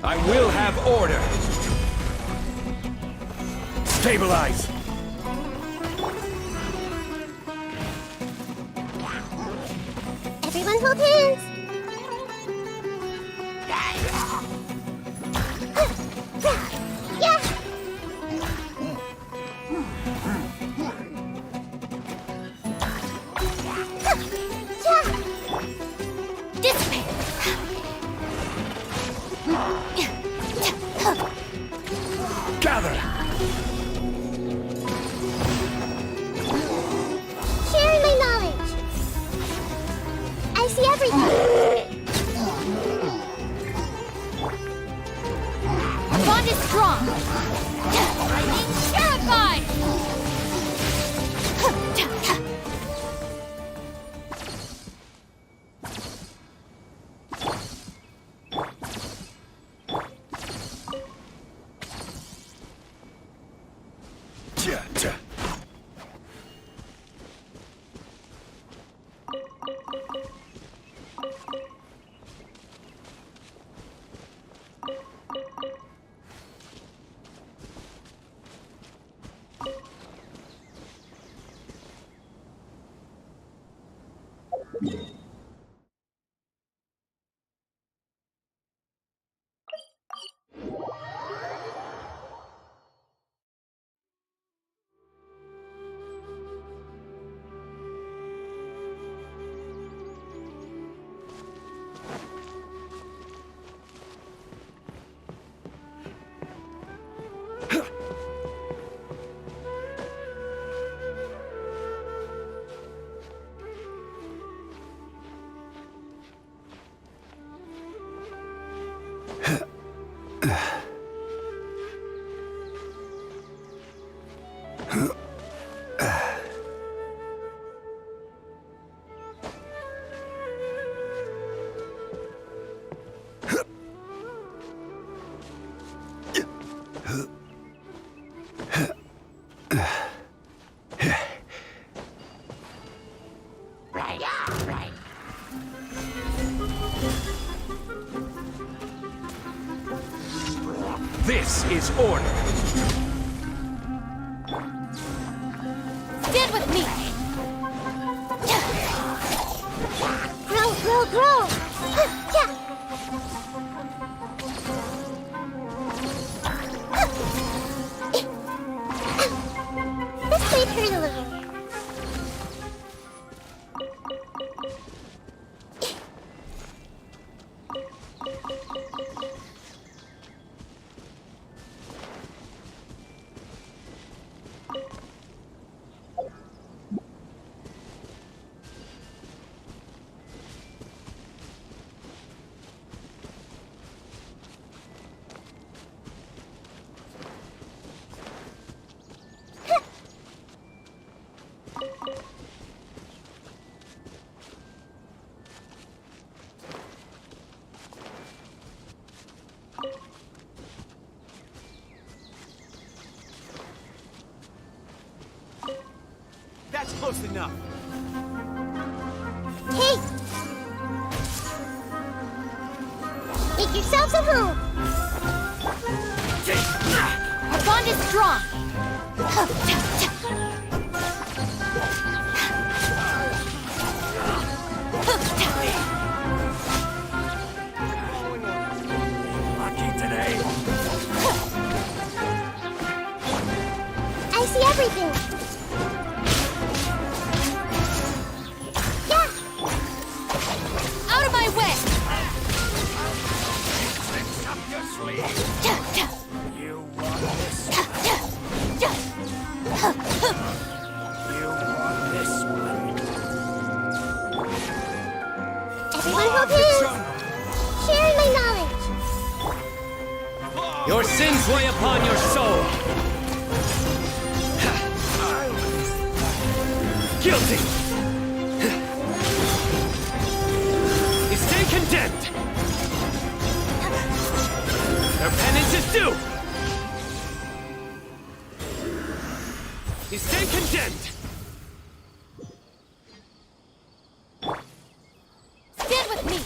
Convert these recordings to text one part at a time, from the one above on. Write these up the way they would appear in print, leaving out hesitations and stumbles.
I will have order. Stabilize. Everyone hold hands. Yeah. Dissipate. Gather. Sharing my knowledge. I see everything. Our bond is strong. Lightning terrified. This is order. Stand with me. Grow, grow, grow. Yeah. Let's play turn a little. That's close enough. Hey! Make yourselves at home. Our bond is strong. hold hands. Sharing my knowledge. Your sins weigh upon your soul. Guilty. You stay condemned. Their penance is due. You stay condemned. Stand with me!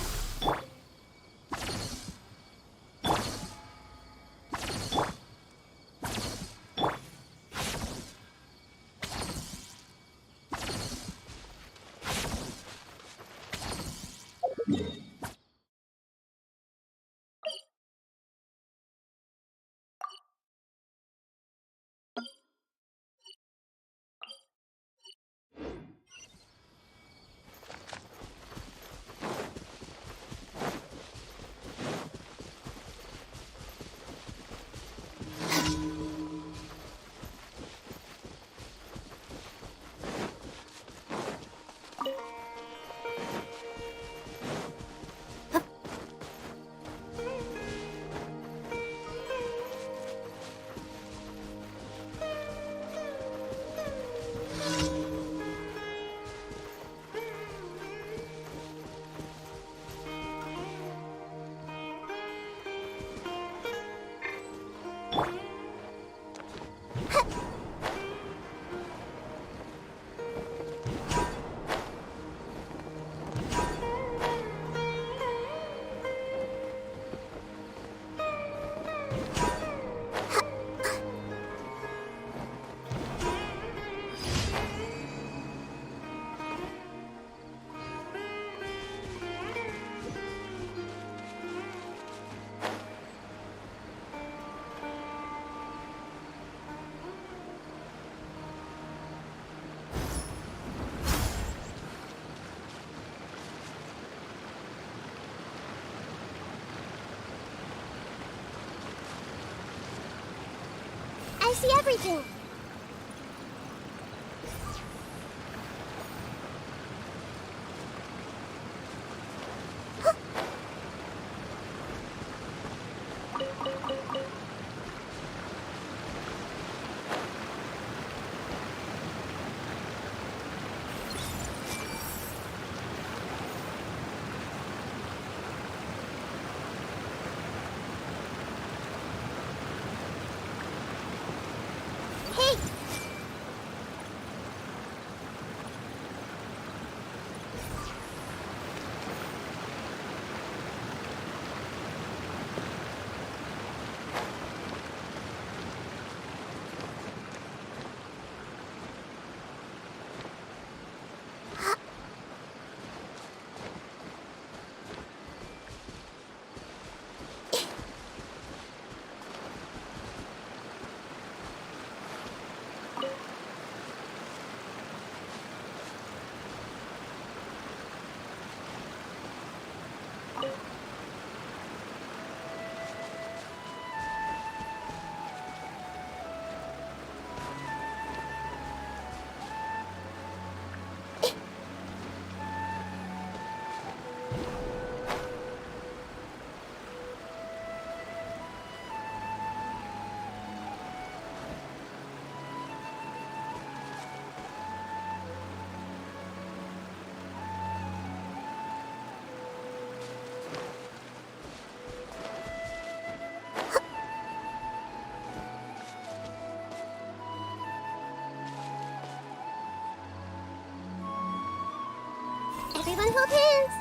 I see everything. Hey! Everyone hold hands.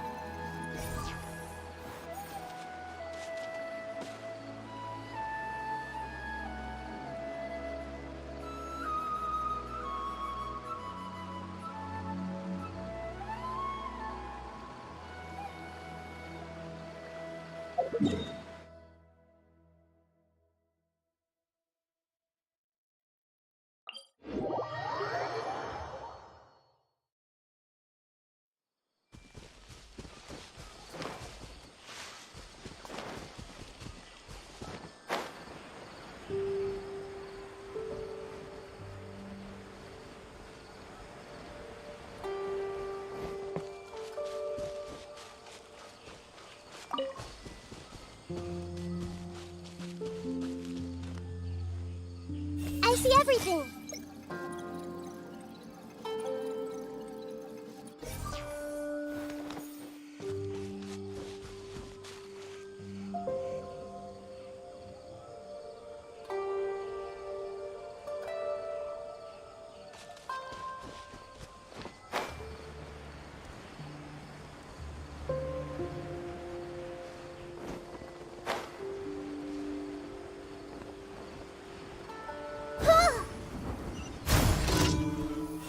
see everything.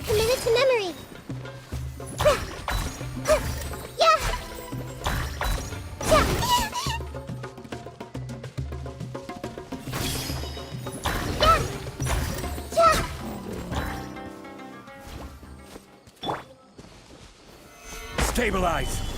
Committed to memory. Yeah. Stabilize!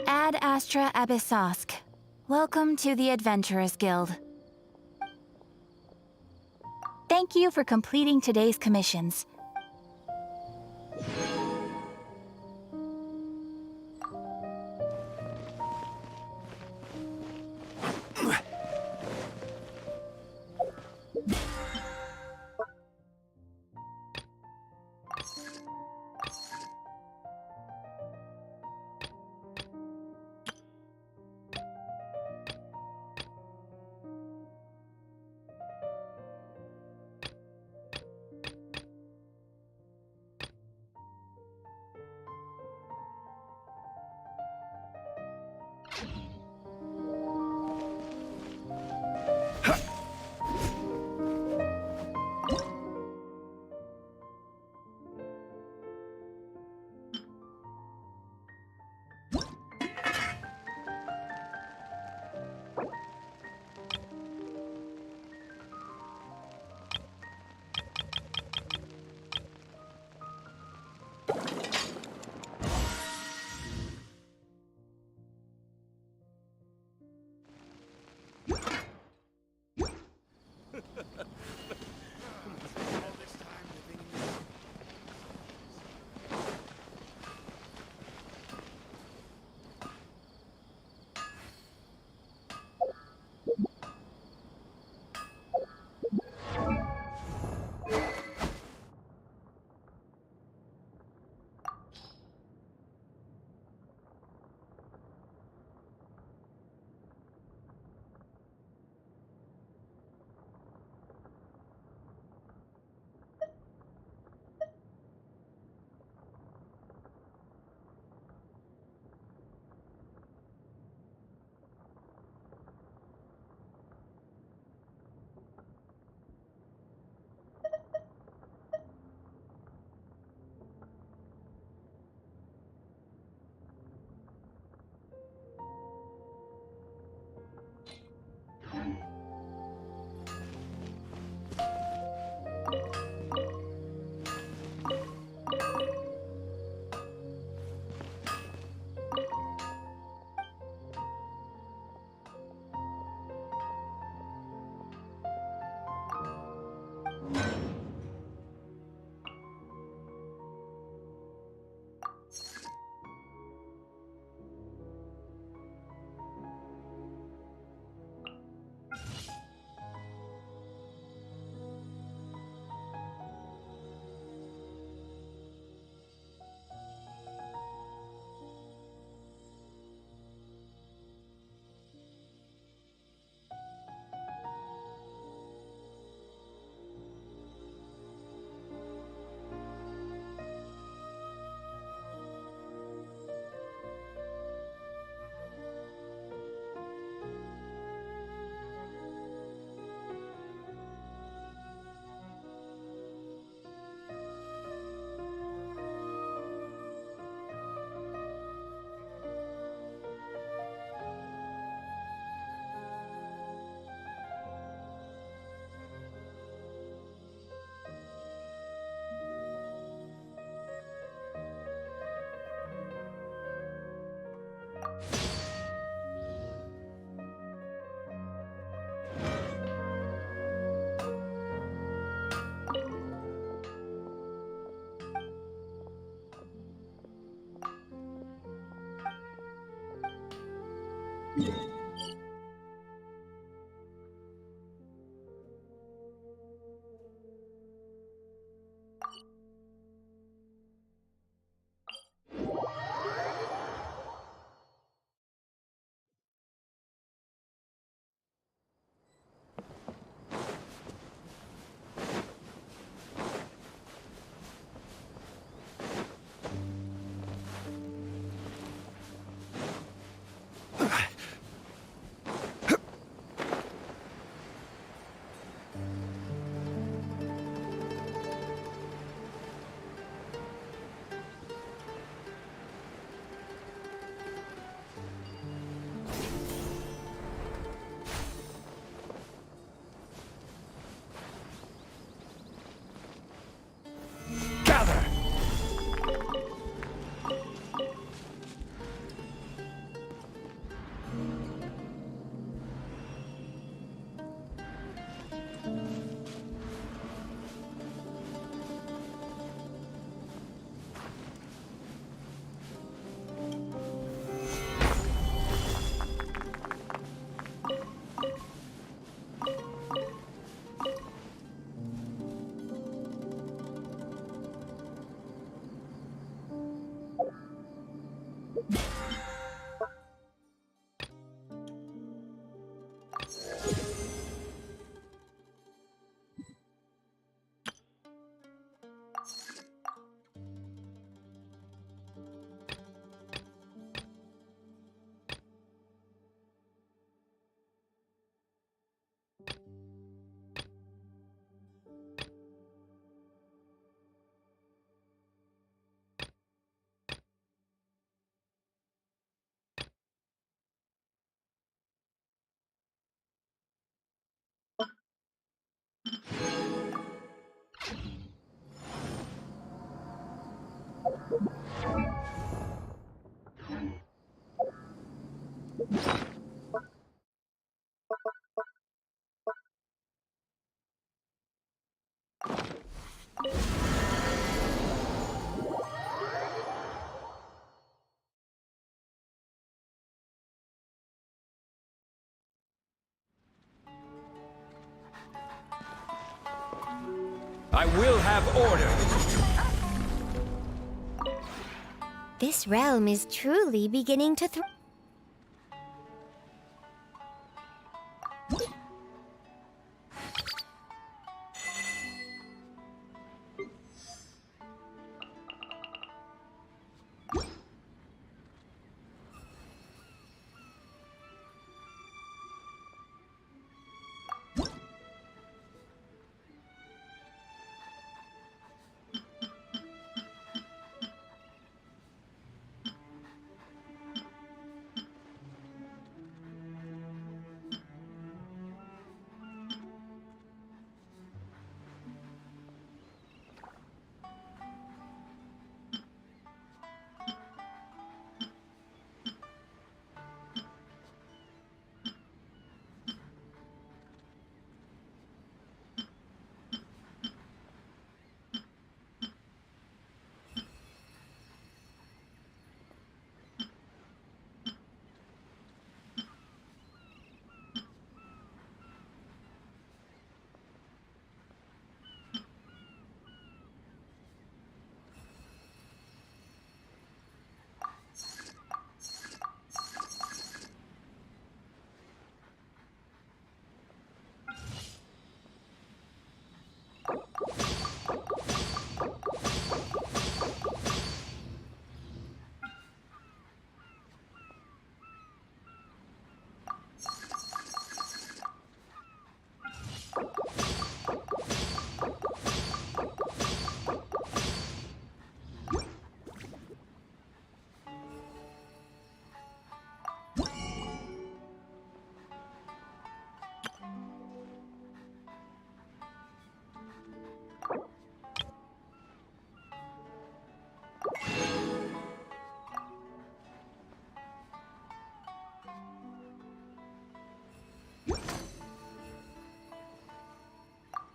Ad Astra Abyssosque. Welcome to the Adventurers Guild. Thank you for completing today's commissions. Gather! I will have order! This realm is truly beginning to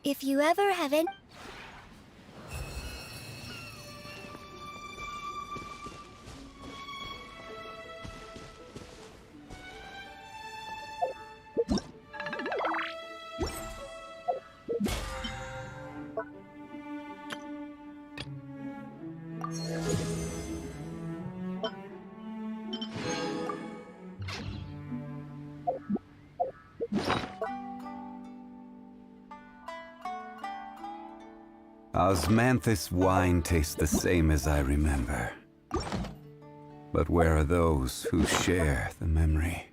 If you ever have any... Osmanthus wine tastes the same as I remember. But where are those who share the memory?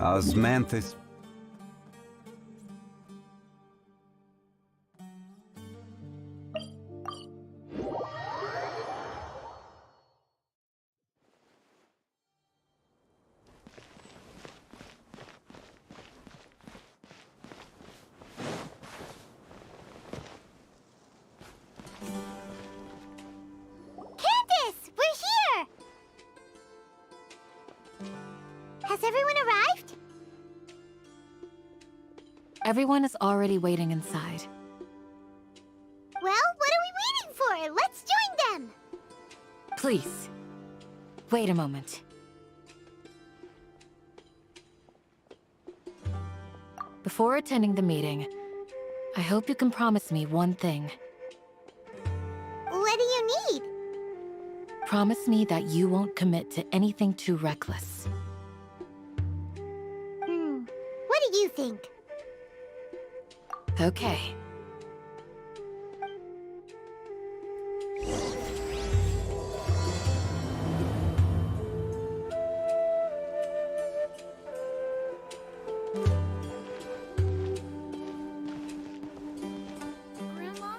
Osmanthus. Candace, we're here! Has everyone arrived? Everyone is already waiting inside. Well, what are we waiting for? Let's join them! Please, wait a moment. Before attending the meeting, I hope you can promise me one thing. What do you need? Promise me that you won't commit to anything too reckless. What do you think? Okay. Grandma,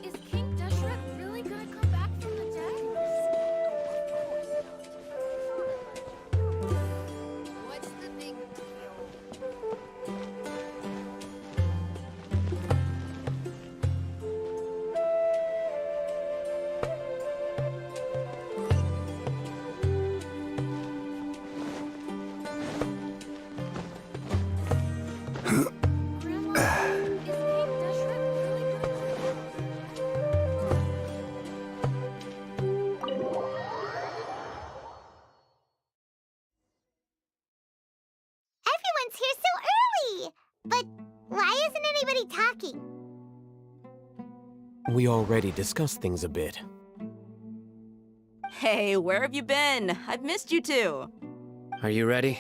is King Deshret really gonna come back from the dead? What's the big deal? Grandma, is King Deshret really gonna Everyone's here so early! But why isn't anybody talking? We already discussed things a bit. Hey, where have you been? I've missed you too. Are you ready?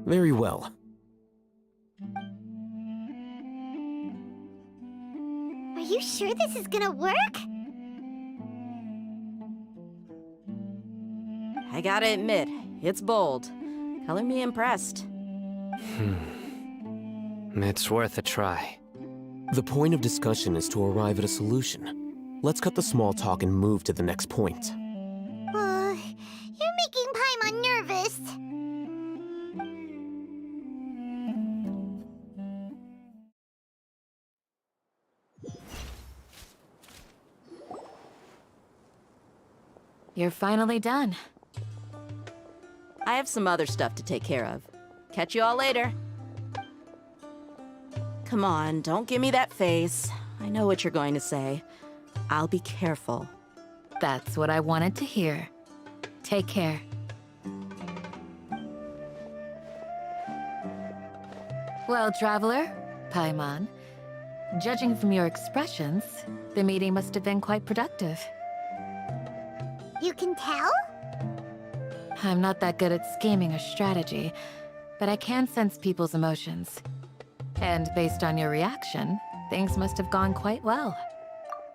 Very well. Are you sure this is gonna work? I gotta admit, it's bold. Color me impressed. It's worth a try. The point of discussion is to arrive at a solution. Let's cut the small talk and move to the next point. You're making Paimon nervous. You're finally done. I have some other stuff to take care of. Catch you all later. Come on, don't give me that face. I know what you're going to say. I'll be careful. That's what I wanted to hear. Take care. Well, Traveler, Paimon, judging from your expressions, the meeting must have been quite productive. You can tell? I'm not that good at scheming or strategy, but I can sense people's emotions. And based on your reaction, things must have gone quite well.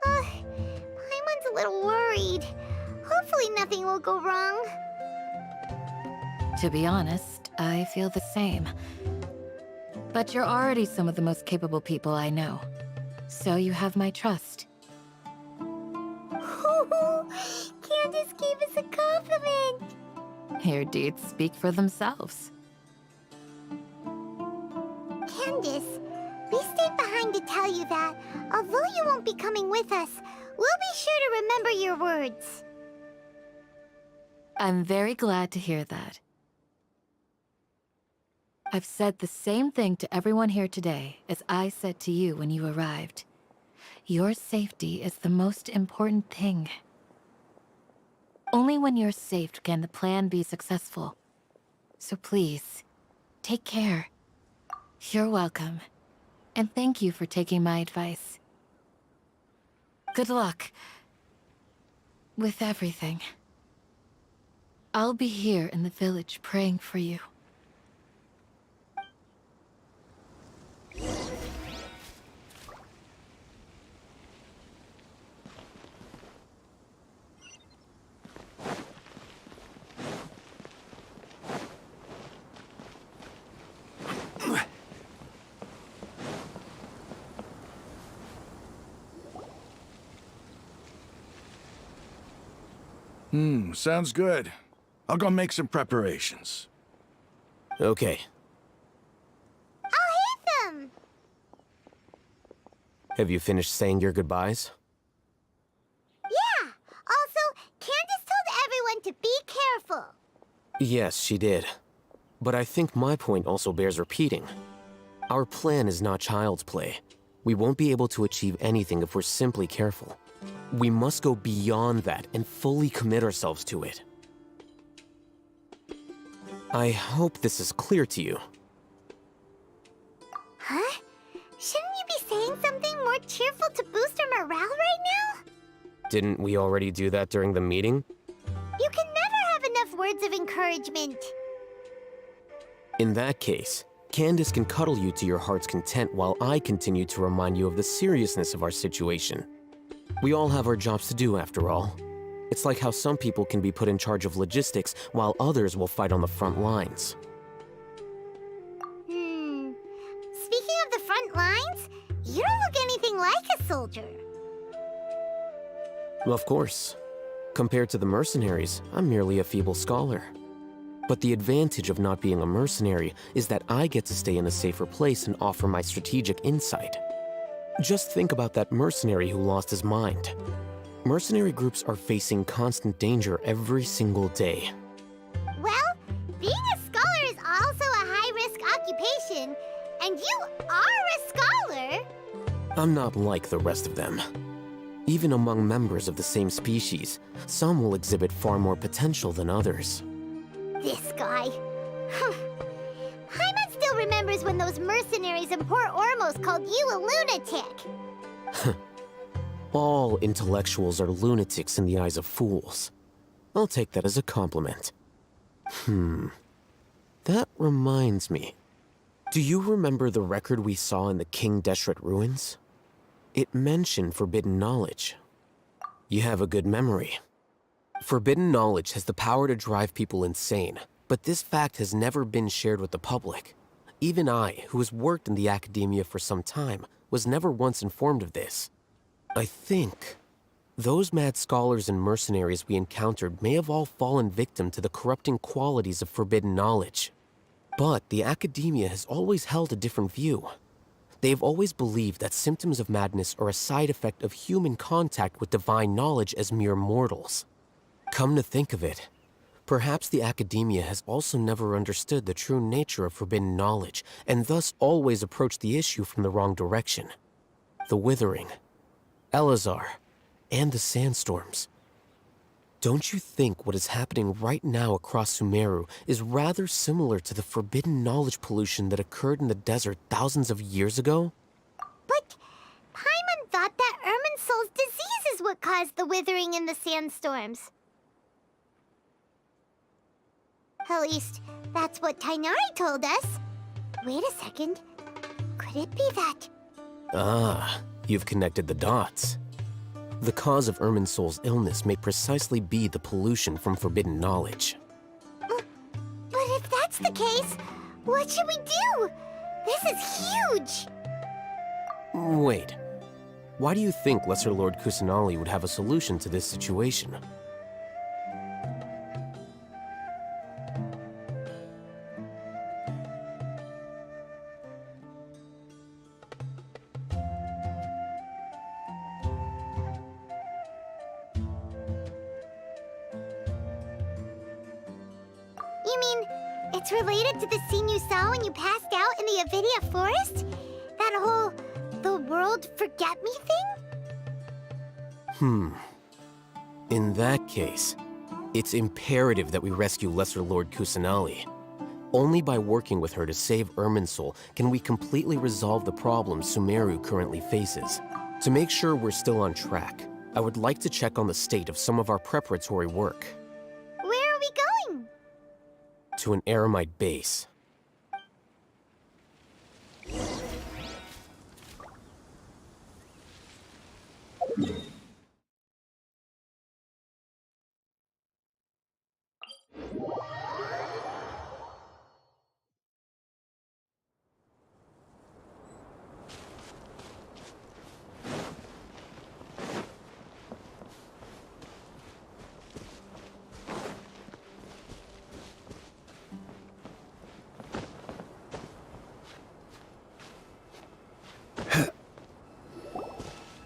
Paimon's a little worried. Hopefully nothing will go wrong. To be honest, I feel the same. But you're already some of the most capable people I know. So you have my trust. Candace gave us a compliment. Your deeds speak for themselves. Candace, we stayed behind to tell you that, although you won't be coming with us, we'll be sure to remember your words. I'm very glad to hear that. I've said the same thing to everyone here today as I said to you when you arrived. Your safety is the most important thing. Only when you're safe can the plan be successful. So please, take care. You're welcome. And thank you for taking my advice. Good luck. With everything. I'll be here in the village praying for you. Sounds good. I'll go make some preparations. Okay. I'll hit them! Have you finished saying your goodbyes? Yeah! Also, Candace told everyone to be careful. Yes, she did. But I think my point also bears repeating. Our plan is not child's play. We won't be able to achieve anything if we're simply careful. We must go beyond that and fully commit ourselves to it. I hope this is clear to you. Huh? Shouldn't you be saying something more cheerful to boost our morale right now? Didn't we already do that during the meeting? You can never have enough words of encouragement. In that case, Candace can cuddle you to your heart's content while I continue to remind you of the seriousness of our situation. We all have our jobs to do, after all. It's like how some people can be put in charge of logistics while others will fight on the front lines. Speaking of the front lines, you don't look anything like a soldier. Of course. Compared to the mercenaries, I'm merely a feeble scholar. But the advantage of not being a mercenary is that I get to stay in a safer place and offer my strategic insight. Just think about that mercenary who lost his mind. Mercenary groups are facing constant danger every single day. Well, being a scholar is also a high-risk occupation, and you are a scholar. I'm not like the rest of them. Even among members of the same species, some will exhibit far more potential than others. This guy. Paimon still remembers when those mercenaries in Port Ormos called you a lunatic. All intellectuals are lunatics in the eyes of fools. I'll take that as a compliment. That reminds me. Do you remember the record we saw in the King Deshret ruins? It mentioned forbidden knowledge. You have a good memory. Forbidden knowledge has the power to drive people insane, but this fact has never been shared with the public. Even I, who has worked in the academia for some time, was never once informed of this. I think those mad scholars and mercenaries we encountered may have all fallen victim to the corrupting qualities of forbidden knowledge. But the academia has always held a different view. They have always believed that symptoms of madness are a side effect of human contact with divine knowledge as mere mortals. Come to think of it, perhaps the academia has also never understood the true nature of forbidden knowledge, and thus always approached the issue from the wrong direction. The Withering, Elazar, and the Sandstorms. Don't you think what is happening right now across Sumeru is rather similar to the forbidden knowledge pollution that occurred in the desert thousands of years ago? But Paimon thought that Irminsul's disease is what caused the withering in the sandstorms. At least, that's what Tighnari told us. Wait a second. Could it be that? Ah, you've connected the dots. The cause of Irminsul's illness may precisely be the pollution from forbidden knowledge. But if that's the case, what should we do? This is huge! Wait. Why do you think Lesser Lord Kusanali would have a solution to this situation? You mean, It's related to the scene you saw when you passed out in the Avidia Forest? That whole the world forget me thing? In that case, it's imperative that we rescue Lesser Lord Kusanali. Only by working with her to save Irminsul can we completely resolve the problems Sumeru currently faces. To make sure we're still on track, I would like to check on the state of some of our preparatory work. Where are we going? To an Eremite base.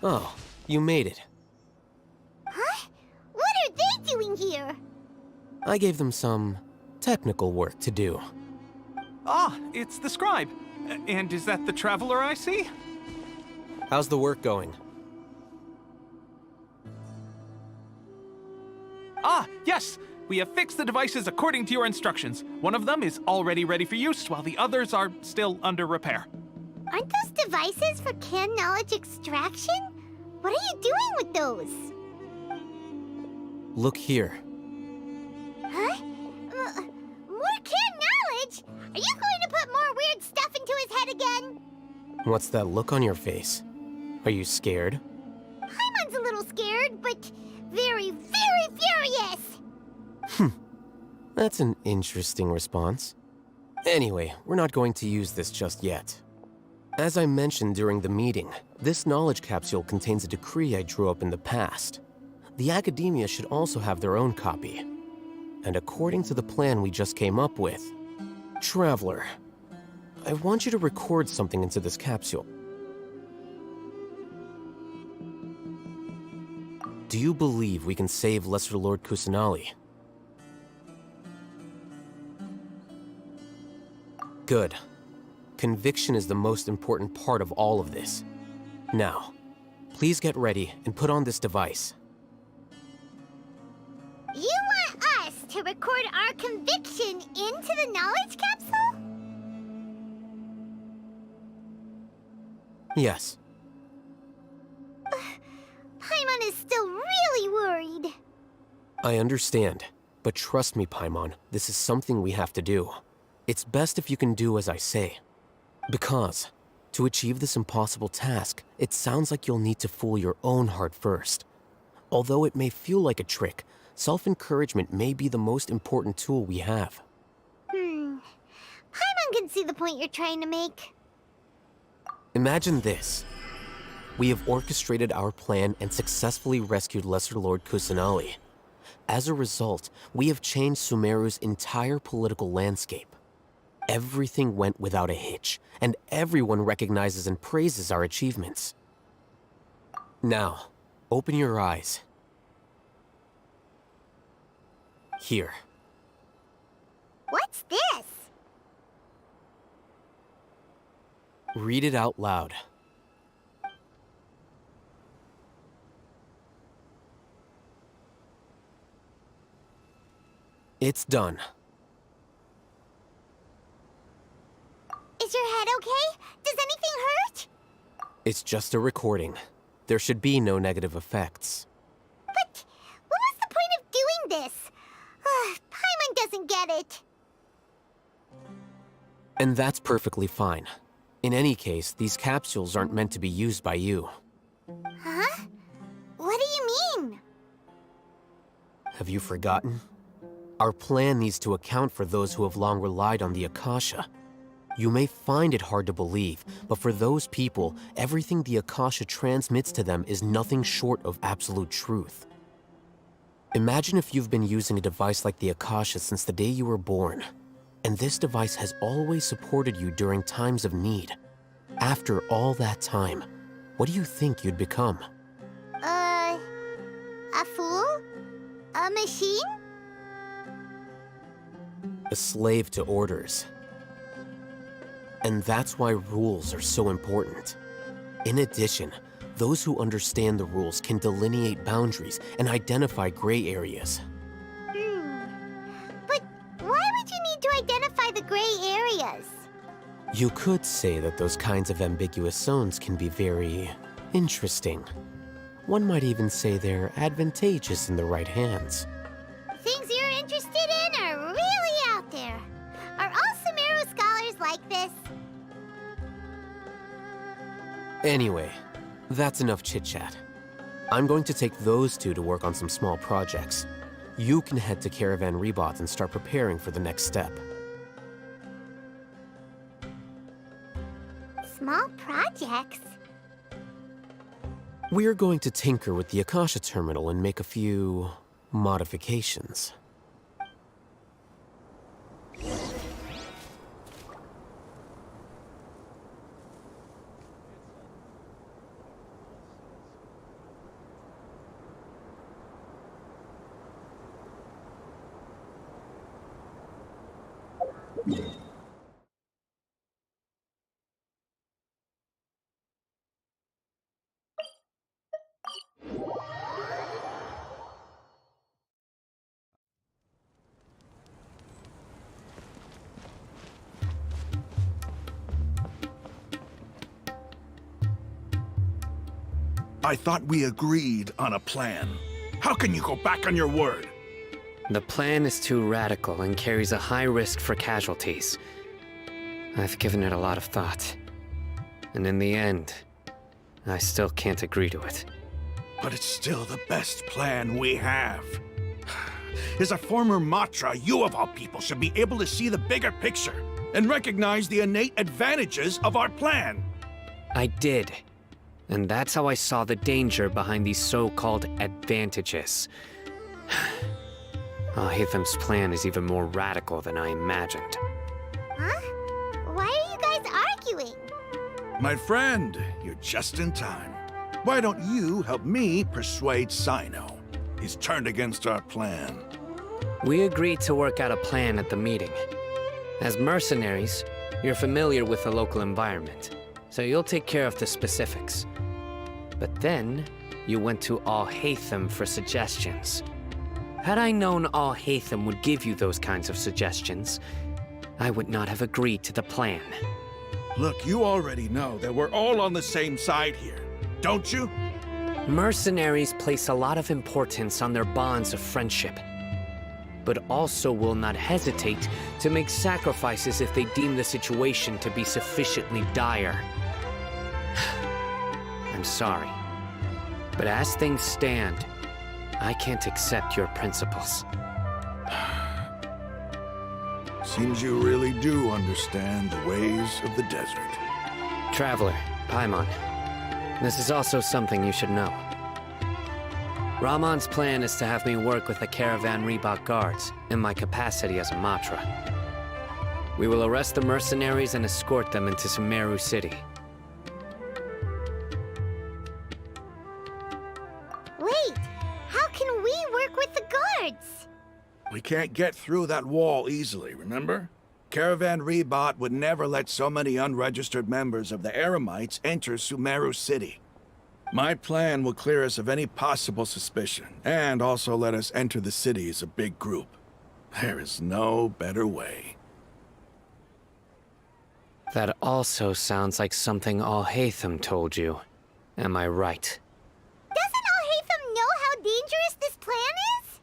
Oh, you made it. Huh? What are they doing here? I gave them some technical work to do. Ah, it's the scribe. And is that the traveler I see? How's the work going? Ah, yes! We have fixed the devices according to your instructions. One of them is already ready for use, while the others are still under repair. Aren't those devices for canned knowledge extraction? What are you doing with those? Look here. Huh? More canned knowledge? Are you going to put more weird stuff into his head again? What's that look on your face? Are you scared? Paimon's a little scared, but very, very furious! That's an interesting response. Anyway, we're not going to use this just yet. As I mentioned during the meeting, this knowledge capsule contains a decree I drew up in the past. The academia should also have their own copy. And according to the plan we just came up with, Traveler, I want you to record something into this capsule. Do you believe we can save Lesser Lord Kusanali? Good. Conviction is the most important part of all of this. Now, please get ready and put on this device. You want us to record our conviction into the knowledge capsule? Yes. Paimon is still really worried. I understand, but trust me, Paimon, this is something we have to do. It's best if you can do as I say. Because, to achieve this impossible task, it sounds like you'll need to fool your own heart first. Although it may feel like a trick, self-encouragement may be the most important tool we have. Paimon can see the point you're trying to make. Imagine this. We have orchestrated our plan and successfully rescued Lesser Lord Kusanali. As a result, we have changed Sumeru's entire political landscape. Everything went without a hitch, and everyone recognizes and praises our achievements. Now, open your eyes. Here. What's this? Read it out loud. It's done. Is your head okay? Does anything hurt? It's just a recording. There should be no negative effects. But what was the point of doing this? Paimon doesn't get it. And that's perfectly fine. In any case, these capsules aren't meant to be used by you. Huh? What do you mean? Have you forgotten? Our plan needs to account for those who have long relied on the Akasha. You may find it hard to believe, but for those people, everything the Akasha transmits to them is nothing short of absolute truth. Imagine if you've been using a device like the Akasha since the day you were born, and this device has always supported you during times of need. After all that time, what do you think you'd become? A fool? A machine? a slave to orders. And that's why rules are so important. In addition, those who understand the rules can delineate boundaries and identify gray areas. But why would you need to identify the gray areas? You could say that those kinds of ambiguous zones can be very interesting. One might even say they're advantageous in the right hands. Things you're interested in are really out there. Are all Sumeru scholars like this? Anyway, that's enough chit-chat. I'm going to take those two to work on some small projects. You can head to Caravan Rebot and start preparing for the next step. Small projects? We're going to tinker with the Akasha terminal and make a few modifications. I thought we agreed on a plan. How can you go back on your word? The plan is too radical and carries a high risk for casualties. I've given it a lot of thought. And in the end, I still can't agree to it. But it's still the best plan we have. As a former Matra, you of all people should be able to see the bigger picture and recognize the innate advantages of our plan. I did. And that's how I saw the danger behind these so-called advantages. Alhaitham's plan is even more radical than I imagined. Huh? Why are you guys arguing? My friend, you're just in time. Why don't you help me persuade Sino? He's turned against our plan. We agreed to work out a plan at the meeting. As mercenaries, you're familiar with the local environment, so you'll take care of the specifics. But then, you went to Alhaitham for suggestions. Had I known Alhaitham would give you those kinds of suggestions, I would not have agreed to the plan. Look, you already know that we're all on the same side here, don't you? Mercenaries place a lot of importance on their bonds of friendship, but also will not hesitate to make sacrifices if they deem the situation to be sufficiently dire. I'm sorry, but as things stand, I can't accept your principles. Seems you really do understand the ways of the desert. Traveler, Paimon, this is also something you should know. Ramon's plan is to have me work with the Caravan Rebot guards in my capacity as a Matra. We will arrest the mercenaries and escort them into Sumeru City. Wait, how can we work with the guards? We can't get through that wall easily, remember? Caravan Rebot would never let so many unregistered members of the Eremites enter Sumeru City. My plan will clear us of any possible suspicion, and also let us enter the city as a big group. There is no better way. That also sounds like something Alhaitham told you. Am I right? Doesn't Alhaitham know how dangerous this plan is?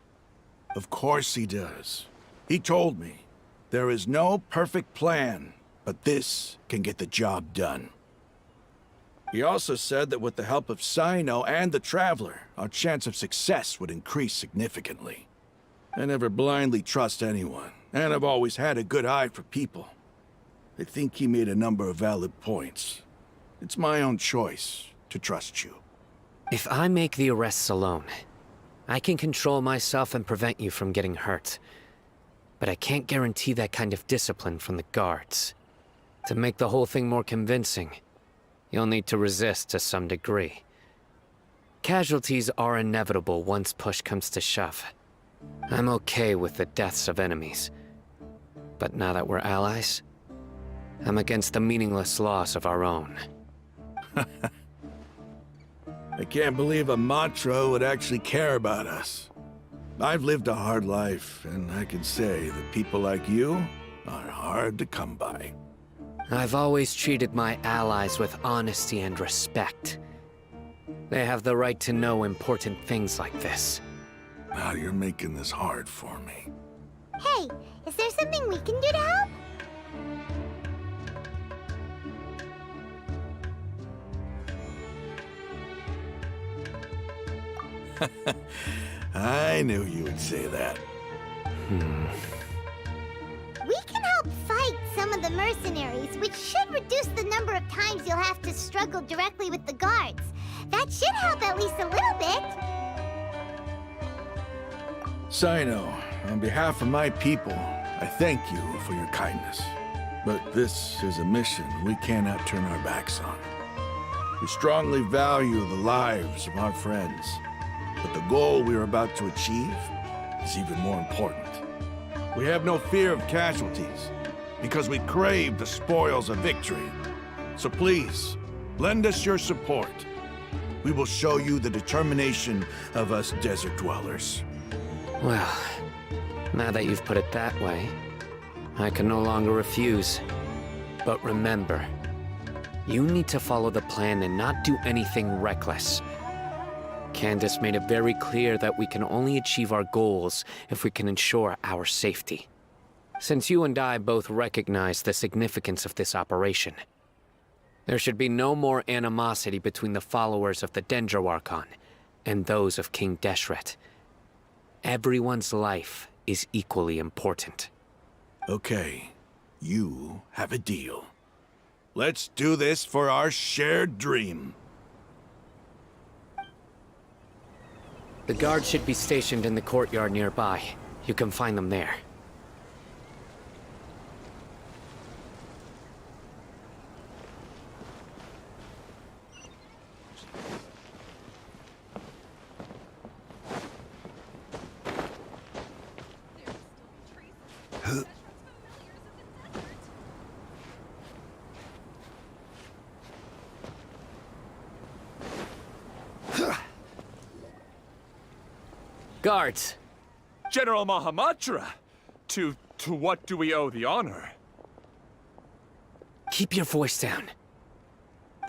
Of course he does. He told me, there is no perfect plan, but this can get the job done. He also said that with the help of Sino and the Traveler, our chance of success would increase significantly. I never blindly trust anyone, and I've always had a good eye for people. I think he made a number of valid points. It's my own choice to trust you. If I make the arrests alone, I can control myself and prevent you from getting hurt. But I can't guarantee that kind of discipline from the guards. To make the whole thing more convincing, you'll need to resist to some degree. Casualties are inevitable once push comes to shove. I'm okay with the deaths of enemies. But now that we're allies, I'm against the meaningless loss of our own. I can't believe a Matra would actually care about us. I've lived a hard life, and I can say that people like you are hard to come by. I've always treated my allies with honesty and respect. They have the right to know important things like this. Now you're making this hard for me. Hey, is there something we can do to help? I knew you would say that. We can help fight some of the mercenaries, which should reduce the number of times you'll have to struggle directly with the guards. That should help at least a little bit. Sino, on behalf of my people, I thank you for your kindness. But this is a mission we cannot turn our backs on. We strongly value the lives of our friends, but the goal we are about to achieve is even more important. We have no fear of casualties, because we crave the spoils of victory. So please, lend us your support. We will show you the determination of us desert dwellers. Well, now that you've put it that way, I can no longer refuse. But remember, you need to follow the plan and not do anything reckless. Candace made it very clear that we can only achieve our goals if we can ensure our safety. Since you and I both recognize the significance of this operation, there should be no more animosity between the followers of the Dendro Archon and those of King Deshret. Everyone's life is equally important. Okay, you have a deal. Let's do this for our shared dream. The guards should be stationed in the courtyard nearby. You can find them there. Guards! General Mahamatra! To what do we owe the honor? Keep your voice down.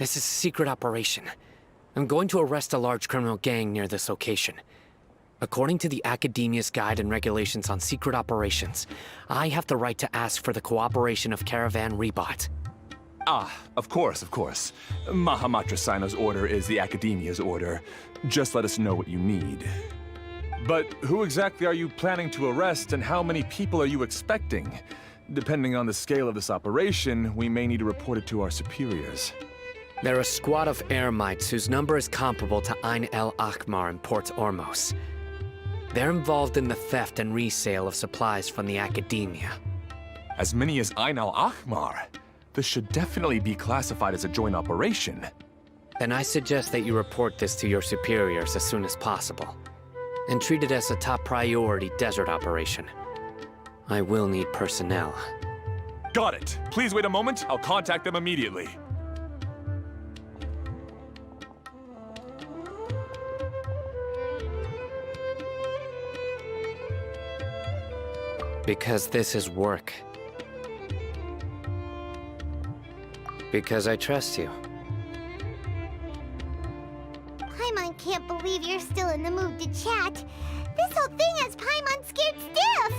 This is a secret operation. I'm going to arrest a large criminal gang near this location. According to the Academia's Guide and Regulations on Secret Operations, I have the right to ask for the cooperation of Caravan Rebot. Ah, of course. Mahamatra Sino's order is the Academia's order. Just let us know what you need. But who exactly are you planning to arrest, and how many people are you expecting? Depending on the scale of this operation, we may need to report it to our superiors. They're a squad of Eremites whose number is comparable to Ain el Akhmar in Port Ormos. They're involved in the theft and resale of supplies from the Academia. As many as Ain el Akhmar? This should definitely be classified as a joint operation. Then I suggest that you report this to your superiors as soon as possible, and treat it as a top priority desert operation. I will need personnel. Got it. Please wait a moment. I'll contact them immediately. Because this is work. Because I trust you. Paimon can't believe you're still in the mood to chat. This whole thing has Paimon scared stiff.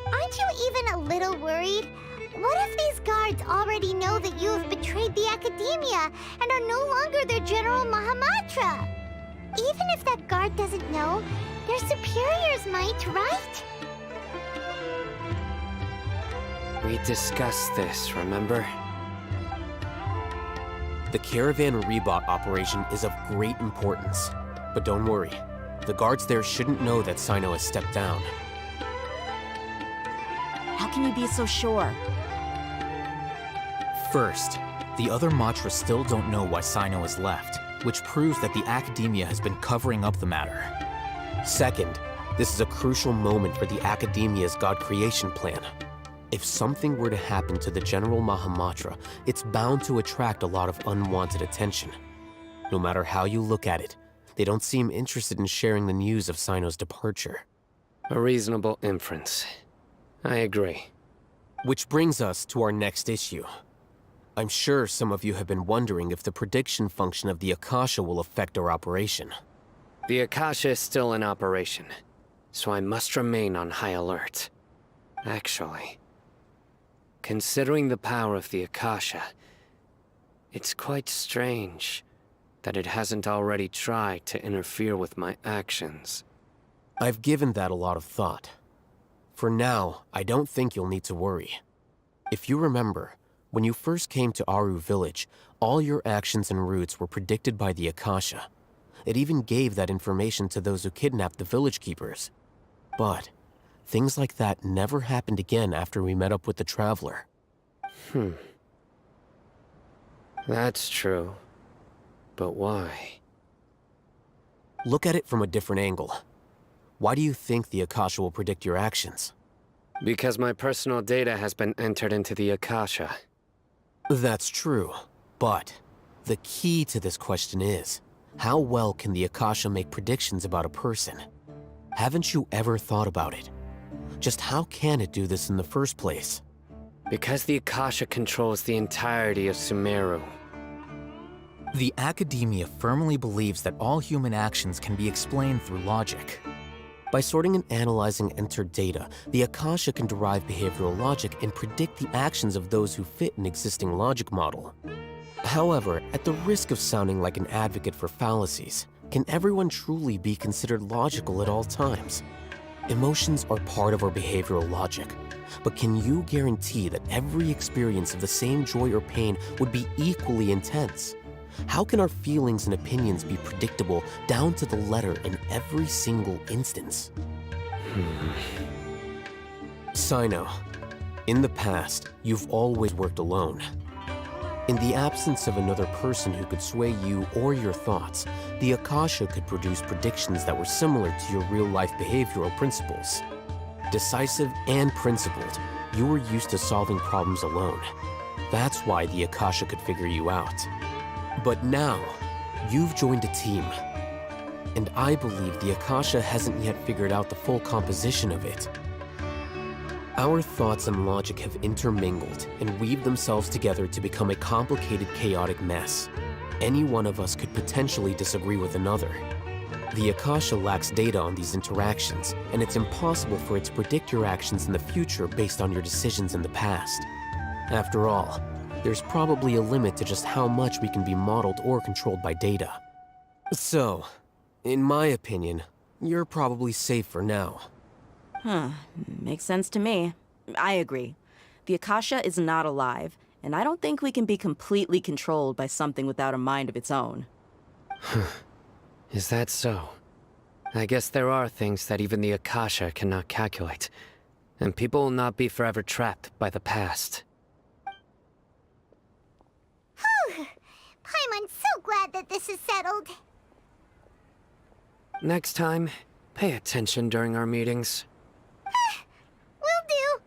Aren't you even a little worried? What if these guards already know that you have betrayed the Academia and are no longer their General Mahamatra? Even if that guard doesn't know, their superiors might, right? We discussed this, remember? The Caravan Rebot operation is of great importance. But don't worry, the guards there shouldn't know that Sino has stepped down. How can you be so sure? First, the other Matra still don't know why Sino has left, which proves that the Academia has been covering up the matter. Second, this is a crucial moment for the Academia's God creation plan. If something were to happen to the General Mahamatra, it's bound to attract a lot of unwanted attention. No matter how you look at it, they don't seem interested in sharing the news of Sino's departure. A reasonable inference. I agree. Which brings us to our next issue. I'm sure some of you have been wondering if the prediction function of the Akasha will affect our operation. The Akasha is still in operation, so I must remain on high alert. Actually, considering the power of the Akasha, it's quite strange that it hasn't already tried to interfere with my actions. I've given that a lot of thought. For now, I don't think you'll need to worry. If you remember, when you first came to Aru Village, all your actions and routes were predicted by the Akasha. It even gave that information to those who kidnapped the village keepers. But things like that never happened again after we met up with the Traveler. That's true. But why? Look at it from a different angle. Why do you think the Akasha will predict your actions? Because my personal data has been entered into the Akasha. That's true, but the key to this question is, how well can the Akasha make predictions about a person? Haven't you ever thought about it? Just how can it do this in the first place? Because the Akasha controls the entirety of Sumeru. The Academia firmly believes that all human actions can be explained through logic. By sorting and analyzing entered data, the Akasha can derive behavioral logic and predict the actions of those who fit an existing logic model. However, at the risk of sounding like an advocate for fallacies, can everyone truly be considered logical at all times? Emotions are part of our behavioral logic, but can you guarantee that every experience of the same joy or pain would be equally intense? How can our feelings and opinions be predictable down to the letter in every single instance? Sino, in the past, you've always worked alone. In the absence of another person who could sway you or your thoughts, the Akasha could produce predictions that were similar to your real-life behavioral principles. Decisive and principled, you were used to solving problems alone. That's why the Akasha could figure you out. But now, you've joined a team. And I believe the Akasha hasn't yet figured out the full composition of it. Our thoughts and logic have intermingled and weaved themselves together to become a complicated, chaotic mess. Any one of us could potentially disagree with another. The Akasha lacks data on these interactions, and it's impossible for it to predict your actions in the future based on your decisions in the past. After all, there's probably a limit to just how much we can be modeled or controlled by data. So, in my opinion, you're probably safe for now. Makes sense to me. I agree. The Akasha is not alive, and I don't think we can be completely controlled by something without a mind of its own. Is that so? I guess there are things that even the Akasha cannot calculate, and people will not be forever trapped by the past. Paimon's so glad that this is settled. Next time, pay attention during our meetings. Will do.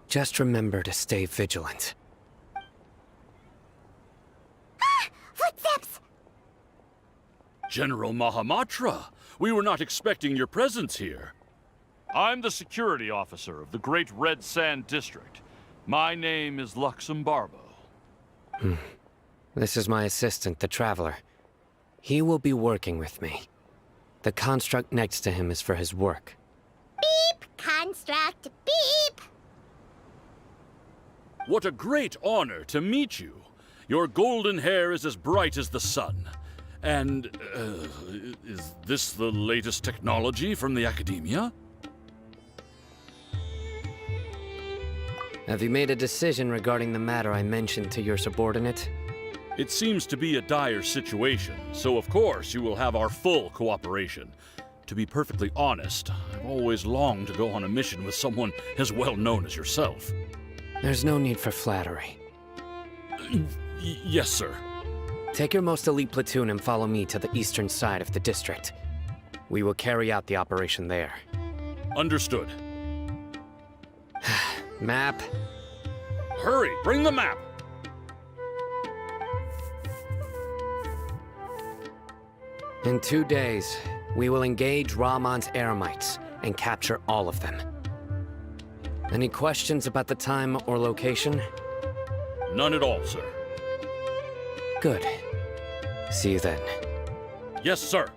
Just remember to stay vigilant. Footsteps! General Mahamatra, we were not expecting your presence here. I'm the security officer of the Great Red Sand District. My name is Luxembarbo. This is my assistant, the Traveler. He will be working with me. The construct next to him is for his work. Beep! Construct, beep! What a great honor to meet you. Your golden hair is as bright as the sun. And, is this the latest technology from the Academia? Have you made a decision regarding the matter I mentioned to your subordinate? It seems to be a dire situation, so of course you will have our full cooperation. To be perfectly honest, I've always longed to go on a mission with someone as well known as yourself. There's no need for flattery. Yes, sir. Take your most elite platoon and follow me to the eastern side of the district. We will carry out the operation there. Understood. Map. Hurry, bring the map! In 2 days, we will engage Rahman's Eremites and capture all of them. Any questions about the time or location? None at all, sir. Good. See you then. Yes, sir.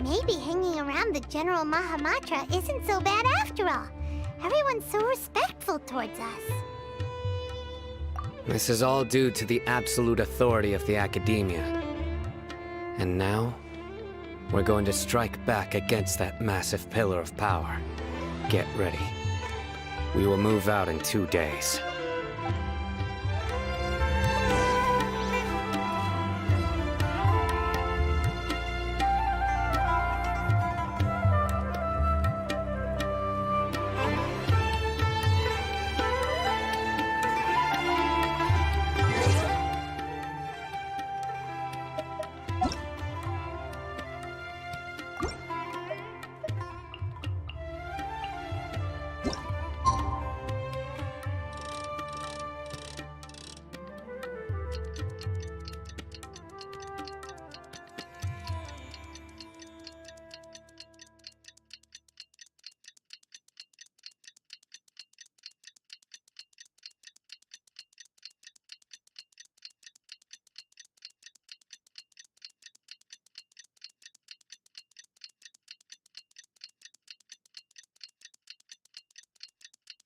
Maybe hanging around the General Mahamatra isn't so bad after all. Everyone's so respectful towards us. This is all due to the absolute authority of the Academia. And now, we're going to strike back against that massive pillar of power. Get ready. We will move out in 2 days.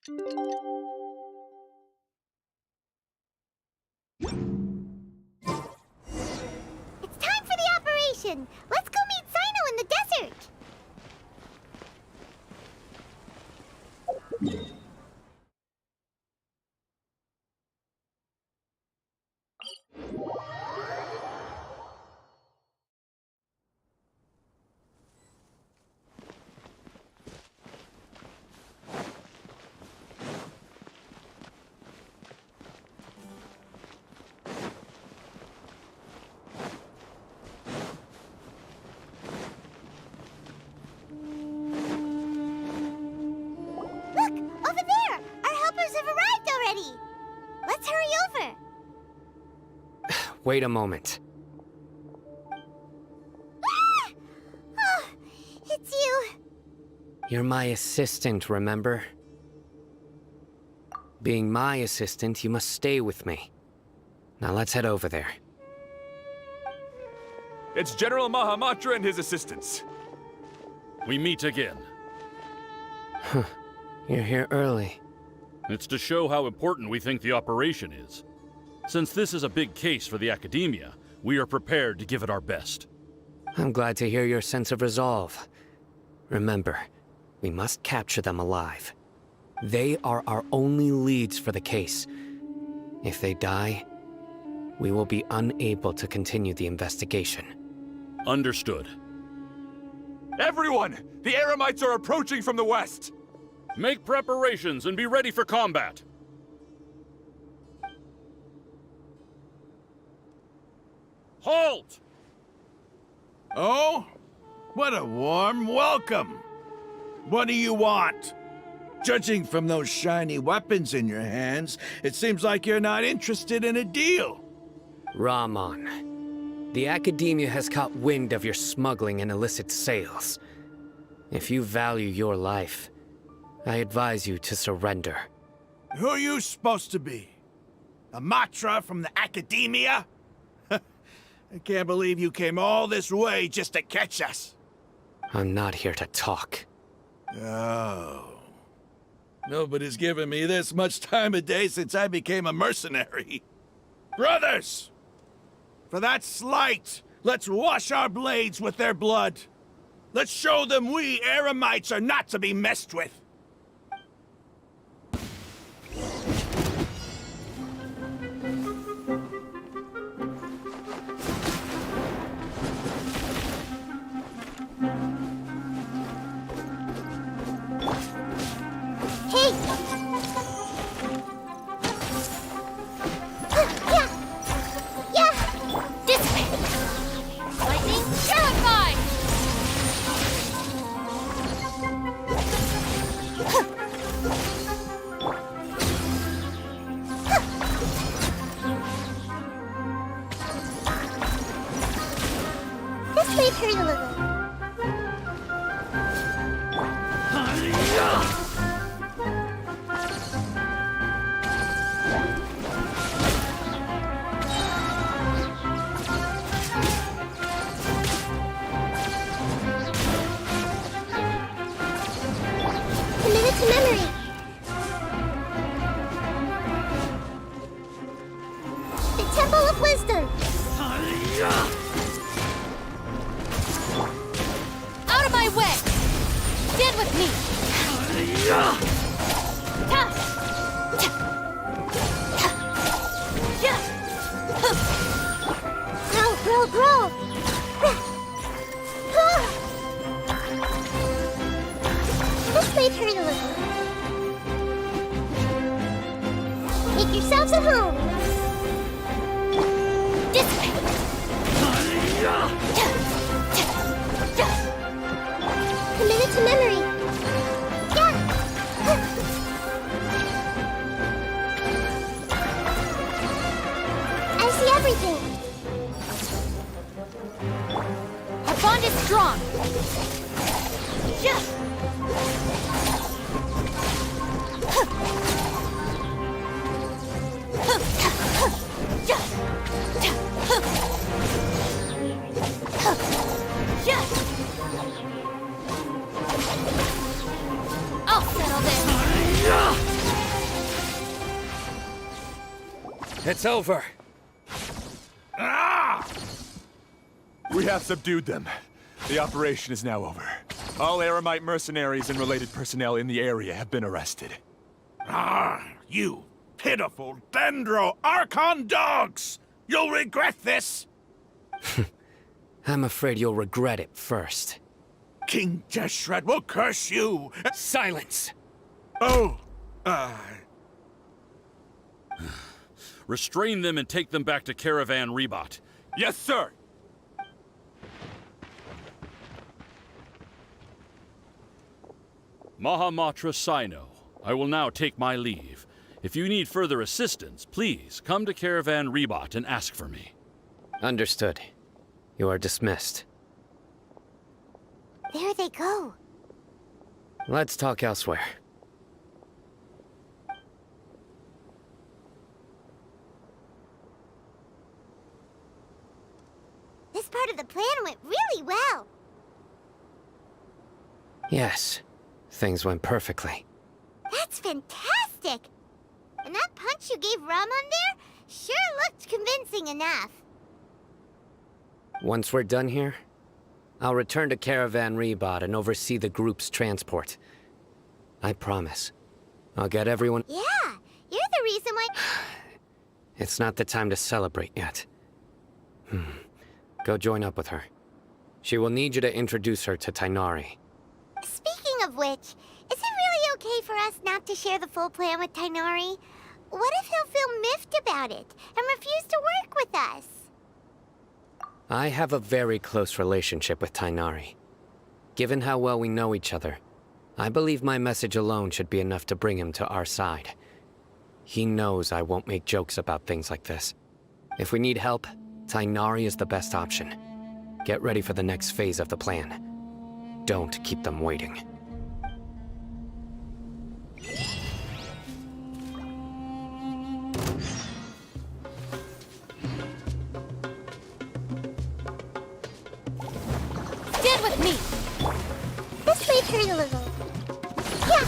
It's time for the operation! Let's go meet Sino in the desert! Look! Over there! Our helpers have arrived already! Let's hurry over! Wait a moment. Ah! Oh, it's you! You're my assistant, remember? Being my assistant, you must stay with me. Now let's head over there. It's General Mahamatra and his assistants. We meet again. You're here early. It's to show how important we think the operation is. Since this is a big case for the Academia, we are prepared to give it our best. I'm glad to hear your sense of resolve. Remember, we must capture them alive. They are our only leads for the case. If they die, we will be unable to continue the investigation. Understood. Everyone! The Eremites are approaching from the west! Make preparations and be ready for combat. Halt! Oh? What a warm welcome! What do you want? Judging from those shiny weapons in your hands, it seems like you're not interested in a deal. Rahman, the Academia has caught wind of your smuggling and illicit sales. If you value your life, I advise you to surrender. Who are you supposed to be? A Matra from the Academia? I can't believe you came all this way just to catch us. I'm not here to talk. Oh. Nobody's given me this much time of day since I became a mercenary. Brothers! For that slight, let's wash our blades with their blood. Let's show them we Eremites are not to be messed with. Hey! Yeah! Yeah! This way! Lightning, terrified! This may hurt a little. Commit it to memory. The Temple of Wisdom. Out of my way! Stand with me! Grow. This may hurt a little. Make yourselves at home. This way. Commit it to memory. I see everything. Our bond is strong! I'll settle this! It's over. We have subdued them. The operation is now over. All Aramite mercenaries and related personnel in the area have been arrested. You pitiful Dendro Archon dogs! You'll regret this! I'm afraid you'll regret it first. King Deshret will curse you! Silence! Oh, Restrain them and take them back to Caravan Rebot. Yes, sir! Mahamatra Sino, I will now take my leave. If you need further assistance, please come to Caravan Rebot and ask for me. Understood. You are dismissed. There they go. Let's talk elsewhere. This part of the plan went really well. Yes, things went perfectly. That's fantastic! And that punch you gave Ramon there sure looked convincing enough. Once we're done here, I'll return to Caravan Rebot and oversee the group's transport. I promise. I'll get everyone— Yeah, you're the reason why— It's not the time to celebrate yet. Go join up with her. She will need you to introduce her to Tighnari. Speaking of which, is it really okay for us not to share the full plan with Tighnari? What if he'll feel miffed about it and refuse to work with us? I have a very close relationship with Tighnari. Given how well we know each other, I believe my message alone should be enough to bring him to our side. He knows I won't make jokes about things like this. If we need help, Tighnari is the best option. Get ready for the next phase of the plan. Don't keep them waiting. Stand with me! This may hurt a little. Yeah!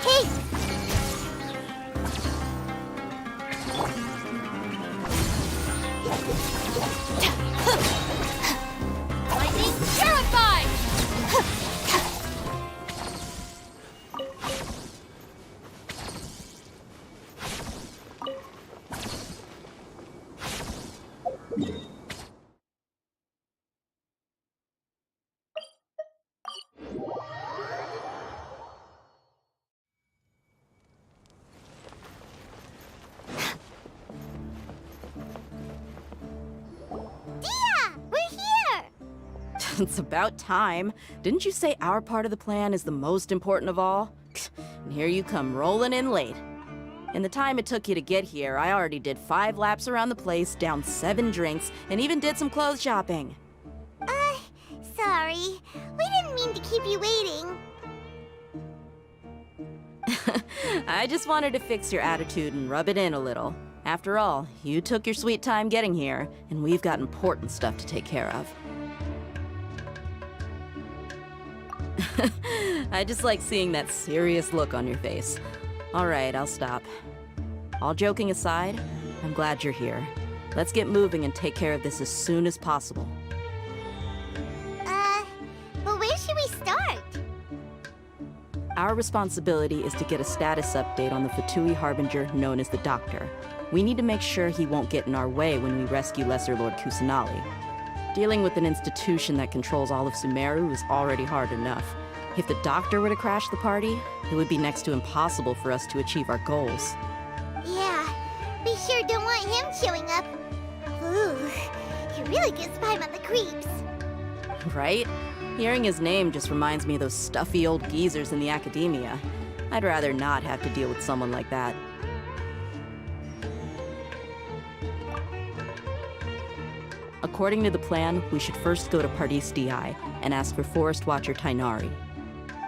Hey! Lightning terrified! It's about time. Didn't you say our part of the plan is the most important of all? And here you come rolling in late. In the time it took you to get here, I already did 5 laps around the place, downed 7 drinks, and even did some clothes shopping. Sorry. We didn't mean to keep you waiting. I just wanted to fix your attitude and rub it in a little. After all, you took your sweet time getting here, and we've got important stuff to take care of. I just like seeing that serious look on your face. All right, I'll stop. All joking aside, I'm glad you're here. Let's get moving and take care of this as soon as possible. But where should we start? Our responsibility is to get a status update on the Fatui Harbinger known as the Doctor. We need to make sure he won't get in our way when we rescue Lesser Lord Kusanali. Dealing with an institution that controls all of Sumeru is already hard enough. If the Doctor were to crash the party, it would be next to impossible for us to achieve our goals. Yeah, we sure don't want him showing up. Ooh, he really gives Paimon the creeps. Right? Hearing his name just reminds me of those stuffy old geezers in the academia. I'd rather not have to deal with someone like that. According to the plan, we should first go to Pardis Di and ask for Forest Watcher Tainari.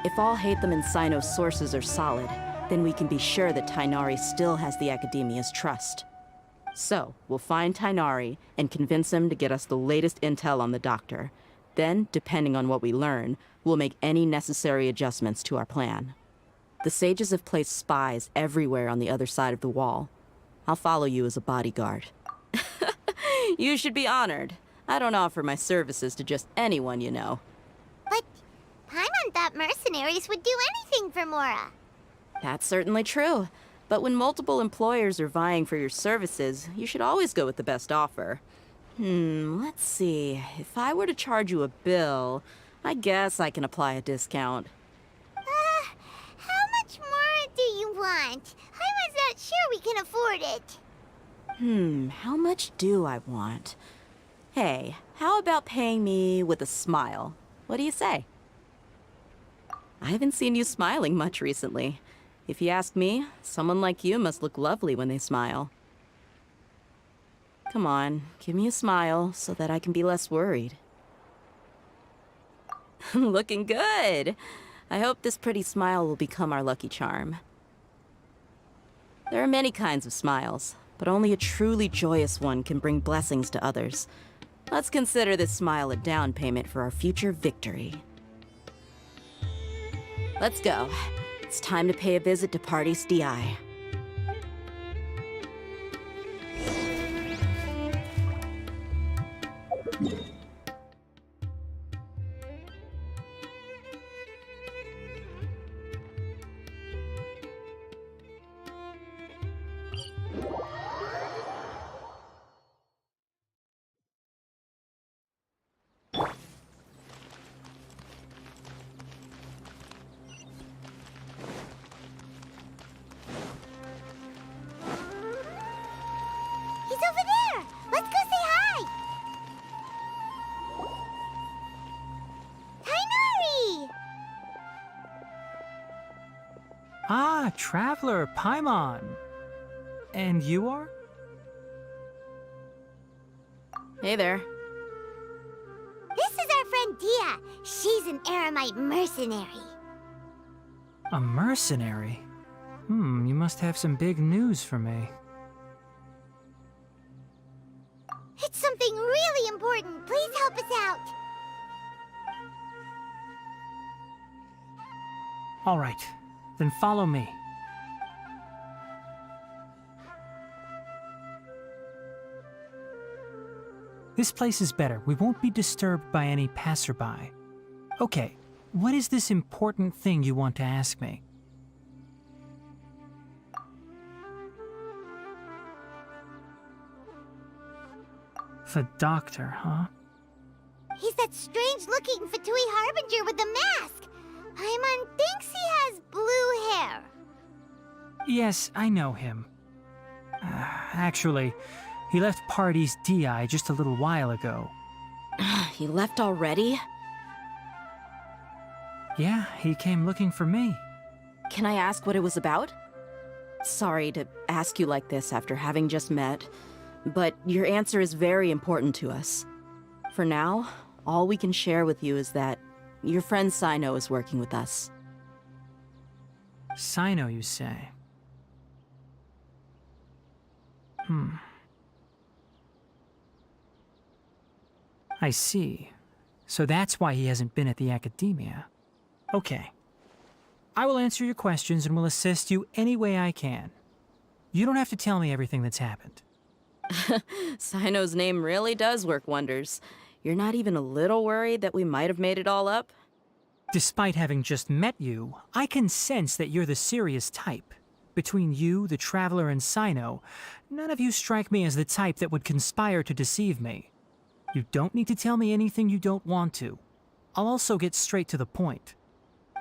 If all Hatham and Sino's sources are solid, then we can be sure that Tainari still has the Academia's trust. So, we'll find Tainari and convince him to get us the latest intel on the Doctor. Then, depending on what we learn, we'll make any necessary adjustments to our plan. The sages have placed spies everywhere on the other side of the wall. I'll follow you as a bodyguard. You should be honored. I don't offer my services to just anyone you know. But Paimon thought mercenaries would do anything for Mora. That's certainly true. But when multiple employers are vying for your services, you should always go with the best offer. Let's see. If I were to charge you a bill, I guess I can apply a discount. How much more do you want? Paimon's not sure we can afford it. How much do I want? Hey, how about paying me with a smile? What do you say? I haven't seen you smiling much recently. If you ask me, someone like you must look lovely when they smile. Come on, give me a smile so that I can be less worried. Looking good! I hope this pretty smile will become our lucky charm. There are many kinds of smiles, but only a truly joyous one can bring blessings to others. Let's consider this smile a down payment for our future victory. Let's go. It's time to pay a visit to Pardis Di. He's over there! Let's go say hi! Tainari! Ah, Traveler, Paimon. And you are? Hey there. This is our friend Dia. She's an Aramite mercenary. A mercenary? You must have some big news for me. It's something really important. Please help us out. All right, then follow me. This place is better. We won't be disturbed by any passerby. Okay, what is this important thing you want to ask me? The Doctor, huh? He's that strange-looking Fatui Harbinger with the mask. Paimon thinks he has blue hair. Yes, I know him. Actually, he left Pardis Di just a little while ago. He left already? Yeah, he came looking for me. Can I ask what it was about? Sorry to ask you like this after having just met, but your answer is very important to us. For now, all we can share with you is that your friend Sino is working with us. Sino, you say? I see. So that's why he hasn't been at the Academia. Okay. I will answer your questions and will assist you any way I can. You don't have to tell me everything that's happened. Sino's name really does work wonders. You're not even a little worried that we might have made it all up? Despite having just met you, I can sense that you're the serious type. Between you, the Traveler, and Sino, none of you strike me as the type that would conspire to deceive me. You don't need to tell me anything you don't want to. I'll also get straight to the point.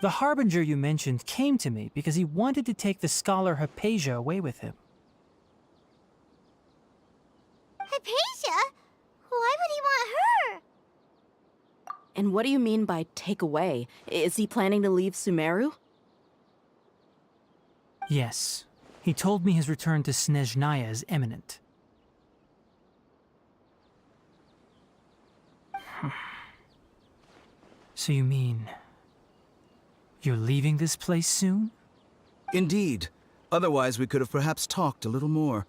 The Harbinger you mentioned came to me because he wanted to take the scholar Hypatia away with him. Hypatia? Why would he want her? And what do you mean by take away? Is he planning to leave Sumeru? Yes. He told me his return to Snezhnaya is imminent. So you mean... you're leaving this place soon? Indeed. Otherwise, we could have perhaps talked a little more.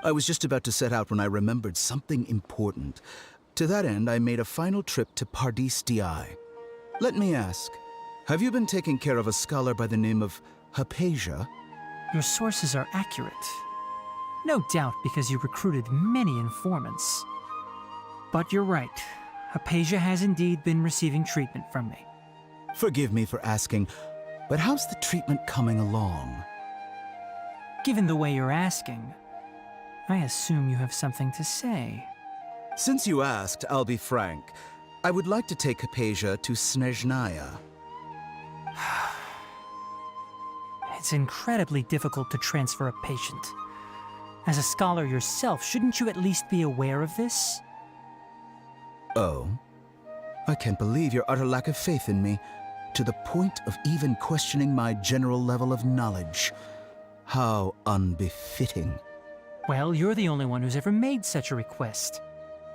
I was just about to set out when I remembered something important. To that end, I made a final trip to Pardis D'i. Let me ask, have you been taking care of a scholar by the name of Hypatia? Your sources are accurate. No doubt because you recruited many informants. But you're right. Hypatia has indeed been receiving treatment from me. Forgive me for asking, but how's the treatment coming along? Given the way you're asking, I assume you have something to say. Since you asked, I'll be frank. I would like to take Hypatia to Snezhnaya. It's incredibly difficult to transfer a patient. As a scholar yourself, shouldn't you at least be aware of this? Oh? I can't believe your utter lack of faith in me, to the point of even questioning my general level of knowledge. How unbefitting. Well, you're the only one who's ever made such a request.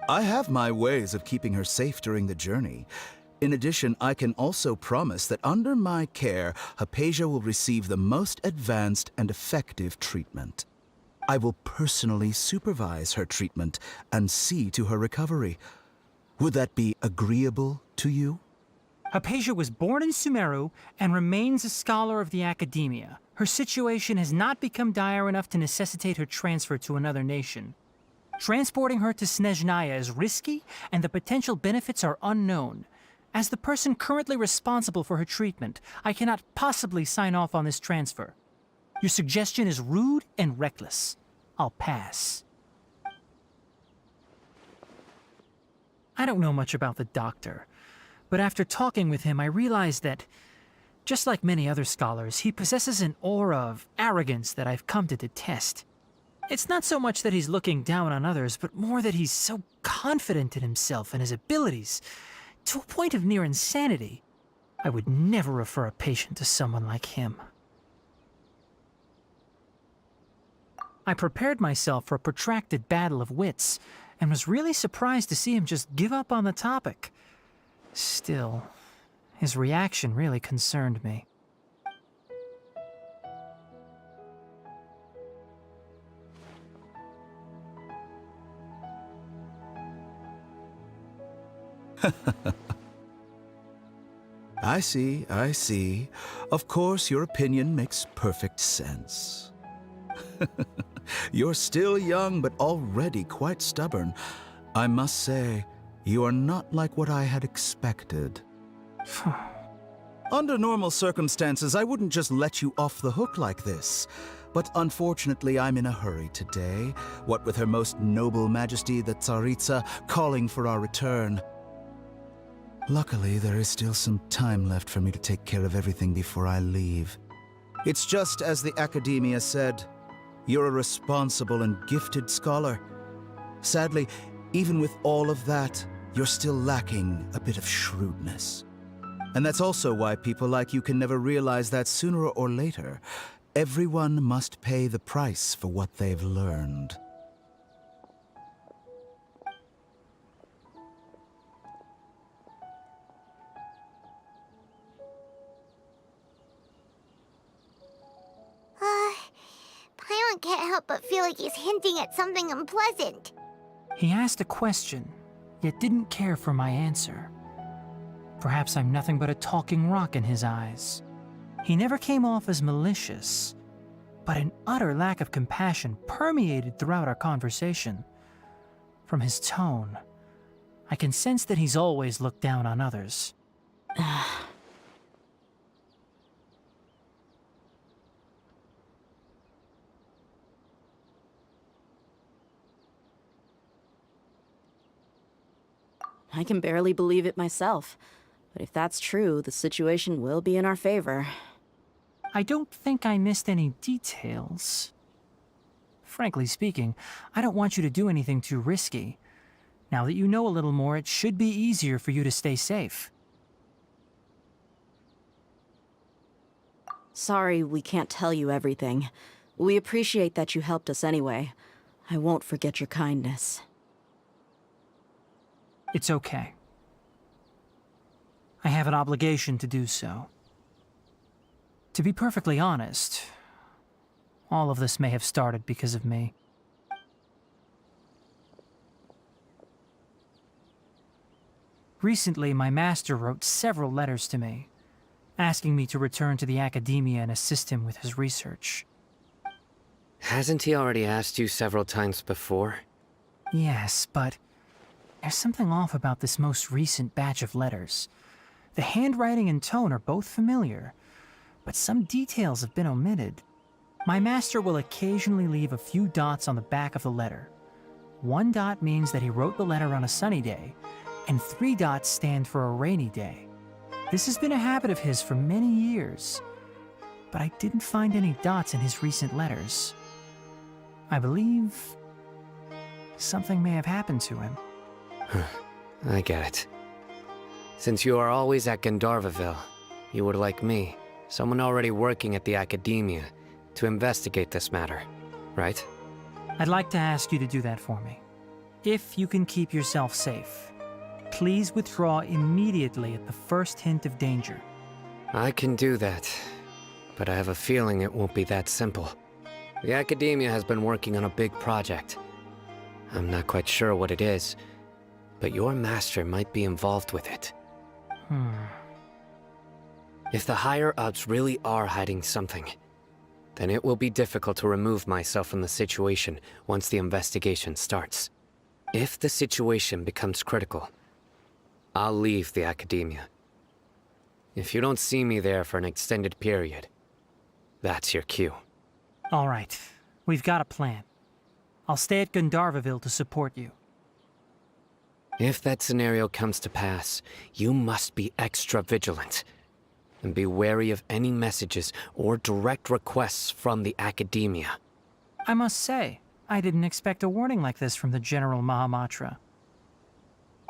I have my ways of keeping her safe during the journey. In addition, I can also promise that under my care, Hypatia will receive the most advanced and effective treatment. I will personally supervise her treatment and see to her recovery. Would that be agreeable to you? Hypatia was born in Sumeru and remains a scholar of the Academia. Her situation has not become dire enough to necessitate her transfer to another nation. Transporting her to Snezhnaya is risky, and the potential benefits are unknown. As the person currently responsible for her treatment, I cannot possibly sign off on this transfer. Your suggestion is rude and reckless. I'll pass. I don't know much about the doctor, but after talking with him, I realized that, just like many other scholars, he possesses an aura of arrogance that I've come to detest. It's not so much that he's looking down on others, but more that he's so confident in himself and his abilities, to a point of near insanity. I would never refer a patient to someone like him. I prepared myself for a protracted battle of wits, and was really surprised to see him just give up on the topic. Still, his reaction really concerned me. I see. Of course, your opinion makes perfect sense. You're still young, but already quite stubborn. I must say, you are not like what I had expected. Under normal circumstances, I wouldn't just let you off the hook like this. But unfortunately, I'm in a hurry today, what with Her Most Noble Majesty the Tsaritsa calling for our return. Luckily, there is still some time left for me to take care of everything before I leave. It's just as the Academia said, you're a responsible and gifted scholar. Sadly, even with all of that, you're still lacking a bit of shrewdness. And that's also why people like you can never realize that sooner or later, everyone must pay the price for what they've learned. Paimon can't help but feel like he's hinting at something unpleasant. He asked a question, yet didn't care for my answer. Perhaps I'm nothing but a talking rock in his eyes. He never came off as malicious, but an utter lack of compassion permeated throughout our conversation. From his tone, I can sense that he's always looked down on others. I can barely believe it myself. But if that's true, the situation will be in our favor. I don't think I missed any details. Frankly speaking, I don't want you to do anything too risky. Now that you know a little more, it should be easier for you to stay safe. Sorry we can't tell you everything. We appreciate that you helped us anyway. I won't forget your kindness. It's okay. I have an obligation to do so. To be perfectly honest, all of this may have started because of me. Recently, my master wrote several letters to me, asking me to return to the academia and assist him with his research. Hasn't he already asked you several times before? Yes, but there's something off about this most recent batch of letters. The handwriting and tone are both familiar, but some details have been omitted. My master will occasionally leave a few dots on the back of the letter. 1 dot means that he wrote the letter on a sunny day, and 3 dots stand for a rainy day. This has been a habit of his for many years, but I didn't find any dots in his recent letters. I believe something may have happened to him. I get it. Since you are always at Gandharvaville, you would like me, someone already working at the academia, to investigate this matter, right? I'd like to ask you to do that for me. If you can keep yourself safe, please withdraw immediately at the first hint of danger. I can do that, but I have a feeling it won't be that simple. The academia has been working on a big project. I'm not quite sure what it is, but your master might be involved with it. If the higher-ups really are hiding something, then it will be difficult to remove myself from the situation once the investigation starts. If the situation becomes critical, I'll leave the academia. If you don't see me there for an extended period, that's your cue. All right, we've got a plan. I'll stay at Gandharvaville to support you. If that scenario comes to pass, you must be extra vigilant. And be wary of any messages or direct requests from the academia. I must say, I didn't expect a warning like this from the General Mahamatra.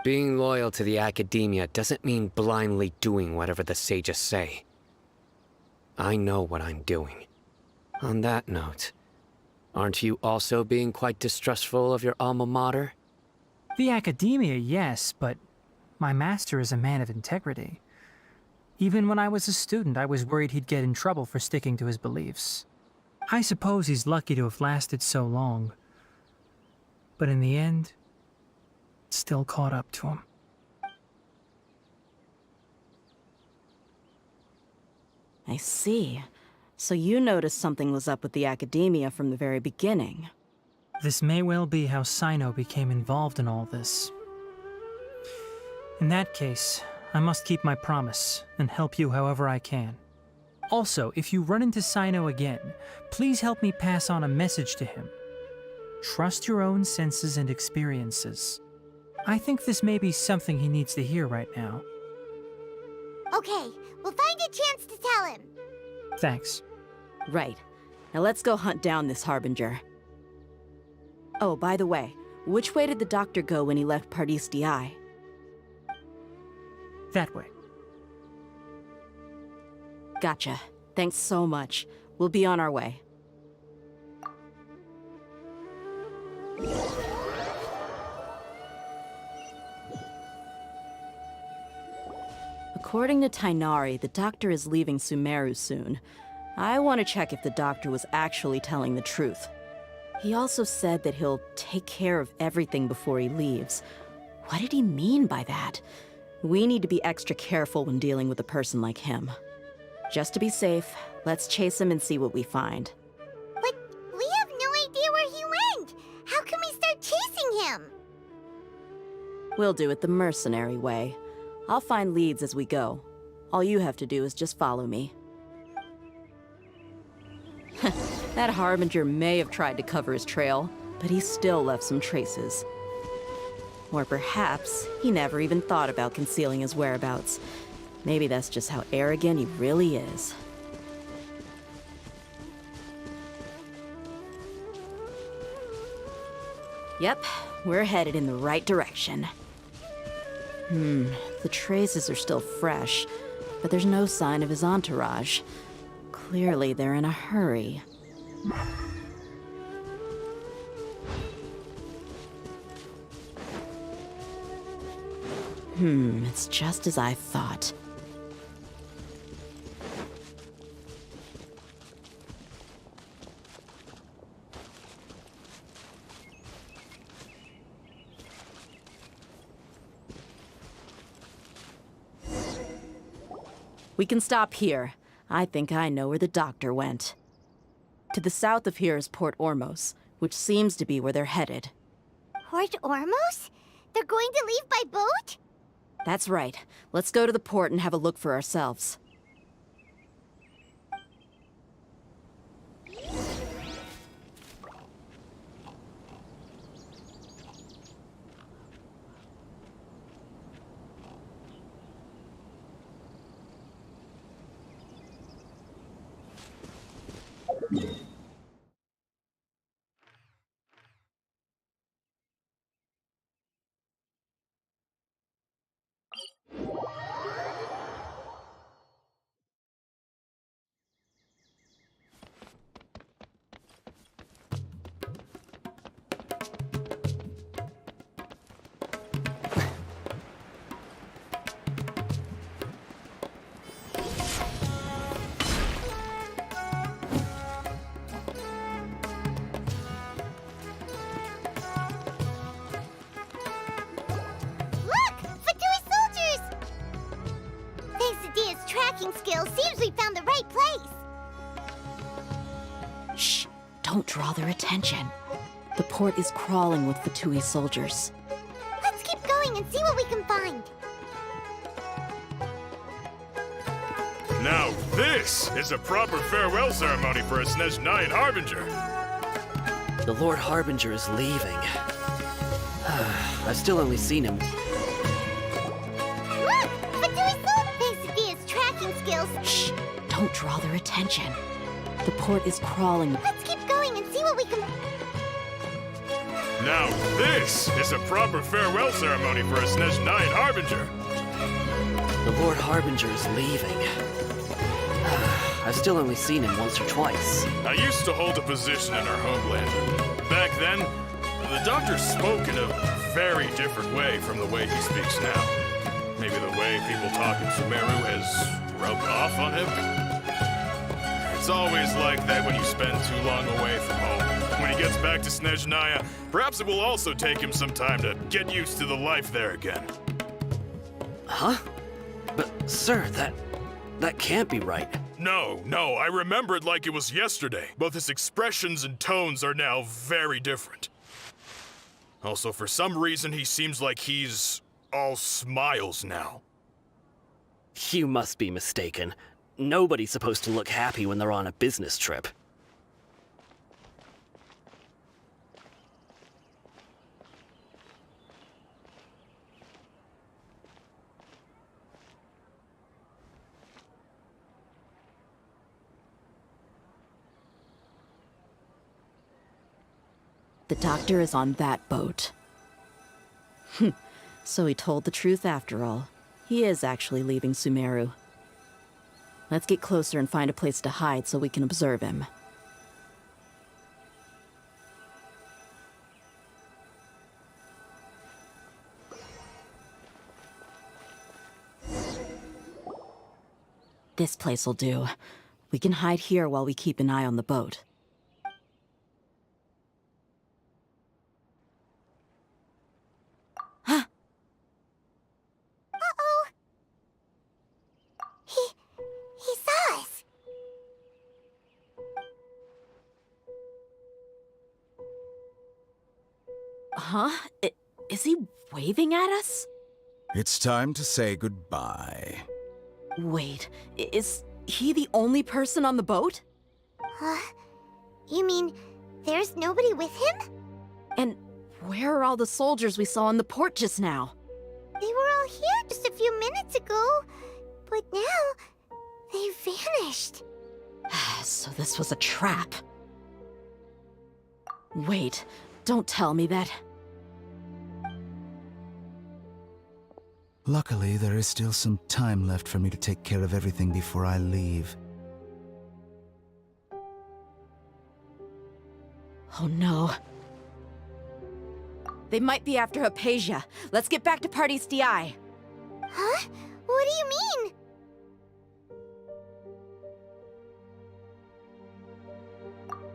Being loyal to the academia doesn't mean blindly doing whatever the sages say. I know what I'm doing. On that note, aren't you also being quite distrustful of your alma mater? The academia, yes, but my master is a man of integrity. Even when I was a student, I was worried he'd get in trouble for sticking to his beliefs. I suppose he's lucky to have lasted so long. But in the end, it still caught up to him. I see. So you noticed something was up with the academia from the very beginning. This may well be how Sino became involved in all this. In that case, I must keep my promise and help you however I can. Also, if you run into Sino again, please help me pass on a message to him. Trust your own senses and experiences. I think this may be something he needs to hear right now. Okay, we'll find a chance to tell him. Thanks. Right. Now let's go hunt down this Harbinger. Oh, by the way, which way did the doctor go when he left Pardis Di? That way. Gotcha. Thanks so much. We'll be on our way. According to Tighnari, the doctor is leaving Sumeru soon. I want to check if the doctor was actually telling the truth. He also said that he'll take care of everything before he leaves. What did he mean by that? We need to be extra careful when dealing with a person like him. Just to be safe, let's chase him and see what we find. But we have no idea where he went. How can we start chasing him? We'll do it the mercenary way. I'll find leads as we go. All you have to do is just follow me. That Harbinger may have tried to cover his trail, but he still left some traces. Or perhaps he never even thought about concealing his whereabouts. Maybe that's just how arrogant he really is. Yep, we're headed in the right direction. The traces are still fresh, but there's no sign of his entourage. Clearly, they're in a hurry. It's just as I thought. We can stop here. I think I know where the doctor went. To the south of here is Port Ormos, which seems to be where they're headed. Port Ormos? They're going to leave by boat? That's right. Let's go to the port and have a look for ourselves. Skills seems we found the right place. Shh! Don't draw their attention. The port is crawling with Fatui soldiers. Let's keep going and see what we can find. Now this is a proper farewell ceremony for a Snezhnayan Harbinger. The Lord Harbinger is leaving. I've still only seen him. Look! Fatui soldiers! Tracking skills. Shh! Don't draw their attention. The port is crawling. Let's keep going and see what we can... Now this is a proper farewell ceremony for a Snezhnayan Harbinger. The Lord Harbinger is leaving. I've still only seen him once or twice. I used to hold a position in our homeland. Back then, the doctor spoke in a very different way from the way he speaks now. Maybe the way people talk in Sumeru has rubbed off on him? It's always like that when you spend too long away from home. When he gets back to Snezhnaya, perhaps it will also take him some time to get used to the life there again. Huh? But, sir, that can't be right. No, I remember it like it was yesterday. Both his expressions and tones are now very different. Also, for some reason, he seems like he's all smiles now. You must be mistaken. Nobody's supposed to look happy when they're on a business trip. The doctor is on that boat. So he told the truth after all. He is actually leaving Sumeru. Let's get closer and find a place to hide so we can observe him. This place will do. We can hide here while we keep an eye on the boat. Uh-oh! He saw us! Huh? Is he waving at us? It's time to say goodbye. Wait, is he the only person on the boat? You mean there's nobody with him? And where are all the soldiers we saw in the port just now? They were all here just a few minutes ago, but now they vanished. So this was a trap. Wait, don't tell me that. Luckily, there is still some time left for me to take care of everything before I leave. Oh no. They might be after Hypatia. Let's get back to Party's DI. Huh? What do you mean?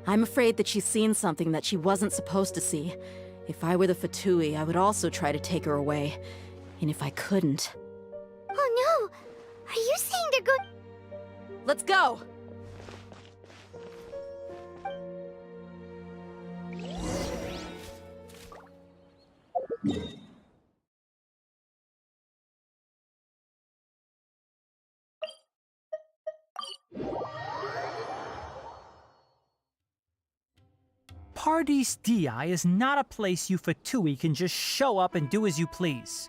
I'm afraid that she's seen something that she wasn't supposed to see. If I were the Fatui, I would also try to take her away. And if I couldn't... Oh no! Are you saying they're going... Let's go! Pardis Di is not a place you Fatui can just show up and do as you please.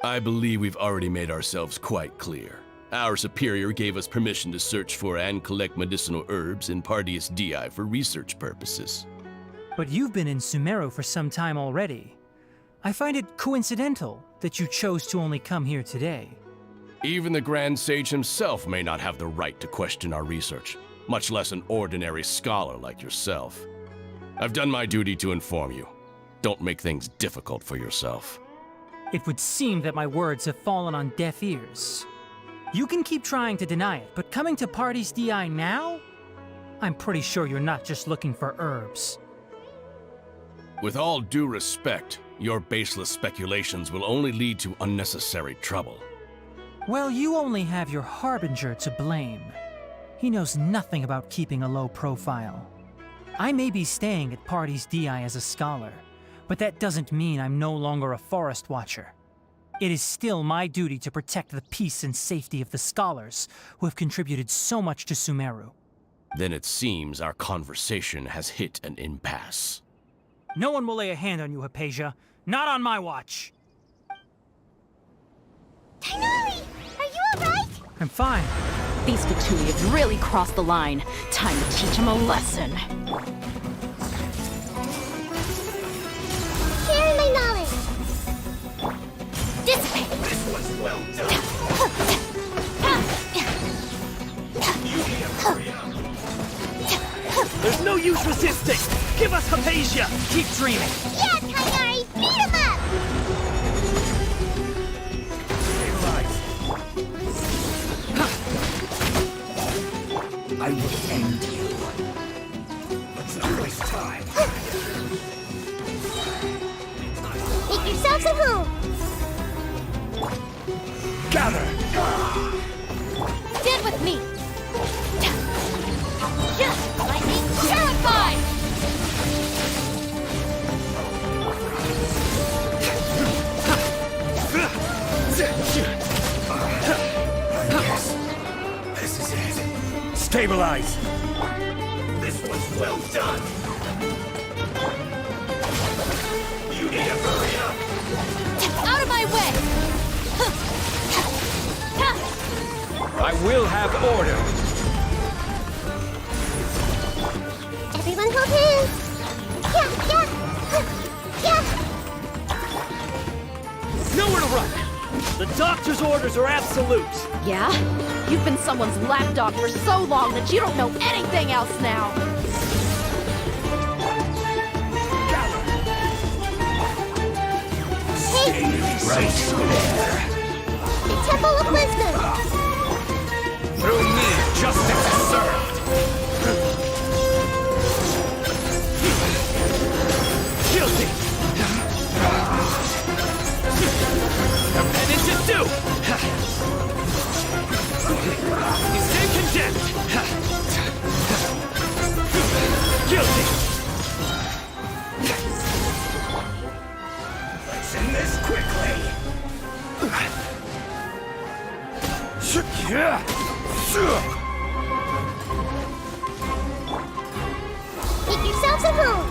I believe we've already made ourselves quite clear. Our superior gave us permission to search for and collect medicinal herbs in Pardis Di for research purposes. But you've been in Sumeru for some time already. I find it coincidental that you chose to only come here today. Even the Grand Sage himself may not have the right to question our research, much less an ordinary scholar like yourself. I've done my duty to inform you. Don't make things difficult for yourself. It would seem that my words have fallen on deaf ears. You can keep trying to deny it, but coming to Pardis Di now? I'm pretty sure you're not just looking for herbs. With all due respect, your baseless speculations will only lead to unnecessary trouble. Well, you only have your Harbinger to blame. He knows nothing about keeping a low profile. I may be staying at Pardis Di as a scholar, but that doesn't mean I'm no longer a forest watcher. It is still my duty to protect the peace and safety of the scholars who have contributed so much to Sumeru. Then it seems our conversation has hit an impasse. No one will lay a hand on you, Hypatia. Not on my watch. Tighnari! Are you alright? I'm fine. These Fatui have really crossed the line. Time to teach them a lesson. Share my knowledge! Dissipate! This was well done! There's no use resisting! Give us Hypatia! Keep dreaming! Yeah, Tighnari! Beat him up! I will end you. Let's not waste time. Make yourselves at home! Gather! Stand with me! Lightning terrified! Yes, this is it. Stabilize! This was well done. You need to hurry up. Out of my way! I will have order! Everyone hold hands! Yeah! Nowhere to run! The doctor's orders are absolute! Yeah? You've been someone's lapdog for so long that you don't know anything else now! Stay right there. The Temple of Wisdom! Through me, justice is served. Guilty! And into two! You stay condemned! Guilty! Let's end this quickly. Make yourselves at home!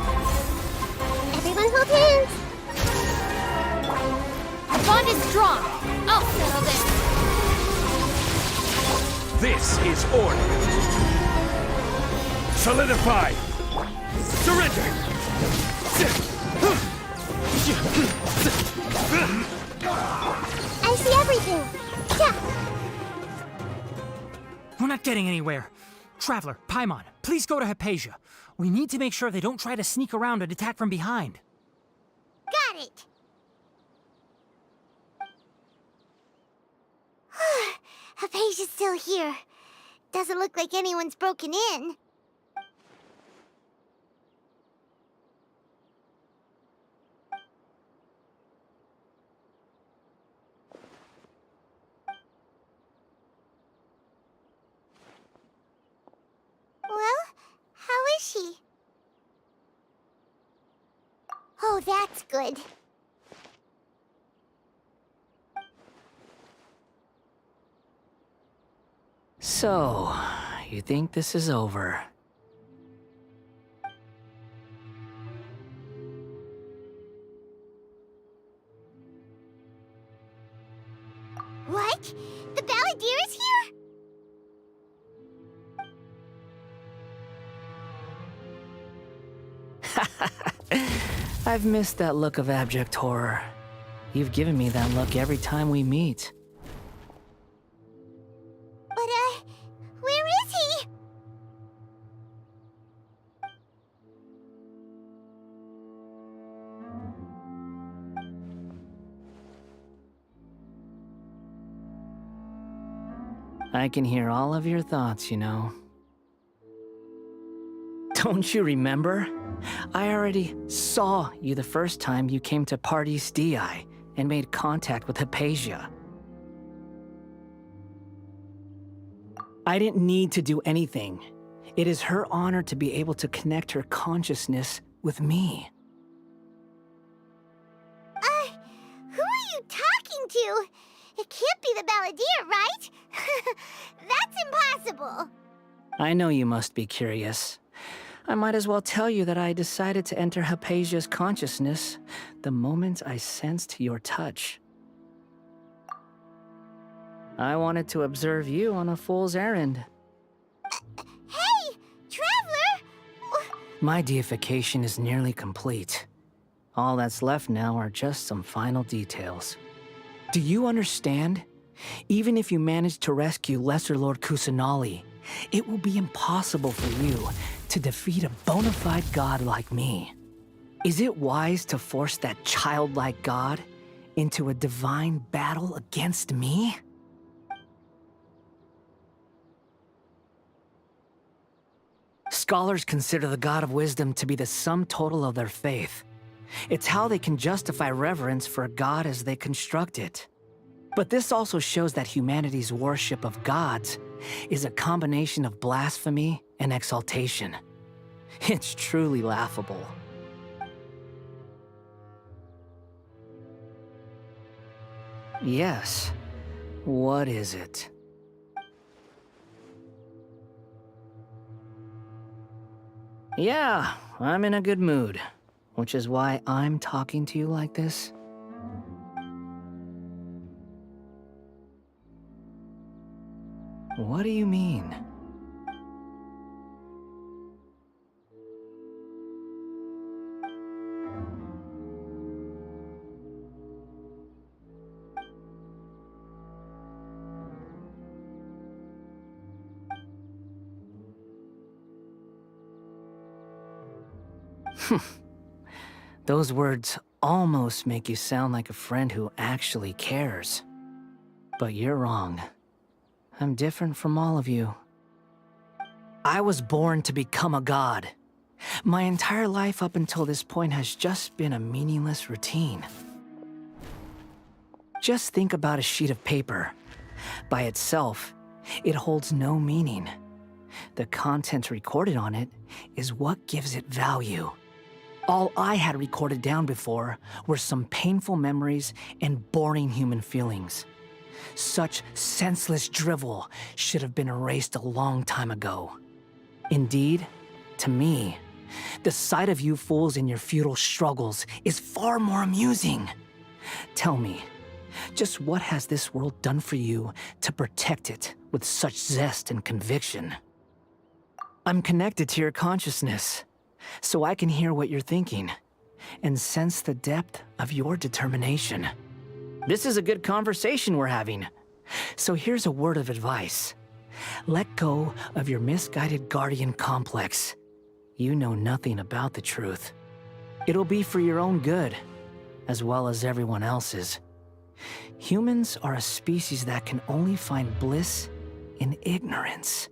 Everyone hold hands! Our bond is strong! I'll settle this! This is order. Solidify. Surrender. I see everything! Yeah. We're not getting anywhere. Traveler, Paimon, please go to Hypatia. We need to make sure they don't try to sneak around and attack from behind. Got it! Hypatia's still here. Doesn't look like anyone's broken in. Well, how is she? Oh, that's good. So, you think this is over? What? The Balladeer is here? I've missed that look of abject horror. You've given me that look every time we meet. But, where is he? I can hear all of your thoughts, you know. Don't you remember? I already saw you the first time you came to Parties DI and made contact with Hypatia. I didn't need to do anything. It is her honor to be able to connect her consciousness with me. Who are you talking to? It can't be the Balladeer, right? That's impossible. I know you must be curious. I might as well tell you that I decided to enter Hypatia's consciousness the moment I sensed your touch. I wanted to observe you on a fool's errand. Hey, Traveler! My deification is nearly complete. All that's left now are just some final details. Do you understand? Even if you manage to rescue Lesser Lord Kusanali, it will be impossible for you to defeat a bona fide god like me. Is it wise to force that childlike god into a divine battle against me? Scholars consider the God of Wisdom to be the sum total of their faith. It's how they can justify reverence for a god as they construct it. But this also shows that humanity's worship of gods is a combination of blasphemy and exaltation. It's truly laughable. Yes. What is it? Yeah, I'm in a good mood, which is why I'm talking to you like this. What do you mean? Those words almost make you sound like a friend who actually cares. But you're wrong. I'm different from all of you. I was born to become a god. My entire life up until this point has just been a meaningless routine. Just think about a sheet of paper. By itself, it holds no meaning. The content recorded on it is what gives it value. All I had recorded down before were some painful memories and boring human feelings. Such senseless drivel should have been erased a long time ago. Indeed, to me, the sight of you fools in your futile struggles is far more amusing. Tell me, just what has this world done for you to protect it with such zest and conviction? I'm connected to your consciousness, so I can hear what you're thinking and sense the depth of your determination. This is a good conversation we're having. So here's a word of advice. Let go of your misguided guardian complex. You know nothing about the truth. It'll be for your own good, as well as everyone else's. Humans are a species that can only find bliss in ignorance.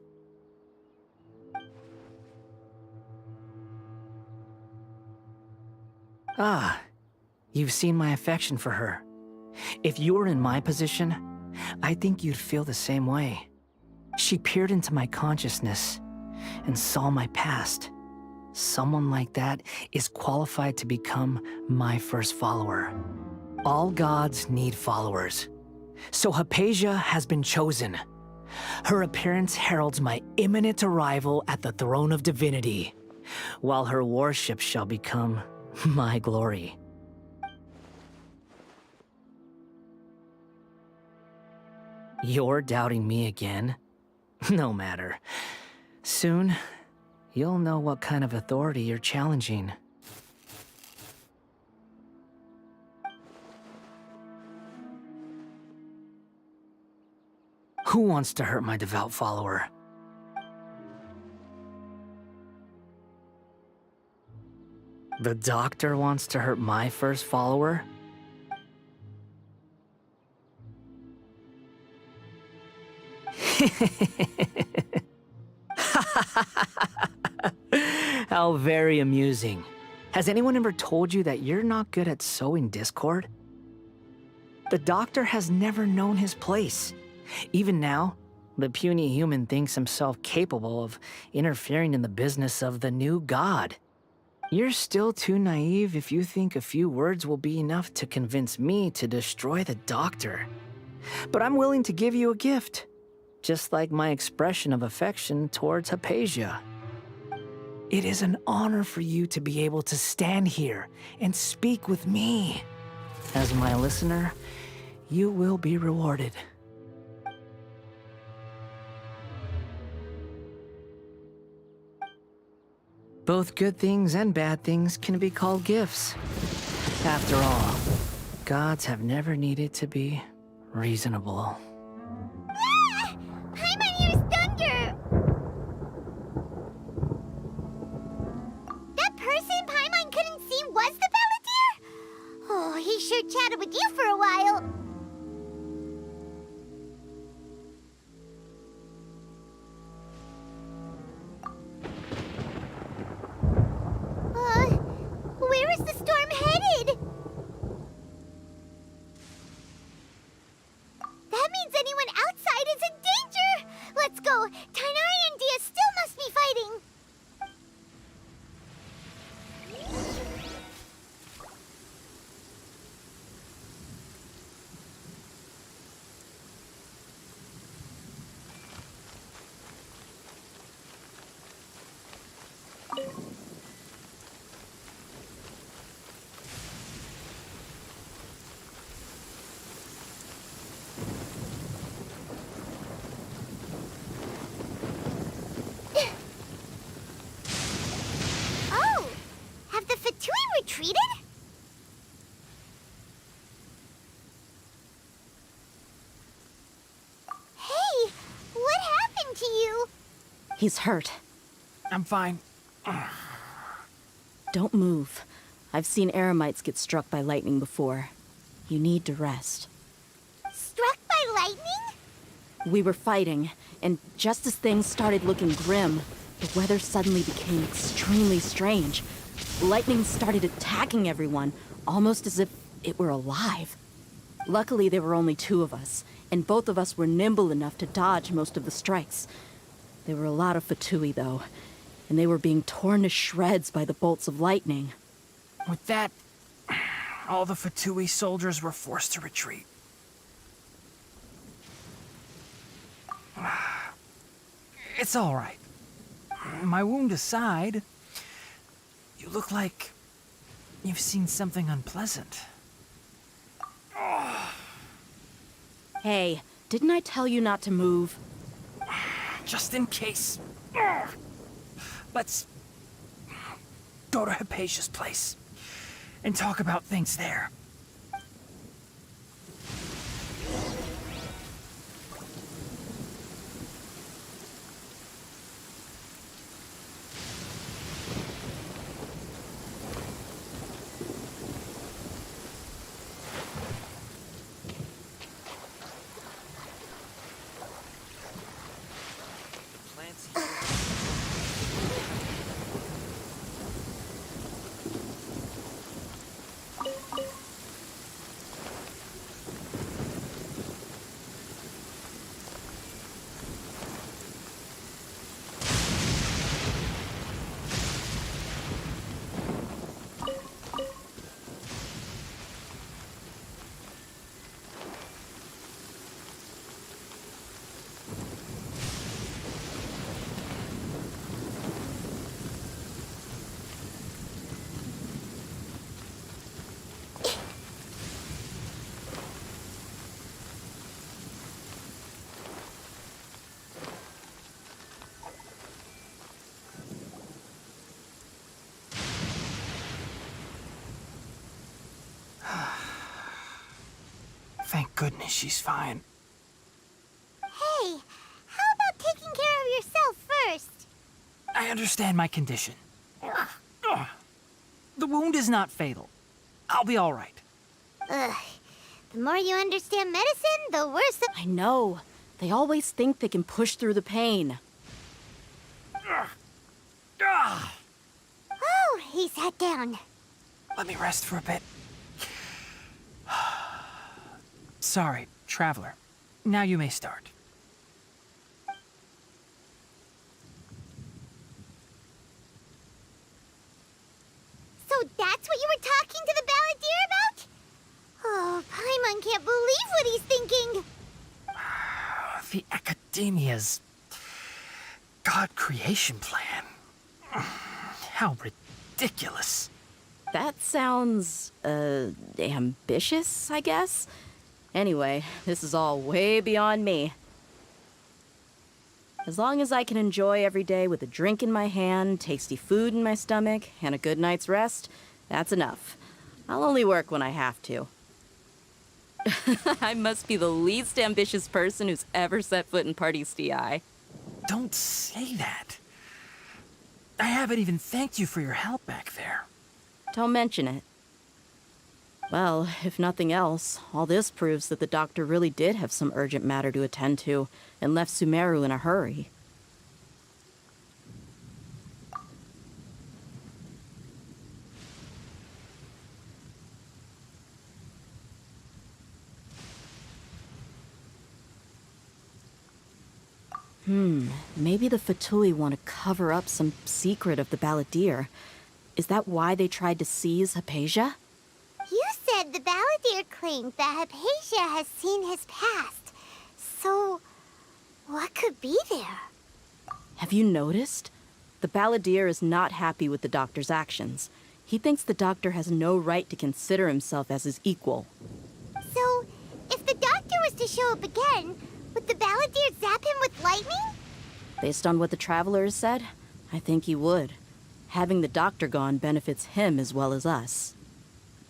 Ah, you've seen my affection for her. If you were in my position, I think you'd feel the same way. She peered into my consciousness and saw my past. Someone like that is qualified to become my first follower. All gods need followers. So Hypatia has been chosen. Her appearance heralds my imminent arrival at the throne of divinity, while her worship shall become my glory. You're doubting me again? No matter. Soon, you'll know what kind of authority you're challenging. Who wants to hurt my devout follower? The doctor wants to hurt my first follower? How very amusing. Has anyone ever told you that you're not good at sowing discord? The doctor has never known his place. Even now, the puny human thinks himself capable of interfering in the business of the new god. You're still too naive if you think a few words will be enough to convince me to destroy the doctor. But I'm willing to give you a gift, just like my expression of affection towards Hypatia. It is an honor for you to be able to stand here and speak with me. As my listener, you will be rewarded. Both good things and bad things can be called gifts. After all, gods have never needed to be reasonable. Ah! Paimon hears thunder! That person Paimon couldn't see was the Palantir? Oh, he sure chatted with you for a while. Where is the storm headed? That means anyone outside is in danger! Let's go! Tighnari and Dia still must be fighting! Retreated? Hey, what happened to you? He's hurt. I'm fine. Don't move. I've seen eremites get struck by lightning before. You need to rest. Struck by lightning? We were fighting, and just as things started looking grim, the weather suddenly became extremely strange. Lightning started attacking everyone, almost as if it were alive. Luckily, there were only 2 of us, and both of us were nimble enough to dodge most of the strikes. There were a lot of Fatui, though, and they were being torn to shreds by the bolts of lightning. With that, all the Fatui soldiers were forced to retreat. It's all right. My wound aside, you look like you've seen something unpleasant. Hey, didn't I tell you not to move? Just in case. Let's go to Hypatia's place and talk about things there. Thank goodness she's fine. Hey, how about taking care of yourself first? I understand my condition. The wound is not fatal. I'll be all right. Ugh. The more you understand medicine, the worse the— I know. They always think they can push through the pain. Oh, he sat down. Let me rest for a bit. Sorry, traveler. Now you may start. So that's what you were talking to the Balladeer about? Oh, Paimon can't believe what he's thinking. The Academia's God creation plan. How ridiculous. That sounds, ambitious, I guess? Anyway, this is all way beyond me. As long as I can enjoy every day with a drink in my hand, tasty food in my stomach, and a good night's rest, that's enough. I'll only work when I have to. I must be the least ambitious person who's ever set foot in Parties DI. Don't say that. I haven't even thanked you for your help back there. Don't mention it. Well, if nothing else, all this proves that the doctor really did have some urgent matter to attend to and left Sumeru in a hurry. Maybe the Fatui want to cover up some secret of the Balladeer. Is that why they tried to seize Hypatia? You said the Balladeer claimed that Hypatia has seen his past. So, what could be there? Have you noticed? The Balladeer is not happy with the doctor's actions. He thinks the doctor has no right to consider himself as his equal. So, if the doctor was to show up again, would the Balladeer zap him with lightning? Based on what the Traveler has said, I think he would. Having the doctor gone benefits him as well as us.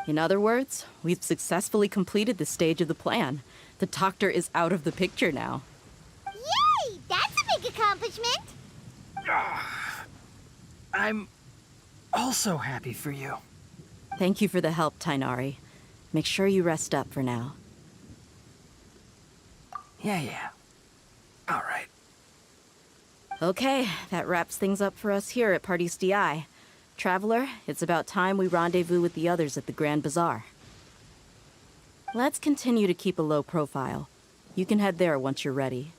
In other words, we've successfully completed this stage of the plan. The doctor is out of the picture now. Yay! That's a big accomplishment! I'm also happy for you. Thank you for the help, Tainari. Make sure you rest up for now. Yeah. All right. Okay, that wraps things up for us here at Parties DI. Traveler, it's about time we rendezvous with the others at the Grand Bazaar. Let's continue to keep a low profile. You can head there once you're ready.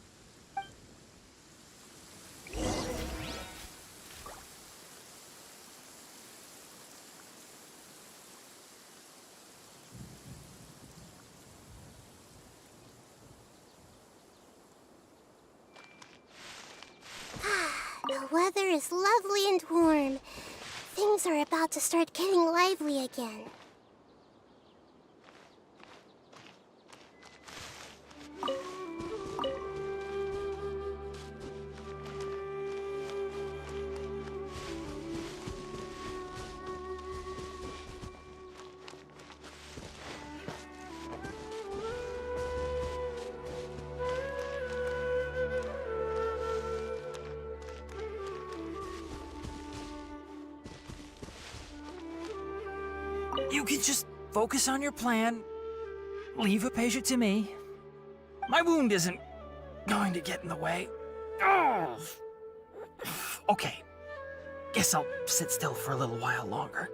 The weather is lovely and warm. Things are about to start getting lively again. You can just focus on your plan. Leave Hypatia to me. My wound isn't going to get in the way. Oh. Okay. Guess I'll sit still for a little while longer.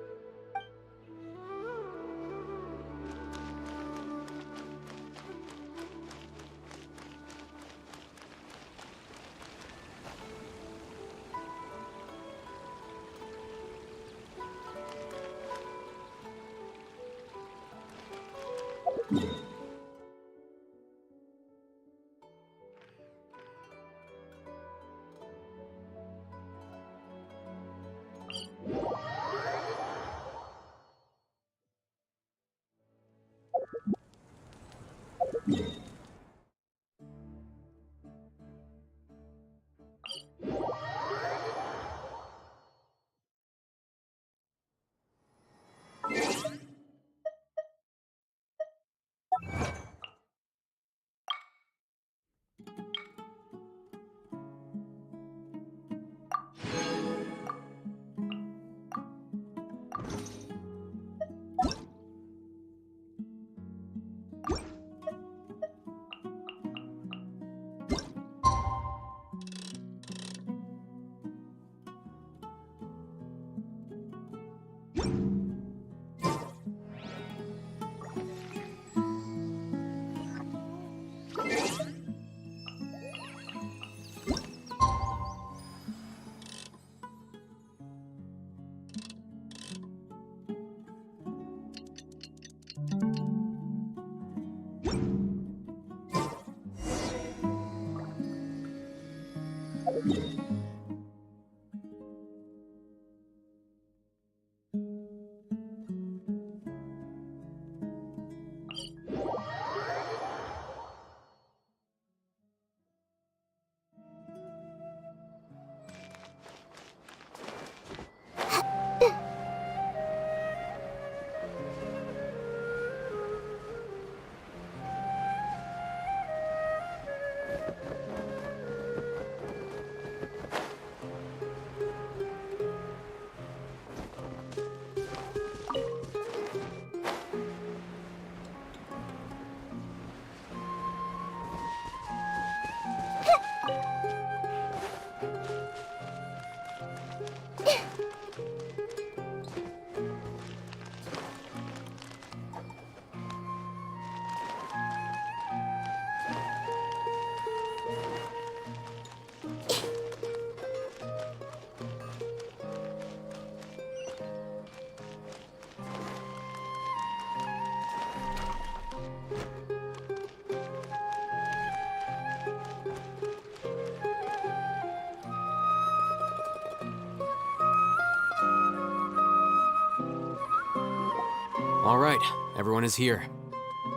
All right, everyone is here.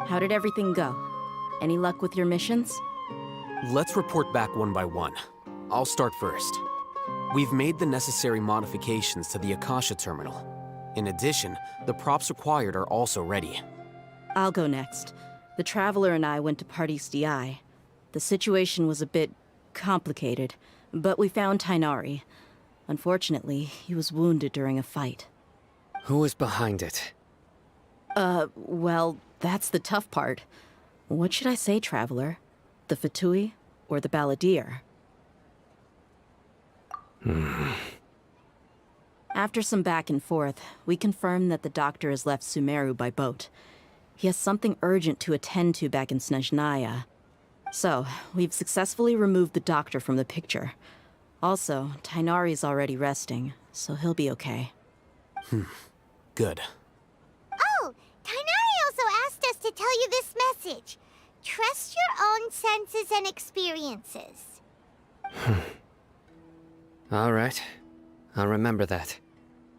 How did everything go? Any luck with your missions? Let's report back one by one. I'll start first. We've made the necessary modifications to the Akasha terminal. In addition, the props required are also ready. I'll go next. The Traveler and I went to Parties DI. The situation was a bit complicated, but we found Tainari. Unfortunately, he was wounded during a fight. Who is behind it? Well, that's the tough part. What should I say, Traveler? The Fatui or the Balladeer? After some back and forth, we confirmed that the doctor has left Sumeru by boat. He has something urgent to attend to back in Snezhnaya. So, we've successfully removed the doctor from the picture. Also, Tighnari's already resting, so he'll be okay. Good. Oh, Tighnari also asked us to tell you this message. Trust your own senses and experiences. All right. I'll remember that.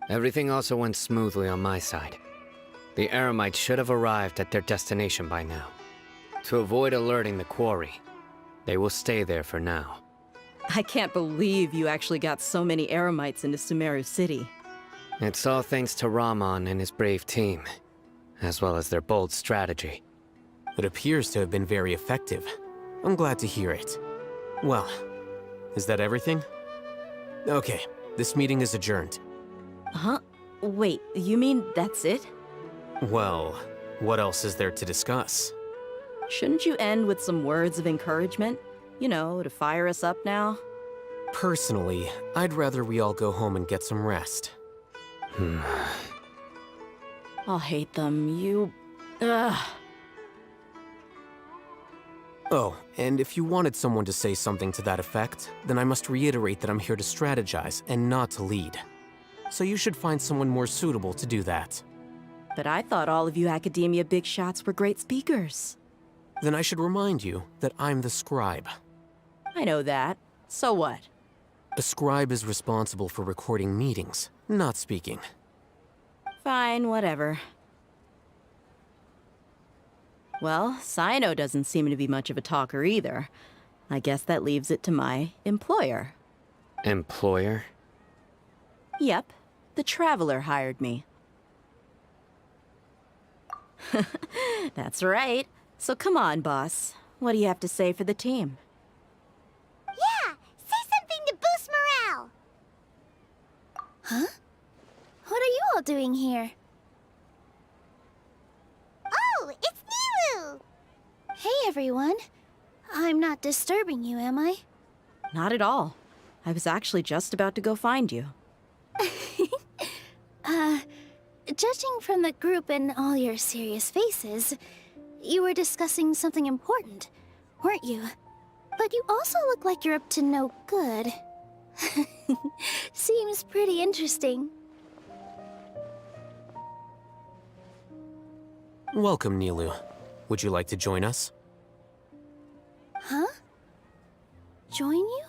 Everything also went smoothly on my side. The Eremites should have arrived at their destination by now. To avoid alerting the quarry, they will stay there for now. I can't believe you actually got so many Eremites into Sumeru City. It's all thanks to Rahman and his brave team, as well as their bold strategy. It appears to have been very effective. I'm glad to hear it. Well, is that everything? Okay, this meeting is adjourned. Huh? Wait, you mean that's it? Well, what else is there to discuss? Shouldn't you end with some words of encouragement? You know, to fire us up now? Personally, I'd rather we all go home and get some rest. I'll hate them, you... Ugh. Oh, and if you wanted someone to say something to that effect, then I must reiterate that I'm here to strategize and not to lead. So you should find someone more suitable to do that. But I thought all of you Academia big shots were great speakers. Then I should remind you that I'm the scribe. I know that. So what? A scribe is responsible for recording meetings, not speaking. Fine, whatever. Well, Cyno doesn't seem to be much of a talker either. I guess that leaves it to my employer. Employer? Yep, the Traveler hired me. That's right. So come on, boss. What do you have to say for the team? Yeah, say something to boost morale. Huh? What are you all doing here? Oh, it's Nilou! Hey, everyone. I'm not disturbing you, am I? Not at all. I was actually just about to go find you. Judging from the group and all your serious faces, you were discussing something important, weren't you? But you also look like you're up to no good. Seems pretty interesting. Welcome, Nilou. Would you like to join us? Huh? Join you?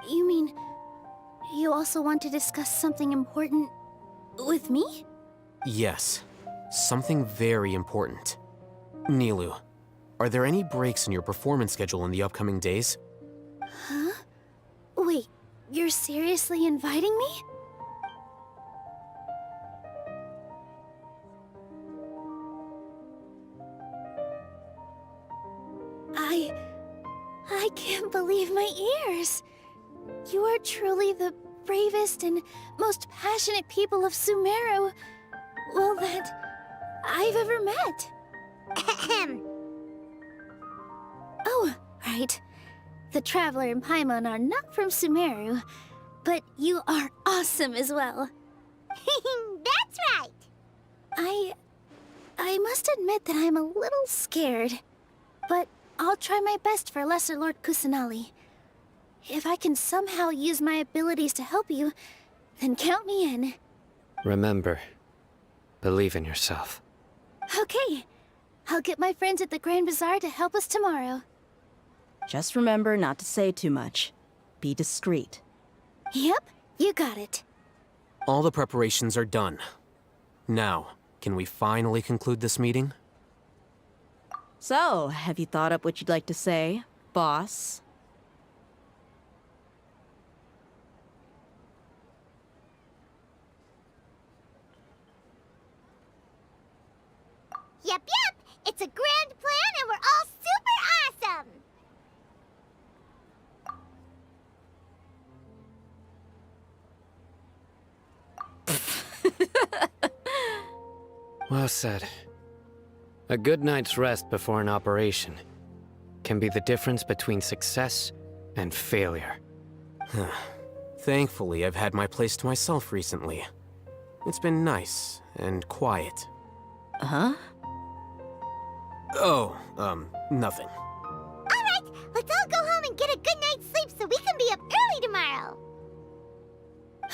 You mean, you also want to discuss something important with me? Yes, something very important. Nilou, are there any breaks in your performance schedule in the upcoming days? Huh? Wait, you're seriously inviting me? I can't believe my ears. You are truly the bravest and most passionate people of Sumeru, well, that I've ever met. Oh, right. The Traveler and Paimon are not from Sumeru, but you are awesome as well. That's right. I must admit that I'm a little scared, but I'll try my best for Lesser Lord Kusanali. If I can somehow use my abilities to help you, then count me in. Remember, believe in yourself. Okay. I'll get my friends at the Grand Bazaar to help us tomorrow. Just remember not to say too much. Be discreet. Yep, you got it. All the preparations are done. Now, can we finally conclude this meeting? So, have you thought up what you'd like to say, boss? Yep, it's a grand plan and we're all super awesome! Well said. A good night's rest before an operation can be the difference between success and failure. Thankfully, I've had my place to myself recently. It's been nice and quiet. Huh? Oh, nothing. Alright, let's all go home and get a good night's sleep so we can be up early tomorrow.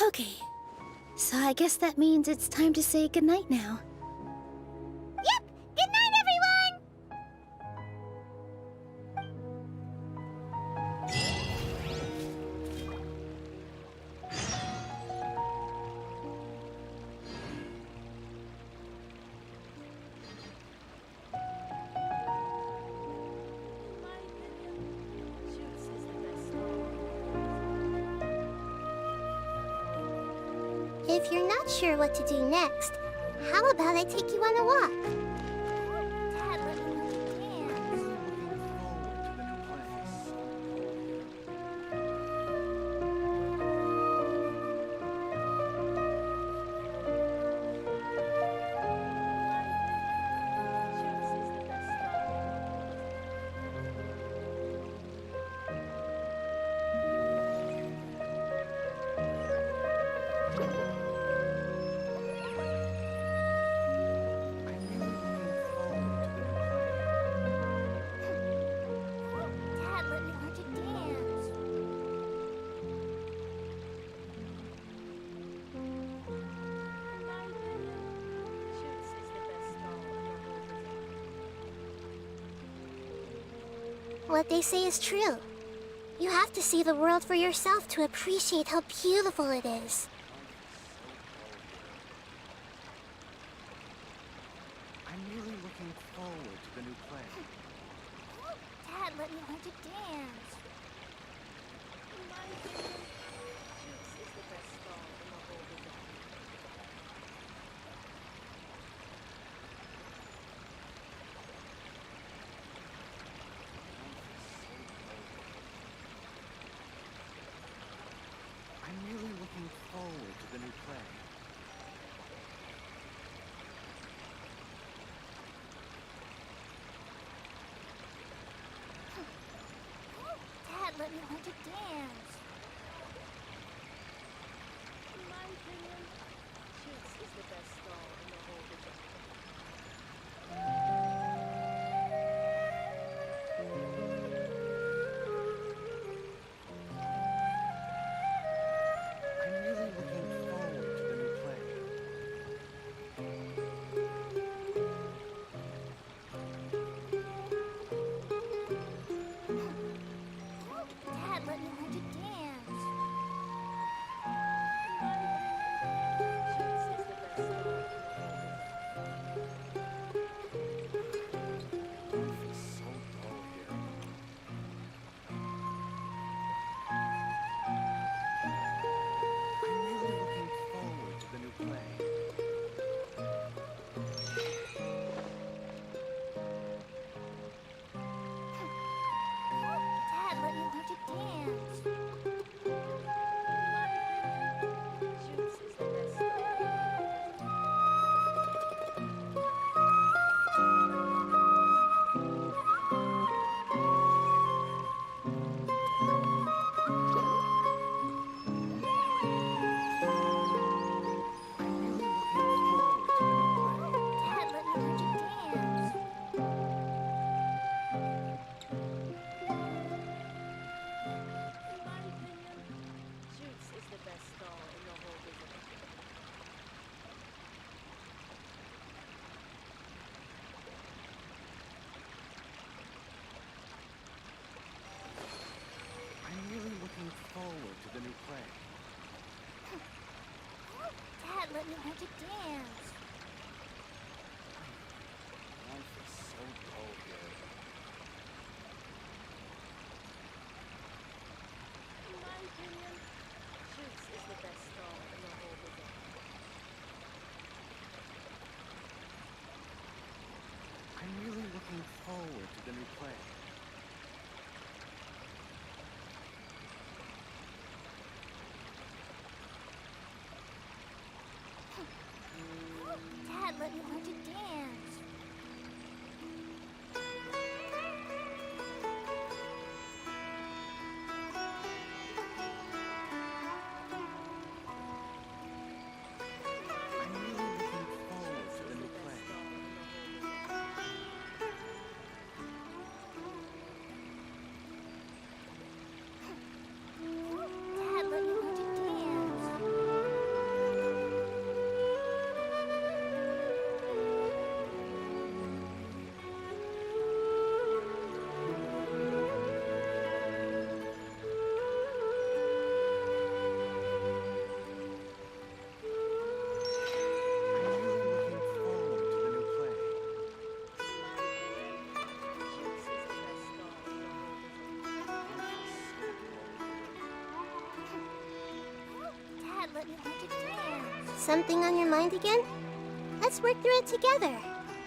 Okay. So I guess that means it's time to say goodnight now. Yep! Good night, everyone! If you're not sure what to do next, how about I take you on a walk? Dad, let me dance. Dad, let me learn to dance. What they say is true. You have to see the world for yourself to appreciate how beautiful it is. I'm really looking forward to the new play. Dad, let me learn to dance. I'm really looking forward to the new play. Dad, let me learn to dance. In my opinion, Choots is the best doll in the whole business. I'm really looking forward to the new play. Dad, let me learn to dance. Choots is the best doll in the whole business. It's so dull here. I'm really looking forward to the new play. Dad, let me learn to dance. Choots is the best doll. I'm really looking forward to the new play. Dad, let me learn to dance. In my opinion, Choots is the best doll in the whole business. I'm really looking forward to the new play. Dad, let me learn to dance. Life is so dull here. In my opinion, Choots is the best doll in the whole business. I'm really looking forward to the new play. Dad, let me learn to dance. I'm really looking forward to the new play. Dad, let me learn to dance. I'm really looking forward to the new play. Dad, let me learn to dance. Something on your mind again? Let's work through it together.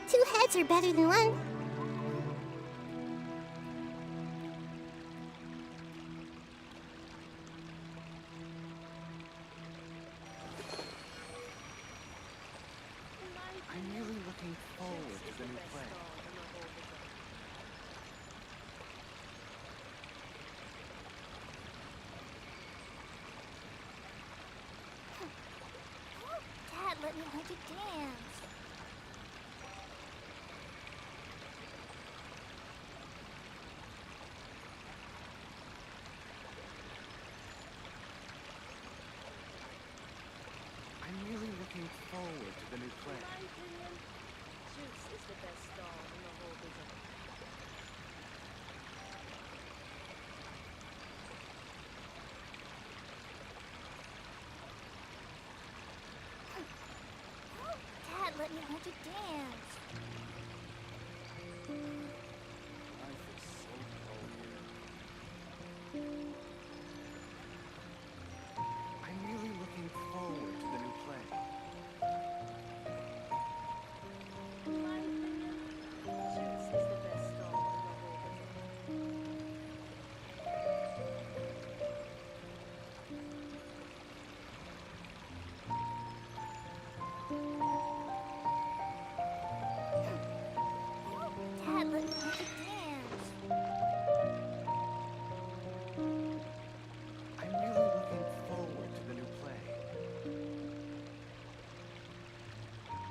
Two heads are better than one. I'm really looking forward to the new play. Dad, let me learn to dance. I'm really looking forward to the new play. Juice is the best doll in the whole business. Dad, let me learn to dance. Life is so dull here. I'm really looking forward to the new play. In my opinion, Juice is the best doll in the whole business. Dad, let me learn to dance. I'm really looking forward to the new play.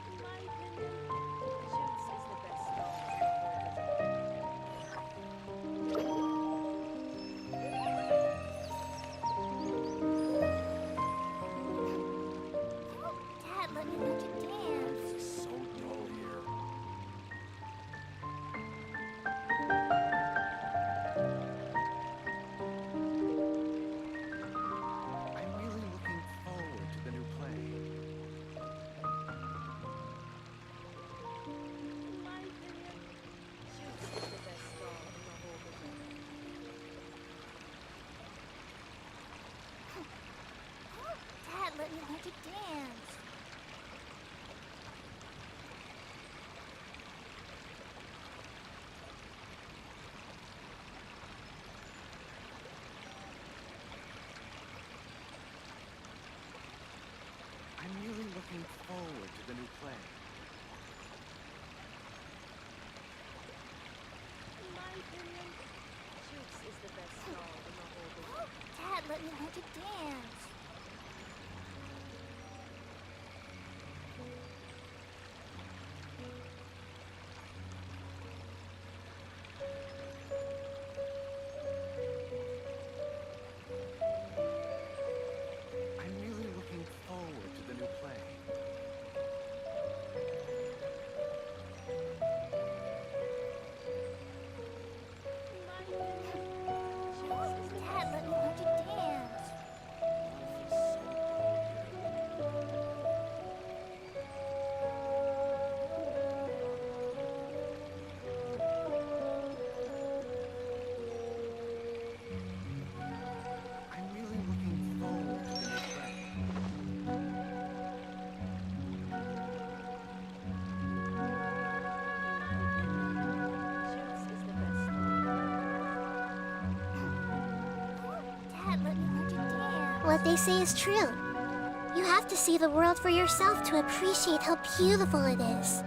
In my opinion, Juice is the best doll in the whole Dad, let me learn to dance. Life is so dull here. I'm really looking forward to the new play. In my opinion, Juice is the best doll in the whole business. Dad, let me learn to dance. I'm really looking forward to the new play. In my opinion, Juice is the best doll in the whole business. Dad, let me learn to dance. I'm really looking forward to the new play. In my opinion, Juice is the Dad, best let me doll learn to dance. Life is so dull here. I'm really looking forward to the new play. Juice is the best doll. Dad, let me learn to dance. What they say is true. You You have to see the world for yourself to appreciate how beautiful it is.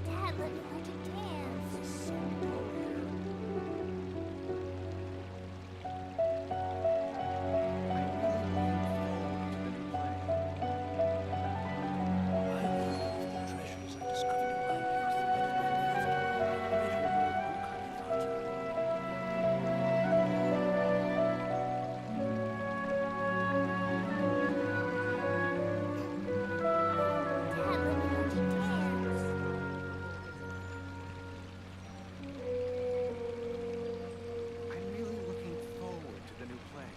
Dad, let me learn to dance. I'm really looking forward to the new play.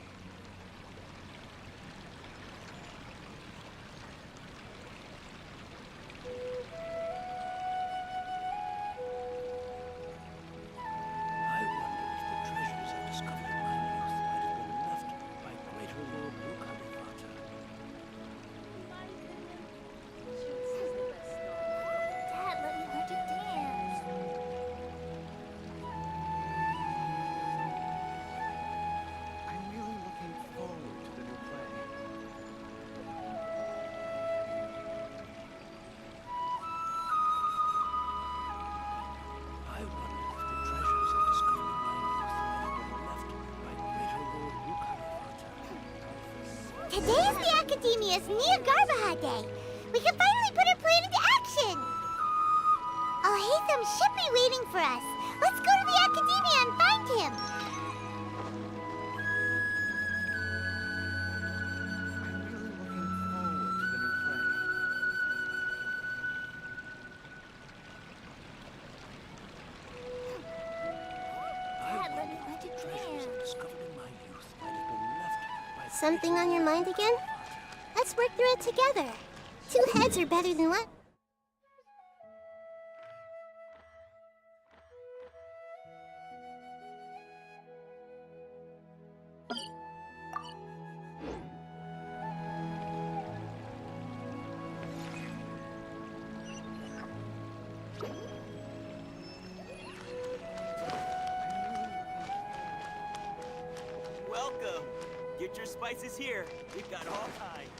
I wonder if the treasures I discovered in my youth might have been left by greater Lord Lucanivata. Dad, let me learn to dance. I'm really looking forward to the new play. I wonder if the treasures I discovered in my youth might have been left by greater Lord Lucanivata. Today is the Academia's Nia Garbaha Day. We can finally put our plan into action. Alhaitham should be waiting for us. Let's go to the Academia and find him. I'm really looking forward to the new play. Dad, let me learn to Treasures I dance. discovered in my youth might have been left by Something on your mind again? Let's work through it together. Two heads are better than one. Welcome. Get your spices here. We've got all kinds.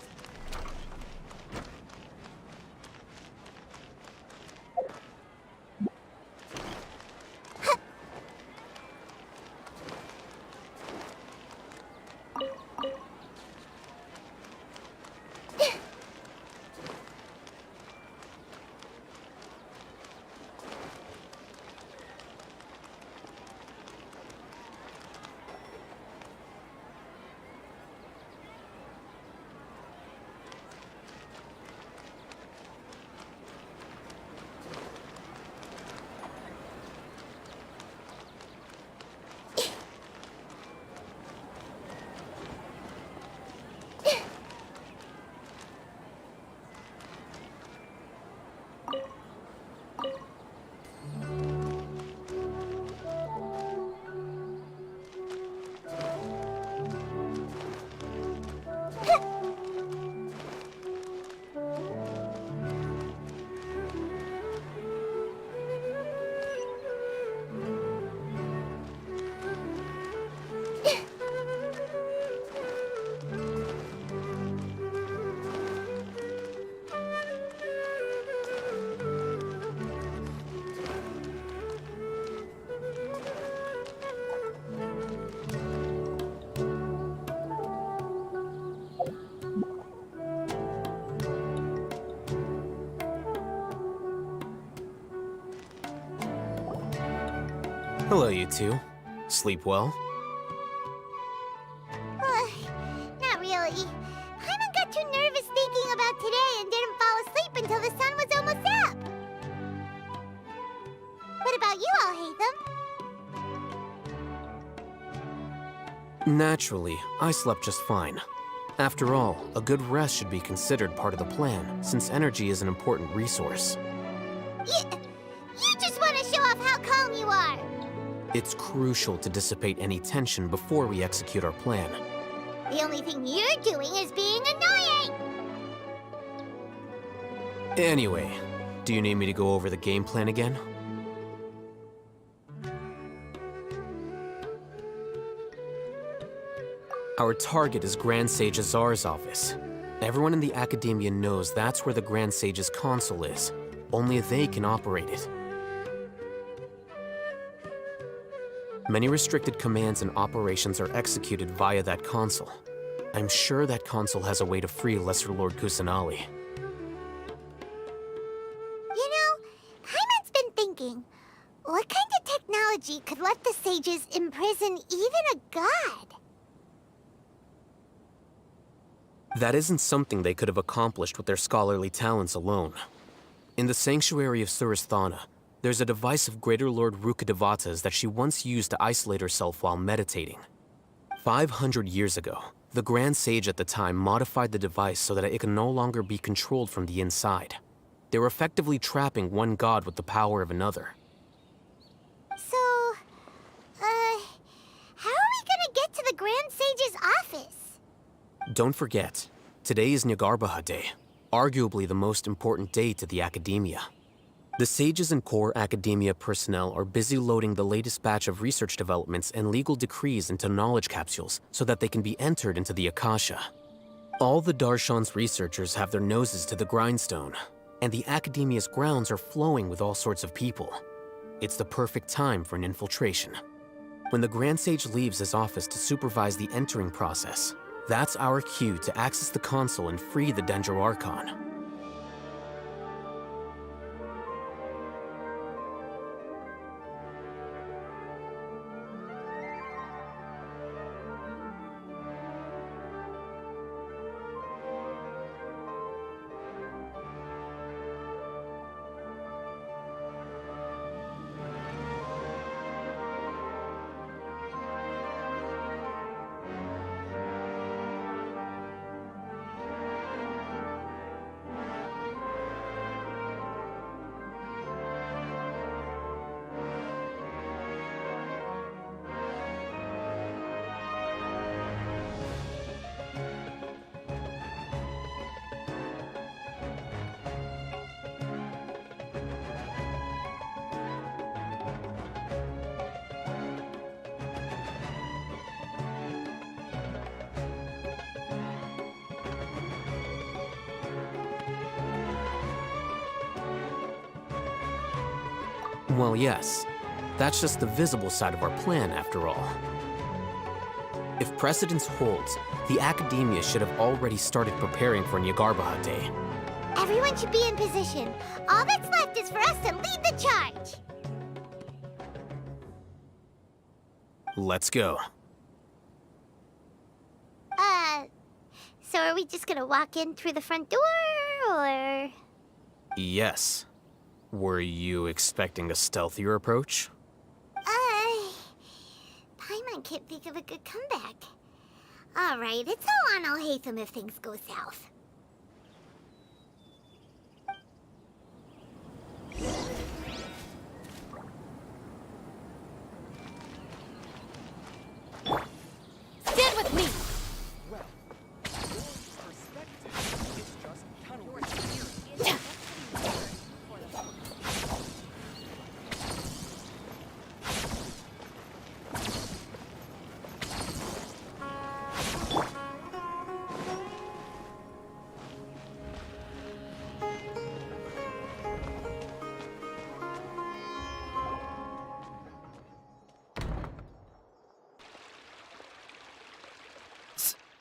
Hello, you two. Sleep well? Not really. Paimon got too nervous thinking about today and didn't fall asleep until the sun was almost up. What about you, Alhaitham? Naturally, I slept just fine. After all, a good rest should be considered part of the plan, since energy is an important resource. You just want to show off how calm you are. It's crucial to dissipate any tension before we execute our plan. The only thing you're doing is being annoying! Anyway, do you need me to go over the game plan again? Our target is Grand Sage Azar's office. Everyone in the Academia knows that's where the Grand Sage's console is. Only they can operate it. Many restricted commands and operations are executed via that console. I'm sure that console has a way to free Lesser Lord Kusanali. You know, Paimon's been thinking, what kind of technology could let the sages imprison even a god? That isn't something they could have accomplished with their scholarly talents alone. In the Sanctuary of Suristhana, there's a device of Greater Lord Rukkhadevata's that she once used to isolate herself while meditating. 500 years ago, the Grand Sage at the time modified the device so that it can no longer be controlled from the inside. They were effectively trapping one god with the power of another. So, how are we gonna get to the Grand Sage's office? Don't forget, today is Nyargarbaha Day, arguably the most important day to the Academia. The sages and core Academia personnel are busy loading the latest batch of research developments and legal decrees into knowledge capsules so that they can be entered into the Akasha. All the Darshan's researchers have their noses to the grindstone, and the Academia's grounds are flowing with all sorts of people. It's the perfect time for an infiltration. When the Grand Sage leaves his office to supervise the entering process, that's our cue to access the console and free the Dendro Archon. Well, yes. That's just the visible side of our plan, after all. If precedence holds, the Academia should have already started preparing for Nyargarbaha Day. Everyone should be in position. All that's left is for us to lead the charge. Let's go. So are we just gonna walk in through the front door, or...? Yes. Were you expecting a stealthier approach? Paimon can't think of a good comeback. Alright, it's all on Alhaitham if things go south. Stand with me!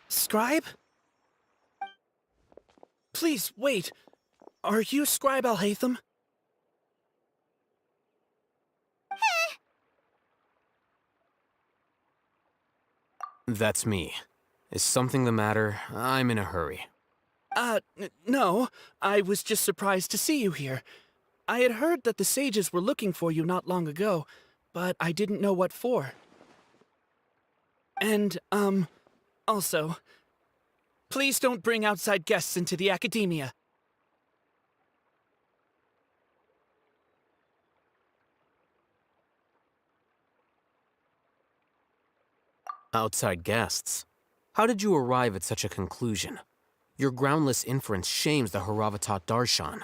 Scribe? Please, wait. Are you Scribe Alhaitham? That's me. Is something the matter? I'm in a hurry. No. I was just surprised to see you here. I had heard that the sages were looking for you not long ago, but I didn't know what for. And, also, please don't bring outside guests into the Academia. Outside guests? How did you arrive at such a conclusion? Your groundless inference shames the Haravatat Darshan.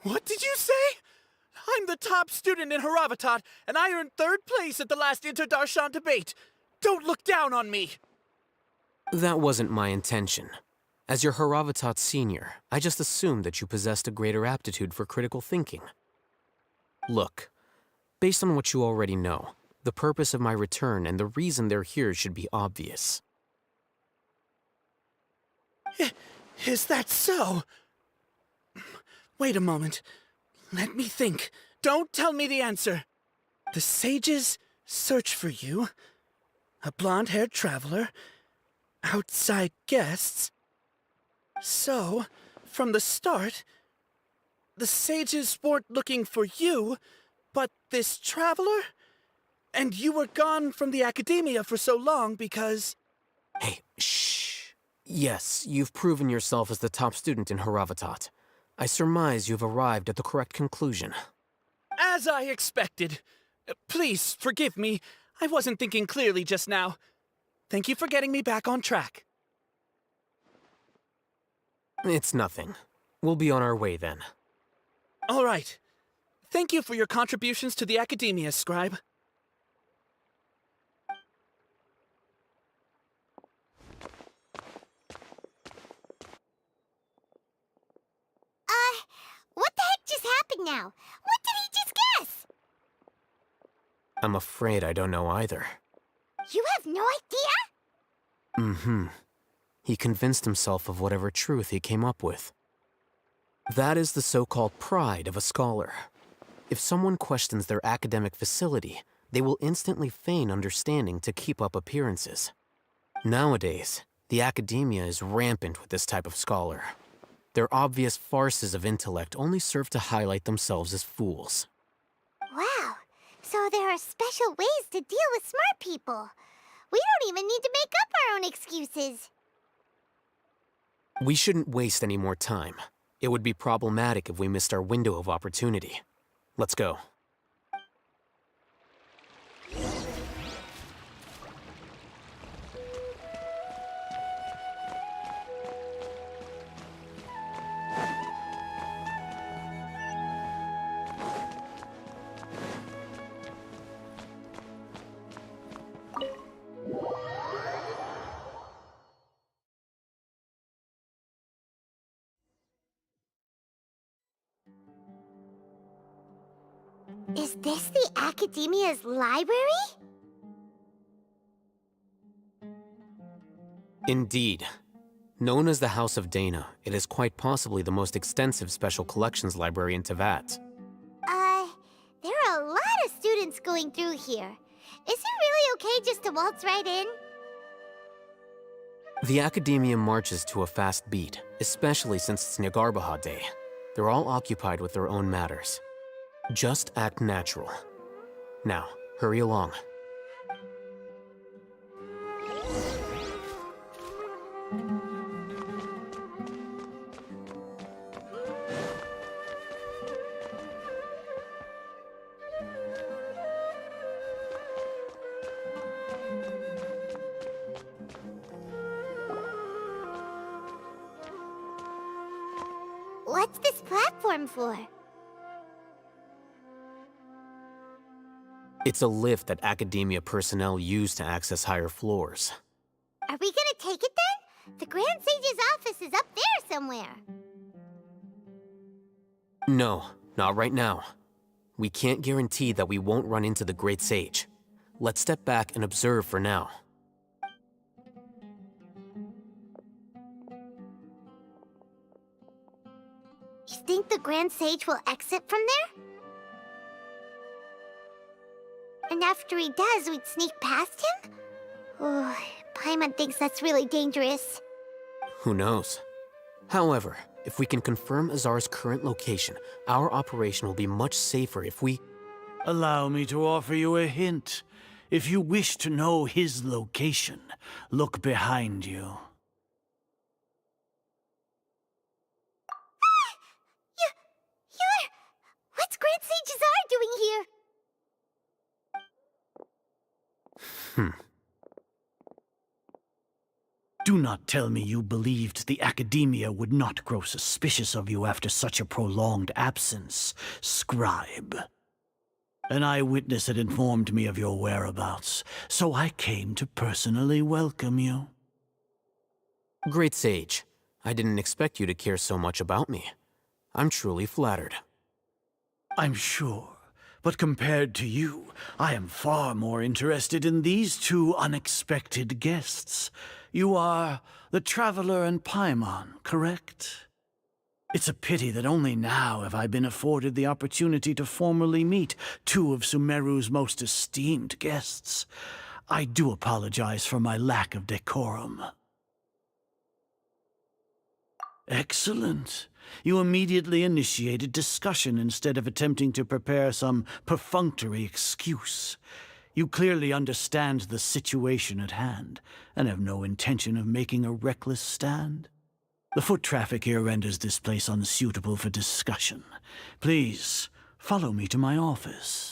What did you say? I'm the top student in Haravatat, and I earned 3rd place at the last Inter-Darshan debate. Don't look down on me! That wasn't my intention. As your Haravatat senior, I just assumed that you possessed a greater aptitude for critical thinking. Look, based on what you already know, the purpose of my return and the reason they're here should be obvious. Is that so? Wait a moment. Let me think. Don't tell me the answer. The sages search for you. A blonde-haired traveler. Outside guests. So, from the start, the sages weren't looking for you, but this traveler? And you were gone from the academia for so long because... Hey, shh. Yes, you've proven yourself as the top student in Haravatat. I surmise you've arrived at the correct conclusion. As I expected. Please, forgive me. I wasn't thinking clearly just now. Thank you for getting me back on track. It's nothing. We'll be on our way then. All right. Thank you for your contributions to the academia, Scribe. What the heck just happened now? What did he just guess? I'm afraid I don't know either. You have no idea? Mm-hmm. He convinced himself of whatever truth he came up with. That is the so-called pride of a scholar. If someone questions their academic facility, they will instantly feign understanding to keep up appearances. Nowadays, the academia is rampant with this type of scholar. Their obvious farces of intellect only serve to highlight themselves as fools. Wow, so there are special ways to deal with smart people. We don't even need to make up our own excuses. We shouldn't waste any more time. It would be problematic if we missed our window of opportunity. Let's go. Is this the Academia's library? Indeed. Known as the House of Dana, it is quite possibly the most extensive special collections library in Teyvat. There are a lot of students going through here. Is it really okay just to waltz right in? The Academia marches to a fast beat, especially since it's Nagarbaha Day. They're all occupied with their own matters. Just act natural. Now, hurry along. What's this platform for? It's a lift that Academia personnel use to access higher floors. Are we gonna take it then? The Grand Sage's office is up there somewhere. No, not right now. We can't guarantee that we won't run into the Great Sage. Let's step back and observe for now. You think the Grand Sage will exit from there? And after he does, we'd sneak past him? Oh, Paimon thinks that's really dangerous. Who knows? However, if we can confirm Azar's current location, our operation will be much safer if we... Allow me to offer you a hint. If you wish to know his location, look behind you. What's Grand Sage Azar doing here? Do not tell me you believed the Academia would not grow suspicious of you after such a prolonged absence, scribe. An eyewitness had informed me of your whereabouts, so I came to personally welcome you. Great Sage, I didn't expect you to care so much about me. I'm truly flattered. I'm sure, but compared to you, I am far more interested in these two unexpected guests. You are the Traveler and Paimon, correct? It's a pity that only now have I been afforded the opportunity to formally meet two of Sumeru's most esteemed guests. I do apologize for my lack of decorum. Excellent. You immediately initiated discussion instead of attempting to prepare some perfunctory excuse. You clearly understand the situation at hand, and have no intention of making a reckless stand. The foot traffic here renders this place unsuitable for discussion. Please, follow me to my office.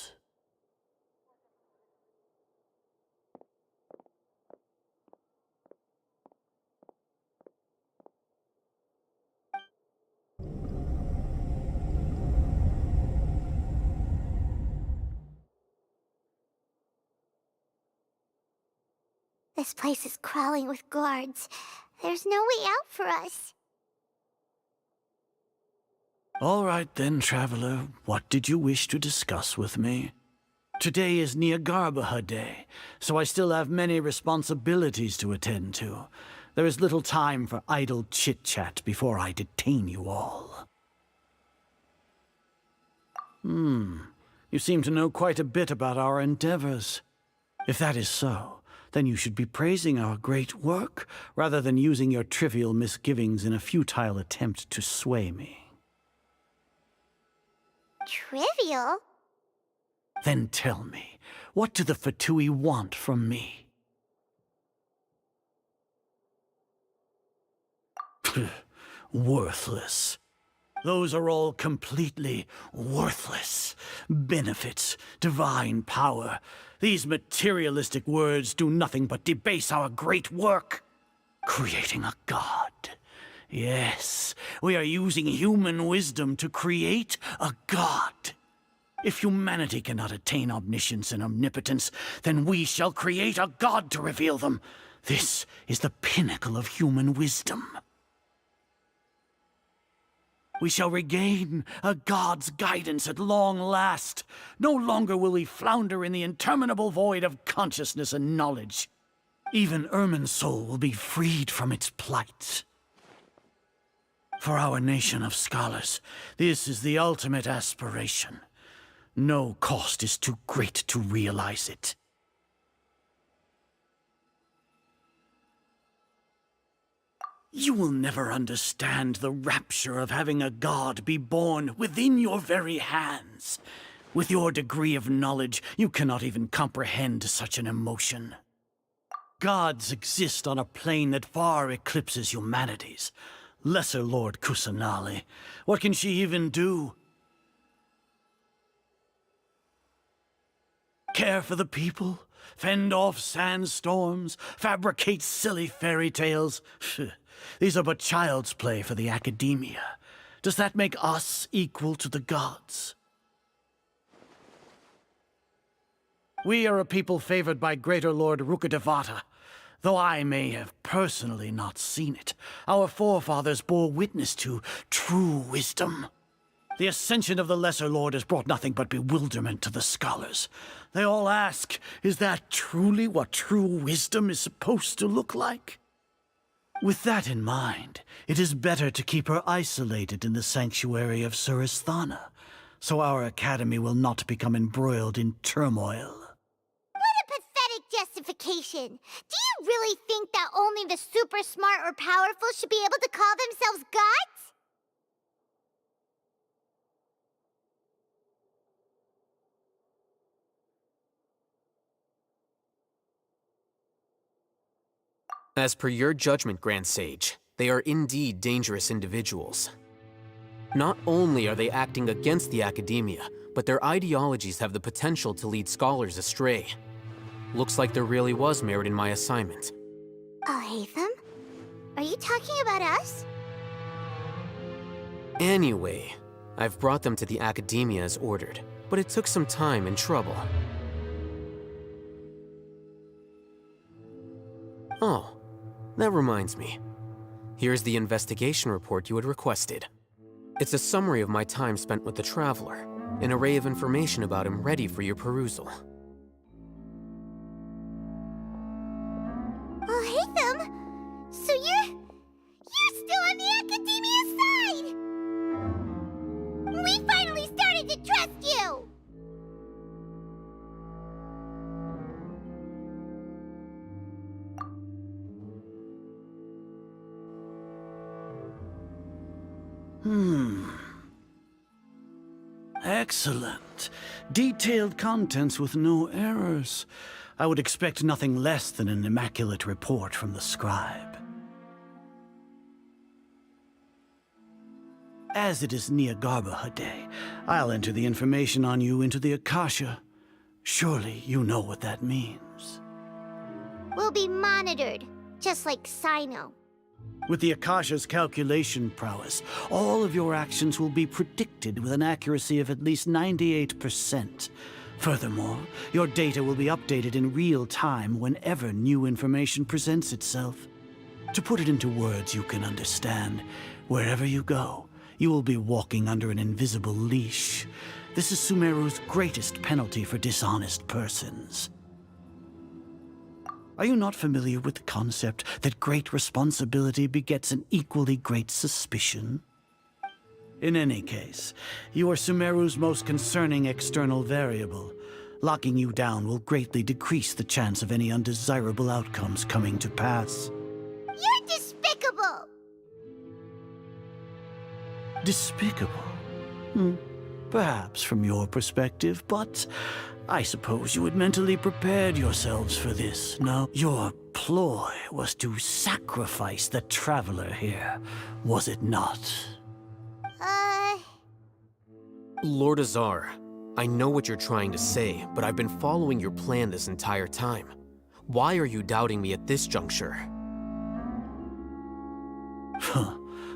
This place is crawling with guards. There's no way out for us. All right then, Traveler. What did you wish to discuss with me? Today is Niagarbaha Day, so I still have many responsibilities to attend to. There is little time for idle chit-chat before I detain you all. You seem to know quite a bit about our endeavors. If that is so, then you should be praising our great work, rather than using your trivial misgivings in a futile attempt to sway me. Trivial? Then tell me, what do the Fatui want from me? Worthless. Those are all completely worthless. Benefits, divine power. These materialistic words do nothing but debase our great work. Creating a god. Yes, we are using human wisdom to create a god. If humanity cannot attain omniscience and omnipotence, then we shall create a god to reveal them. This is the pinnacle of human wisdom. We shall regain a god's guidance at long last. No longer will we flounder in the interminable void of consciousness and knowledge. Even Irminsul will be freed from its plight. For our nation of scholars, this is the ultimate aspiration. No cost is too great to realize it. You will never understand the rapture of having a god be born within your very hands. With your degree of knowledge, you cannot even comprehend such an emotion. Gods exist on a plane that far eclipses humanity's. Lesser Lord Kusanali, what can she even do? Care for the people? Fend off sandstorms? Fabricate silly fairy tales? These are but child's play for the Academia. Does that make us equal to the gods? We are a people favored by Greater Lord Rukkhadevata. Though I may have personally not seen it, our forefathers bore witness to true wisdom. The ascension of the Lesser Lord has brought nothing but bewilderment to the scholars. They all ask, is that truly what true wisdom is supposed to look like? With that in mind, it is better to keep her isolated in the sanctuary of Suristhana, so our academy will not become embroiled in turmoil. What a pathetic justification! Do you really think that only the super smart or powerful should be able to call themselves gods? As per your judgment, Grand Sage, they are indeed dangerous individuals. Not only are they acting against the Academia, but their ideologies have the potential to lead scholars astray. Looks like there really was merit in my assignment. Alhaitham? Are you talking about us? Anyway, I've brought them to the Academia as ordered, but it took some time and trouble. Oh, that reminds me. Here's the investigation report you had requested. It's a summary of my time spent with the Traveler, an array of information about him ready for your perusal. Alhaitham? So you're still on the Academia's side! We finally started to trust you! Excellent. Detailed contents with no errors. I would expect nothing less than an immaculate report from the scribe. As it is Niagarbaha Day, I'll enter the information on you into the Akasha. Surely you know what that means. We'll be monitored, just like Sino. With the Akasha's calculation prowess, all of your actions will be predicted with an accuracy of at least 98%. Furthermore, your data will be updated in real time whenever new information presents itself. To put it into words you can understand, wherever you go, you will be walking under an invisible leash. This is Sumeru's greatest penalty for dishonest persons. Are you not familiar with the concept that great responsibility begets an equally great suspicion? In any case, you are Sumeru's most concerning external variable. Locking you down will greatly decrease the chance of any undesirable outcomes coming to pass. You're despicable! Despicable? Perhaps from your perspective, but I suppose you had mentally prepared yourselves for this, no? Your ploy was to sacrifice the Traveler here, was it not? Lord Azar, I know what you're trying to say, but I've been following your plan this entire time. Why are you doubting me at this juncture?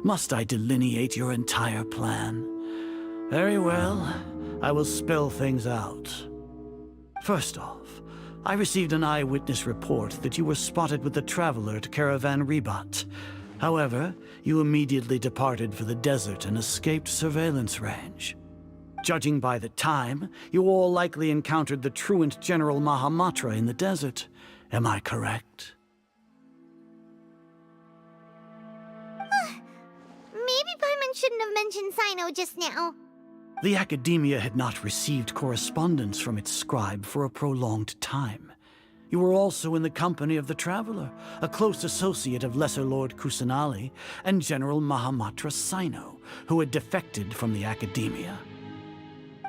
Must I delineate your entire plan? Very well, I will spell things out. First off, I received an eyewitness report that you were spotted with the Traveler at Caravan Ribat. However, you immediately departed for the desert and escaped surveillance range. Judging by the time, you all likely encountered the truant General Mahamatra in the desert. Am I correct? Maybe Paimon shouldn't have mentioned Sino just now. The Academia had not received correspondence from its scribe for a prolonged time. You were also in the company of the Traveler, a close associate of Lesser Lord Kusanali and General Mahamatra Sino, who had defected from the Academia.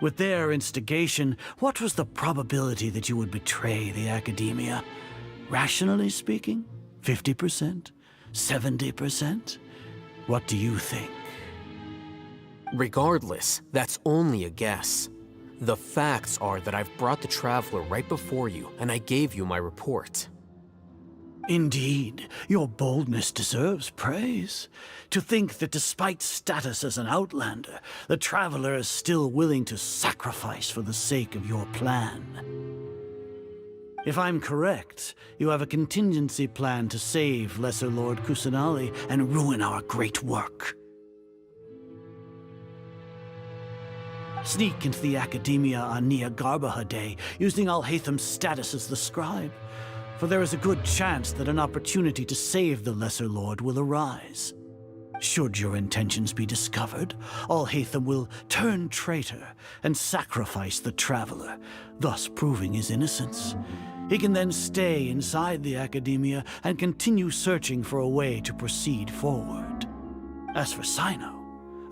With their instigation, what was the probability that you would betray the Academia? Rationally speaking, 50%? 70%? What do you think? Regardless, that's only a guess. The facts are that I've brought the Traveler right before you, and I gave you my report. Indeed, your boldness deserves praise. To think that despite status as an outlander, the Traveler is still willing to sacrifice for the sake of your plan. If I'm correct, you have a contingency plan to save Lesser Lord Kusanali and ruin our great work. Sneak into the Academia on Niagarbaha Day, using Alhaitham's status as the scribe. For there is a good chance that an opportunity to save the Lesser Lord will arise. Should your intentions be discovered, Alhaitham will turn traitor and sacrifice the Traveler, thus proving his innocence. He can then stay inside the Academia and continue searching for a way to proceed forward. As for Sino,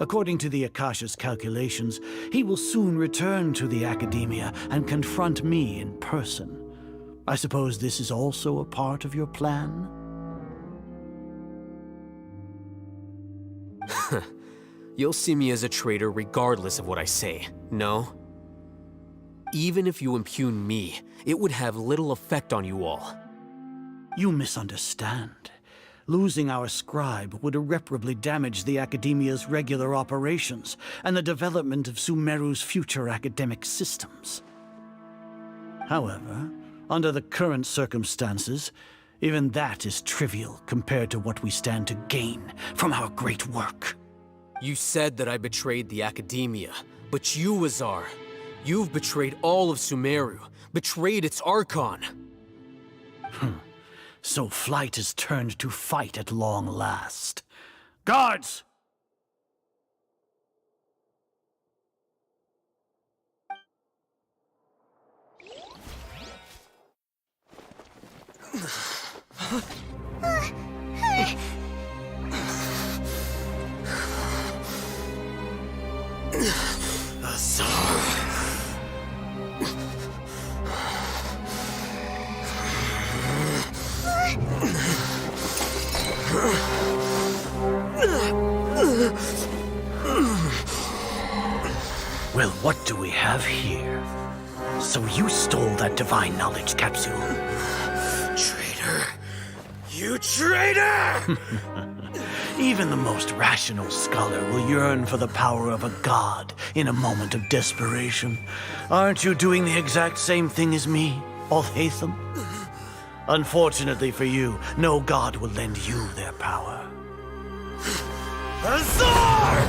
according to the Akasha's calculations, he will soon return to the Academia and confront me in person. I suppose this is also a part of your plan? You'll see me as a traitor regardless of what I say, no? Even if you impugn me, it would have little effect on you all. You misunderstand. Losing our scribe would irreparably damage the Academia's regular operations and the development of Sumeru's future academic systems. However, under the current circumstances, even that is trivial compared to what we stand to gain from our great work. You said that I betrayed the Academia, but you, Azar, you've betrayed all of Sumeru, betrayed its Archon. So flight is turned to fight at long last. Guards! Well, what do we have here? So you stole that divine knowledge capsule. Traitor! You traitor! Even the most rational scholar will yearn for the power of a god in a moment of desperation. Aren't you doing the exact same thing as me, Alhaitham? Unfortunately for you, no god will lend you their power. Azar!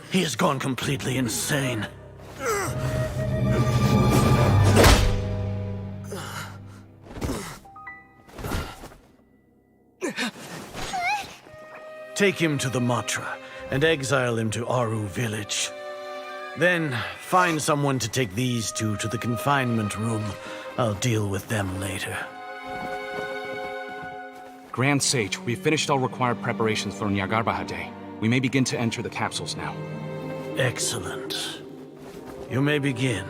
He has gone completely insane. Take him to the Matra and exile him to Aru village. Then find someone to take these two to the confinement room. I'll deal with them later. Grand Sage, we've finished all required preparations for Nyagarbha Day. We may begin to enter the capsules now. Excellent. You may begin.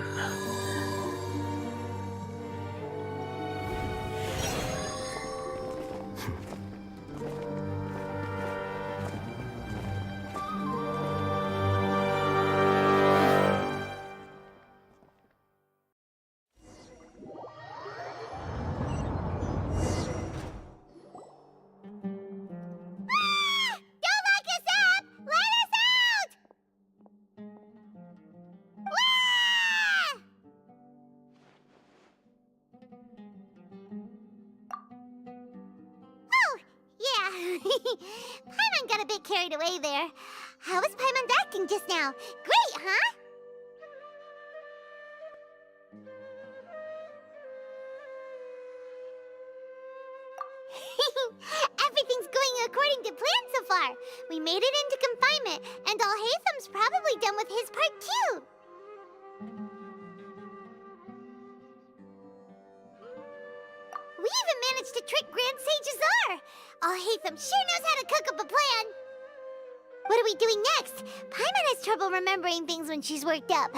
Paimon got a bit carried away there. How was Paimon acting just now? Great, huh? Everything's going according to plan so far. We made it into confinement, and Alhaitham's probably done with his part too. We even managed to trick Grand Sage Azar! Alhaitham sure knows how to cook up a plan! What are we doing next? Paimon has trouble remembering things when she's worked up.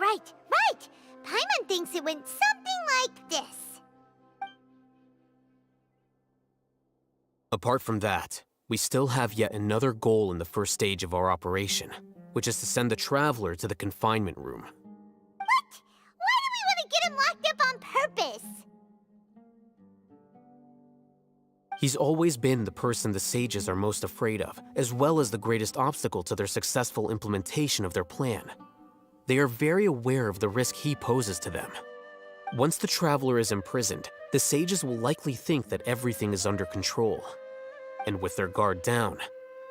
Right! Paimon thinks it went something like this. Apart from that, we still have yet another goal in the first stage of our operation, which is to send the Traveler to the confinement room. What? Why do we want to get him locked up on purpose? He's always been the person the sages are most afraid of, as well as the greatest obstacle to their successful implementation of their plan. They are very aware of the risk he poses to them. Once the Traveler is imprisoned, the sages will likely think that everything is under control. And with their guard down,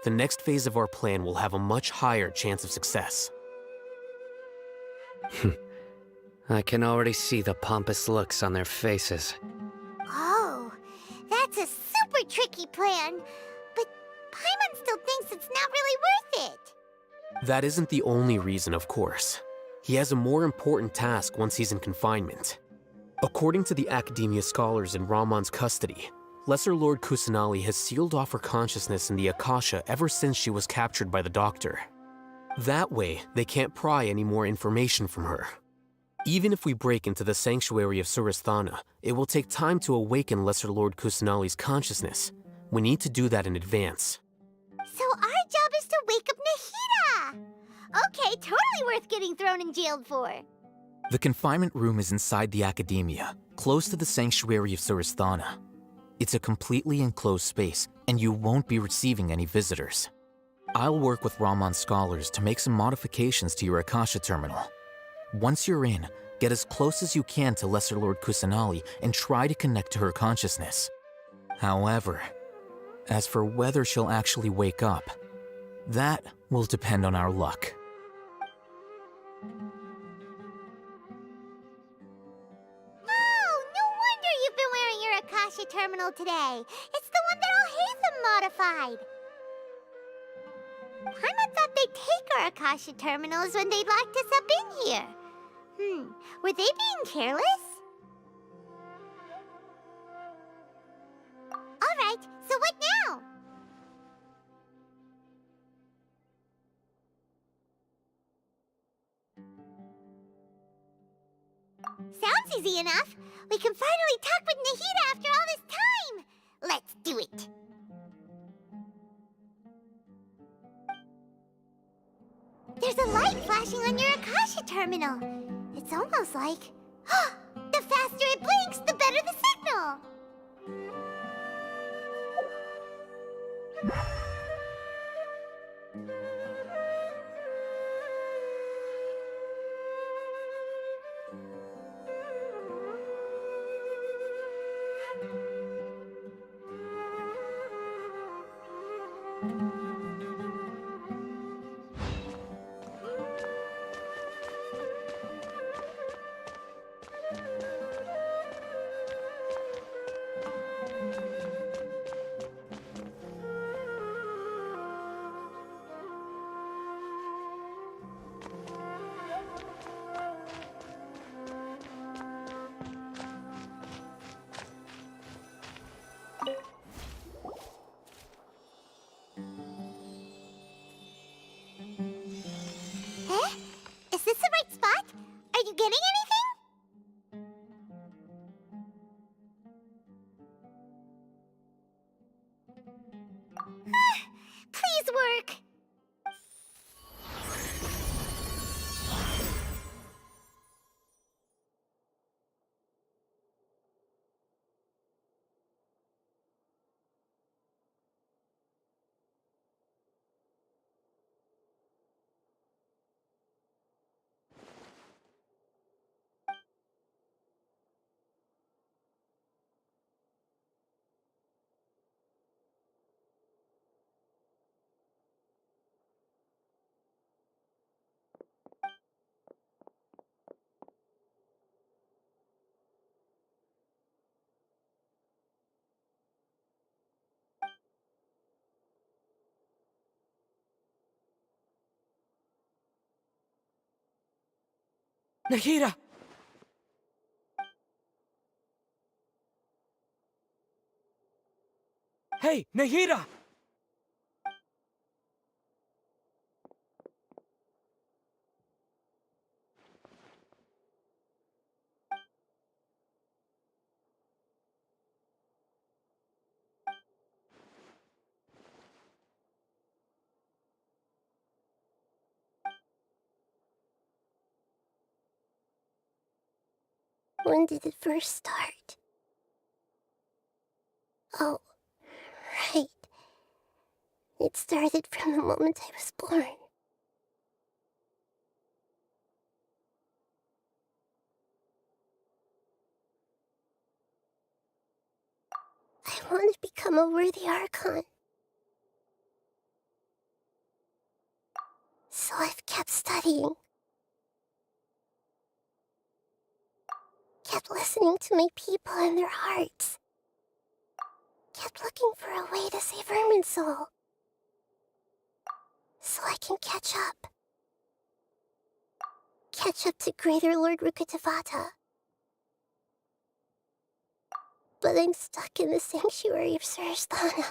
the next phase of our plan will have a much higher chance of success. I can already see the pompous looks on their faces. Oh, that's a super tricky plan. But Paimon still thinks it's not really worth it. That isn't the only reason, of course. He has a more important task once he's in confinement. According to the Academia scholars in Ramon's custody, Lesser Lord Kusanali has sealed off her consciousness in the Akasha ever since she was captured by the Doctor. That way, they can't pry any more information from her. Even if we break into the sanctuary of Surasthana, it will take time to awaken Lesser Lord Kusanali's consciousness. We need to do that in advance. So our job is to wake up Nahida! Okay, totally worth getting thrown in jail for. The confinement room is inside the Academia, close to the sanctuary of Surasthana. It's a completely enclosed space, and you won't be receiving any visitors. I'll work with Raman scholars to make some modifications to your Akasha terminal. Once you're in, get as close as you can to Lesser Lord Kusanali and try to connect to her consciousness. However, as for whether she'll actually wake up, that will depend on our luck. Oh, no wonder you've been wearing your Akasha terminal today. It's the one that Al-Haytham modified. Paimon thought they'd take our Akasha terminals when they locked us up in here. Were they being careless? Alright, so what now? Sounds easy enough. We can finally talk with Nahida after all this time. Let's do it. There's a light flashing on your Akasha terminal. It's almost like... the faster it blinks, the better the signal! Is this the right spot? Are you getting anything? Please work! Nahida! Hey, Nahida! When did it first start? Oh, right. It started from the moment I was born. I want to become a worthy Archon. So I've kept studying. Kept listening to my people and their hearts. Kept looking for a way to save Irminsul. So I can catch up. Catch up to Greater Lord Rukkhadevata. But I'm stuck in the sanctuary of Surasthana.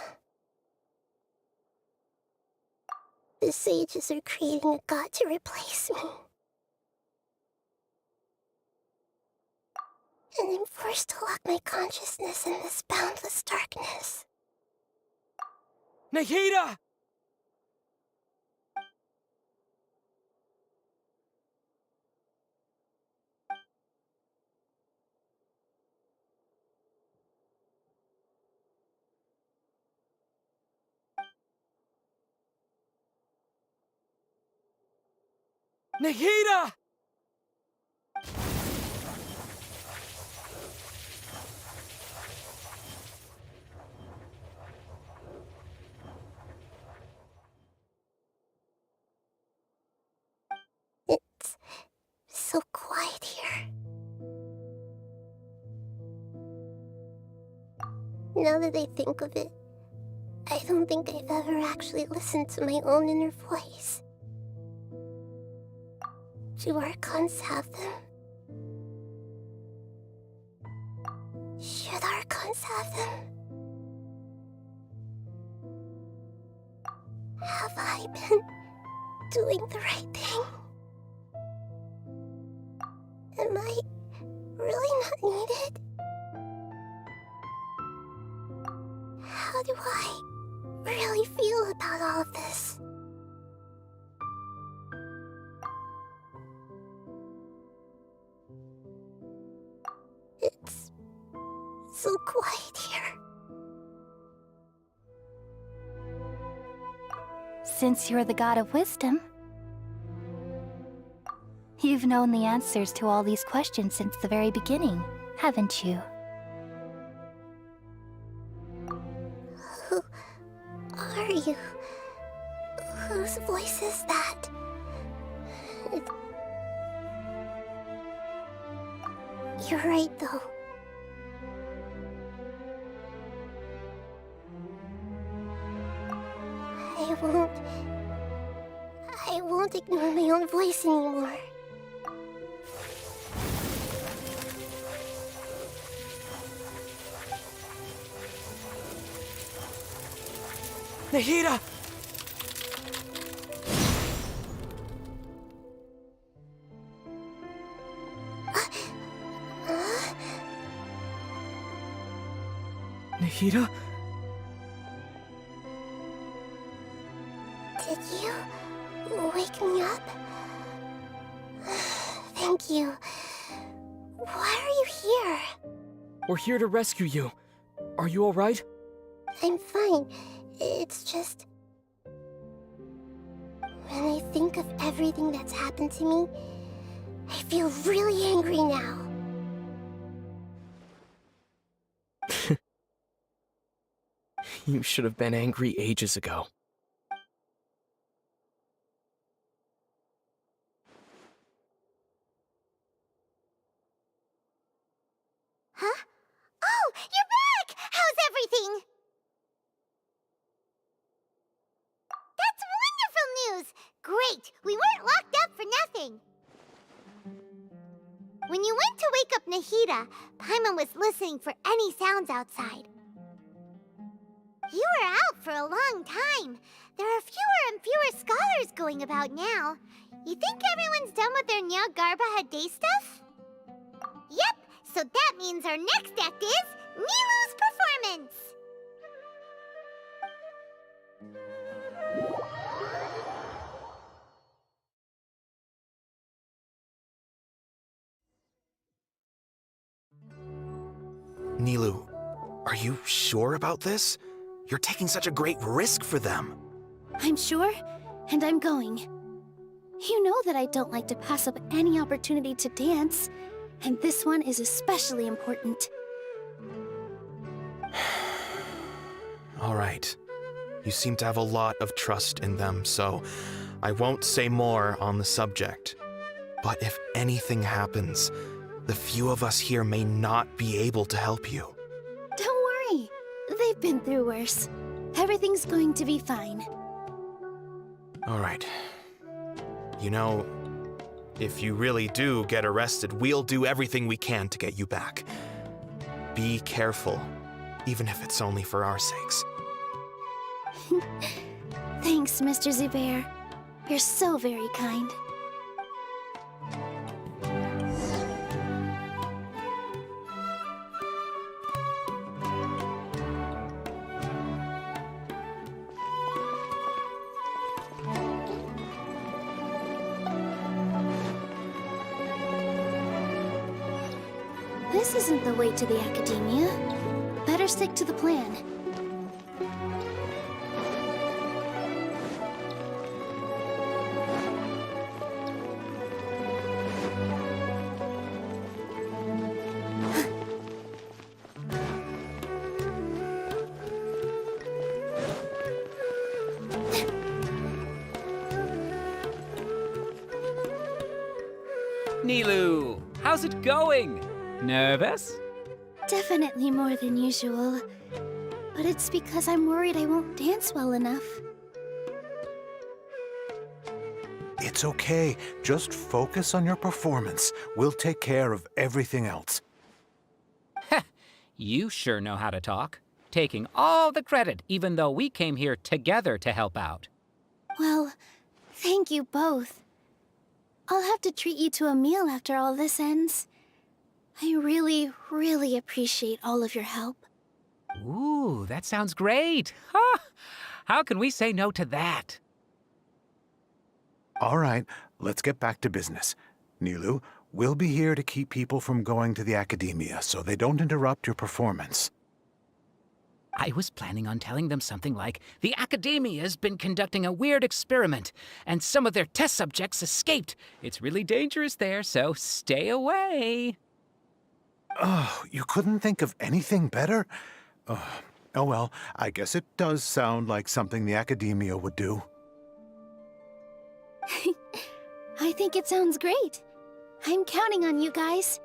The sages are creating a god to replace me. And I'm forced to lock my consciousness in this boundless darkness. Nahida! Nahida! It's so quiet here. Now that I think of it, I don't think I've ever actually listened to my own inner voice. Do Archons have them? Should Archons have them? Have I been doing the right thing? Am I really not needed? How do I really feel about all of this? It's so quiet here. Since you're the god of wisdom, you've known the answers to all these questions since the very beginning, haven't you? Who are you? Whose voice is that? You're right, though. I won't ignore my own voice anymore. Nahida! Nahida? Did you wake me up? Thank you. Why are you here? We're here to rescue you. Are you alright? I'm fine. It's just... when I think of everything that's happened to me, I feel really angry now. You should have been angry ages ago. Huh? Oh, you're back! How's everything? That's wonderful news! Great! We weren't locked up for nothing! When you went to wake up Nahida, Paimon was listening for any sounds outside. You were out for a long time. There are fewer and fewer scholars going about now. You think everyone's done with their Nya Garbaha Day stuff? Yep, so that means our next act is Nilou's performance! Nilou, are you sure about this? You're taking such a great risk for them. I'm sure, and I'm going. You know that I don't like to pass up any opportunity to dance, and this one is especially important. All right. You seem to have a lot of trust in them, so I won't say more on the subject. But if anything happens, the few of us here may not be able to help you. Don't worry. They've been through worse. Everything's going to be fine. All right. You know, if you really do get arrested, we'll do everything we can to get you back. Be careful, even if it's only for our sakes. Thanks, Mr. Zubair. You're so very kind. This isn't the way to the Academia. Better stick to the plan. Nilou, how's it going? Nervous? Definitely more than usual. But it's because I'm worried I won't dance well enough. It's okay. Just focus on your performance. We'll take care of everything else. You sure know how to talk. Taking all the credit, even though we came here together to help out. Well, thank you both. I'll have to treat you to a meal after all this ends. I really, really appreciate all of your help. Ooh, that sounds great. Ha! How can we say no to that? All right, let's get back to business. Nilou, we'll be here to keep people from going to the Academia so they don't interrupt your performance. I was planning on telling them something like, the Academia's been conducting a weird experiment, and some of their test subjects escaped. It's really dangerous there, so stay away. Oh, you couldn't think of anything better? Oh well, I guess it does sound like something the Academia would do. I think it sounds great. I'm counting on you guys.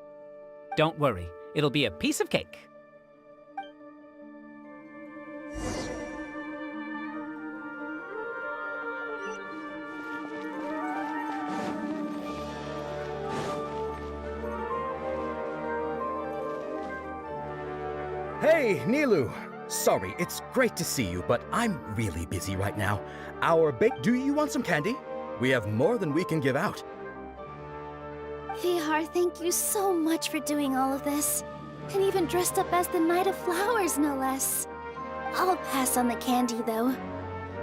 Don't worry, it'll be a piece of cake. Hey, Nilou! Sorry, it's great to see you, but I'm really busy right now. Do you want some candy? We have more than we can give out. Vihar, thank you so much for doing all of this. And even dressed up as the Knight of Flowers, no less. I'll pass on the candy, though.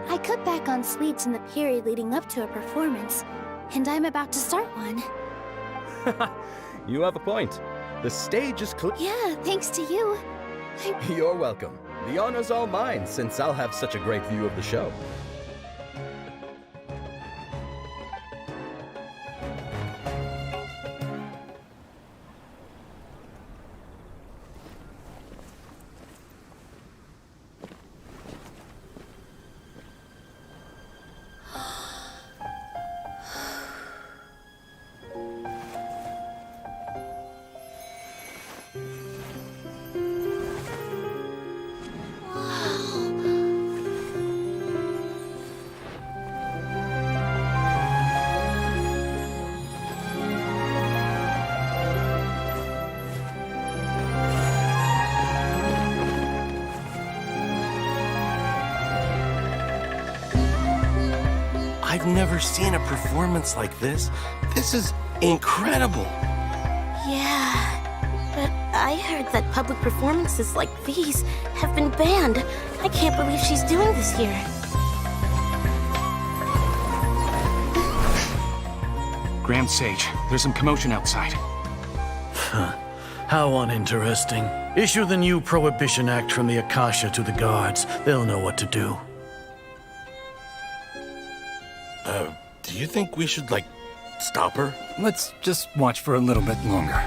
I cut back on sweets in the period leading up to a performance, and I'm about to start one. You have a point. The stage is clear. Yeah, thanks to you. You're welcome. The honor's all mine, since I'll have such a great view of the show. I've never seen a performance like this. This is incredible. Yeah, but I heard that public performances like these have been banned. I can't believe she's doing this here. Grand Sage, there's some commotion outside. How uninteresting. Issue the new Prohibition Act from the Akasha to the guards. They'll know what to do. Do you think we should, stop her? Let's just watch for a little bit longer.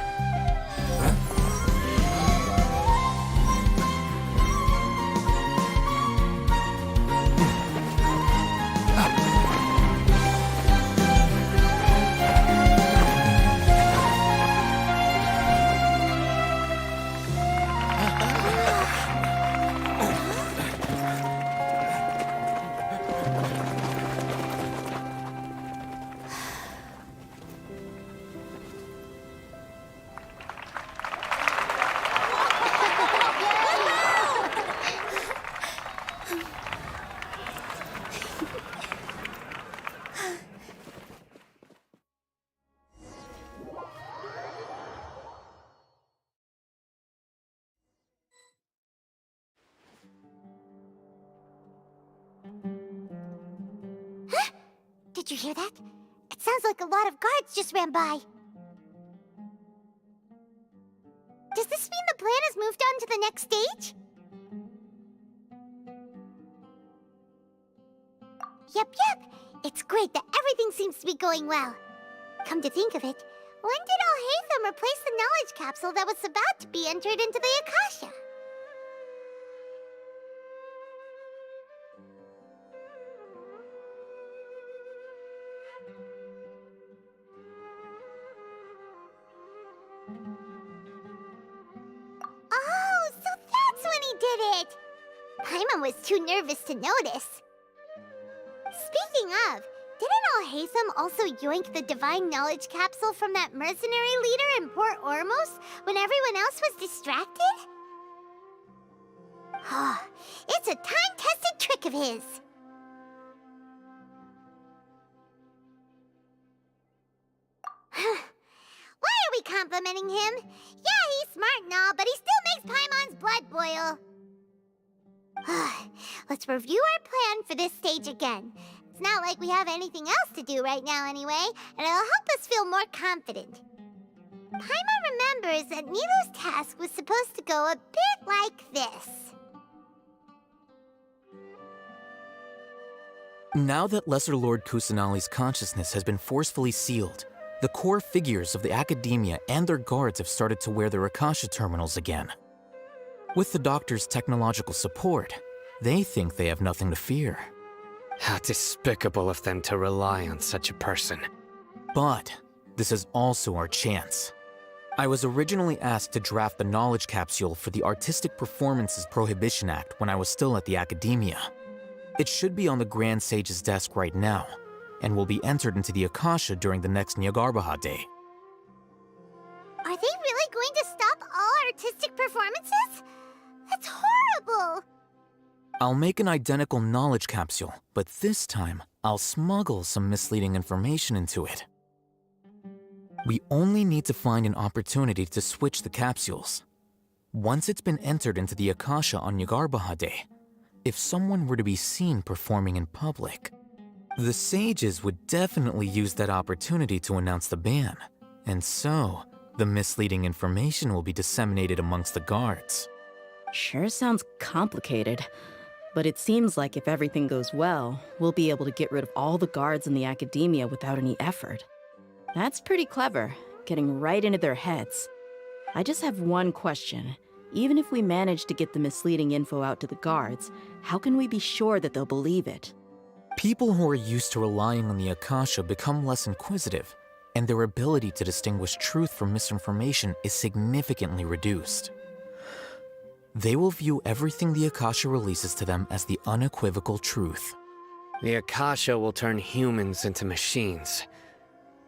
Did you hear that? It sounds like a lot of guards just ran by. Does this mean the plan has moved on to the next stage? Yep. It's great that everything seems to be going well. Come to think of it, when did Alhaitham replace the knowledge capsule that was about to be entered into the Akasha? Oh, so that's when he did it! Paimon was too nervous to notice. Speaking of, didn't Alhaitham also yoink the divine knowledge capsule from that mercenary leader in Port Ormos when everyone else was distracted? Oh, it's a time-tested trick of his. Why are we complimenting him? Yeah, he's smart and all, but he still makes Paimon's blood boil. Let's review our plan for this stage again. It's not like we have anything else to do right now anyway, and it'll help us feel more confident. Paimon remembers that Nilou's task was supposed to go a bit like this. Now that Lesser Lord Kusanali's consciousness has been forcefully sealed, the core figures of the Academia and their guards have started to wear their Akasha terminals again. With the Doctor's technological support, they think they have nothing to fear. How despicable of them to rely on such a person. But this is also our chance. I was originally asked to draft the knowledge capsule for the Artistic Performances Prohibition Act when I was still at the Academia. It should be on the Grand Sage's desk right now, and will be entered into the Akasha during the next Nyargarbaha Day. Are they really going to stop all artistic performances? That's horrible! I'll make an identical knowledge capsule, but this time, I'll smuggle some misleading information into it. We only need to find an opportunity to switch the capsules. Once it's been entered into the Akasha on Nyargarbaha Day, if someone were to be seen performing in public, the sages would definitely use that opportunity to announce the ban, and so the misleading information will be disseminated amongst the guards. Sure sounds complicated, but it seems like if everything goes well, we'll be able to get rid of all the guards in the Academia without any effort. That's pretty clever, getting right into their heads. I just have one question. Even if we manage to get the misleading info out to the guards, how can we be sure that they'll believe it? People who are used to relying on the Akasha become less inquisitive, and their ability to distinguish truth from misinformation is significantly reduced. They will view everything the Akasha releases to them as the unequivocal truth. The Akasha will turn humans into machines.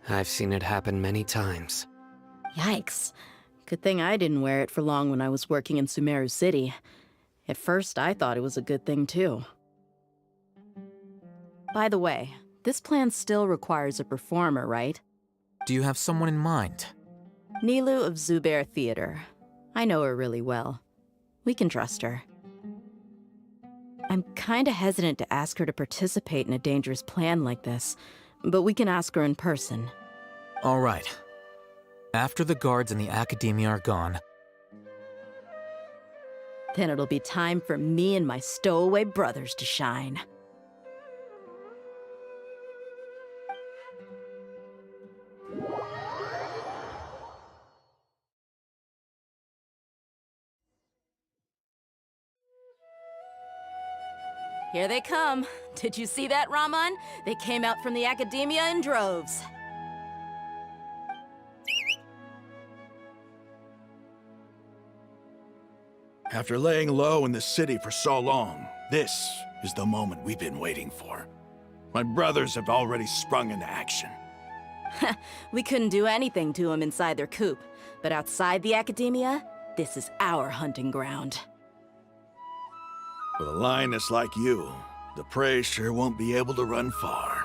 I've seen it happen many times. Yikes. Good thing I didn't wear it for long when I was working in Sumeru City. At first, I thought it was a good thing too. By the way, this plan still requires a performer, right? Do you have someone in mind? Nilou of Zubair Theater. I know her really well. We can trust her. I'm kinda hesitant to ask her to participate in a dangerous plan like this, but we can ask her in person. All right. After the guards and the Academia are gone, then it'll be time for me and my stowaway brothers to shine. Here they come. Did you see that, Raman? They came out from the Academia in droves. After laying low in the city for so long, this is the moment we've been waiting for. My brothers have already sprung into action. We couldn't do anything to them inside their coop, but outside the Academia, this is our hunting ground. With a lioness like you, the prey sure won't be able to run far.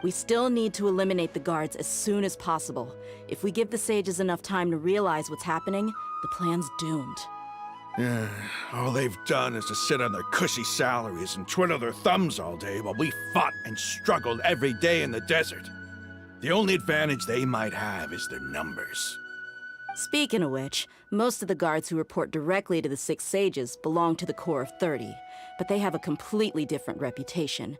We still need to eliminate the guards as soon as possible. If we give the sages enough time to realize what's happening, the plan's doomed. Yeah, all they've done is to sit on their cushy salaries and twiddle their thumbs all day while we fought and struggled every day in the desert. The only advantage they might have is their numbers. Speaking of which, most of the guards who report directly to the Six Sages belong to the Corps of 30, but they have a completely different reputation.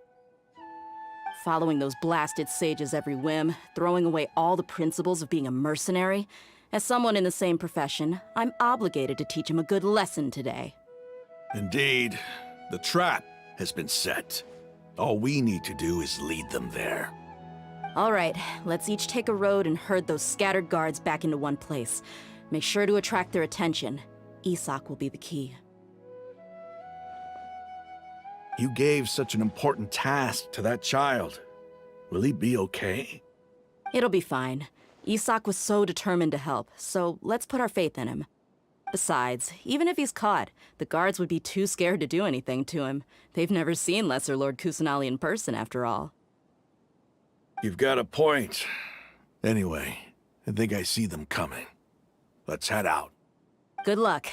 Following those blasted sages every whim, throwing away all the principles of being a mercenary. As someone in the same profession, I'm obligated to teach him a good lesson today. Indeed, the trap has been set. All we need to do is lead them there. All right, let's each take a road and herd those scattered guards back into one place. Make sure to attract their attention. Isak will be the key. You gave such an important task to that child. Will he be okay? It'll be fine. Isak was so determined to help, so let's put our faith in him. Besides, even if he's caught, the guards would be too scared to do anything to him. They've never seen Lesser Lord Kusanali in person, after all. You've got a point. Anyway, I think I see them coming. Let's head out. Good luck.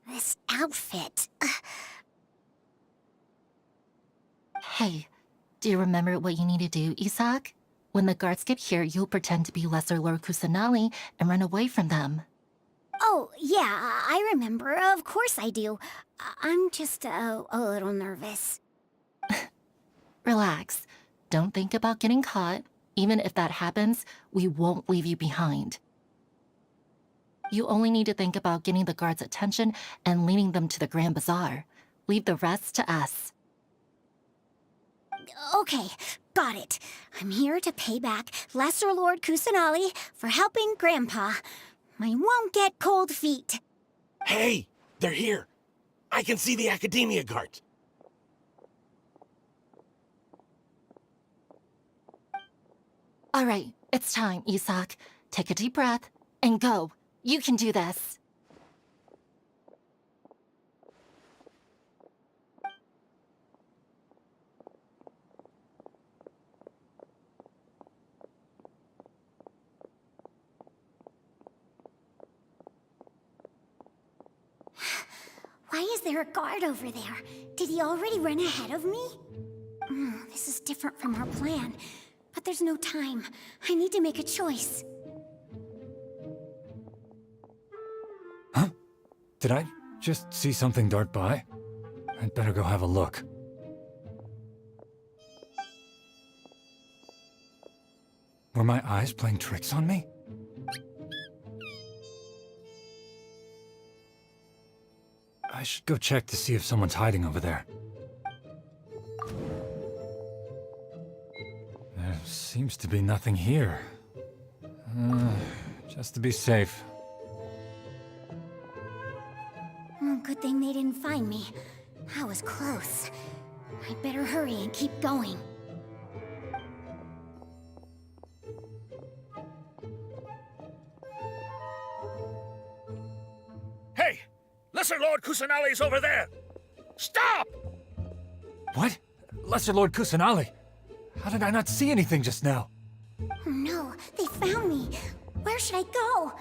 This outfit. Hey, do you remember what you need to do, Isak? When the guards get here, you'll pretend to be Lesser Lord Kusanali and run away from them. Oh, yeah, I remember. Of course I do. I'm just a little nervous. Relax. Don't think about getting caught. Even if that happens, we won't leave you behind. You only need to think about getting the guards' attention and leading them to the Grand Bazaar. Leave the rest to us. Okay, got it. I'm here to pay back Lesser Lord Kusanali for helping Grandpa. I won't get cold feet. Hey, they're here. I can see the Academia guards. All right, it's time, Isak. Take a deep breath and go. You can do this. Why is there a guard over there? Did he already run ahead of me? This is different from our plan. But there's no time. I need to make a choice. Did I just see something dart by? I'd better go have a look. Were my eyes playing tricks on me? I should go check to see if someone's hiding over there. There seems to be nothing here. Just to be safe. Good thing they didn't find me. I was close. I'd better hurry and keep going. Hey! Lesser Lord Kusanali's over there! Stop! What? Lesser Lord Kusanali? How did I not see anything just now? Oh no, they found me. Where should I go?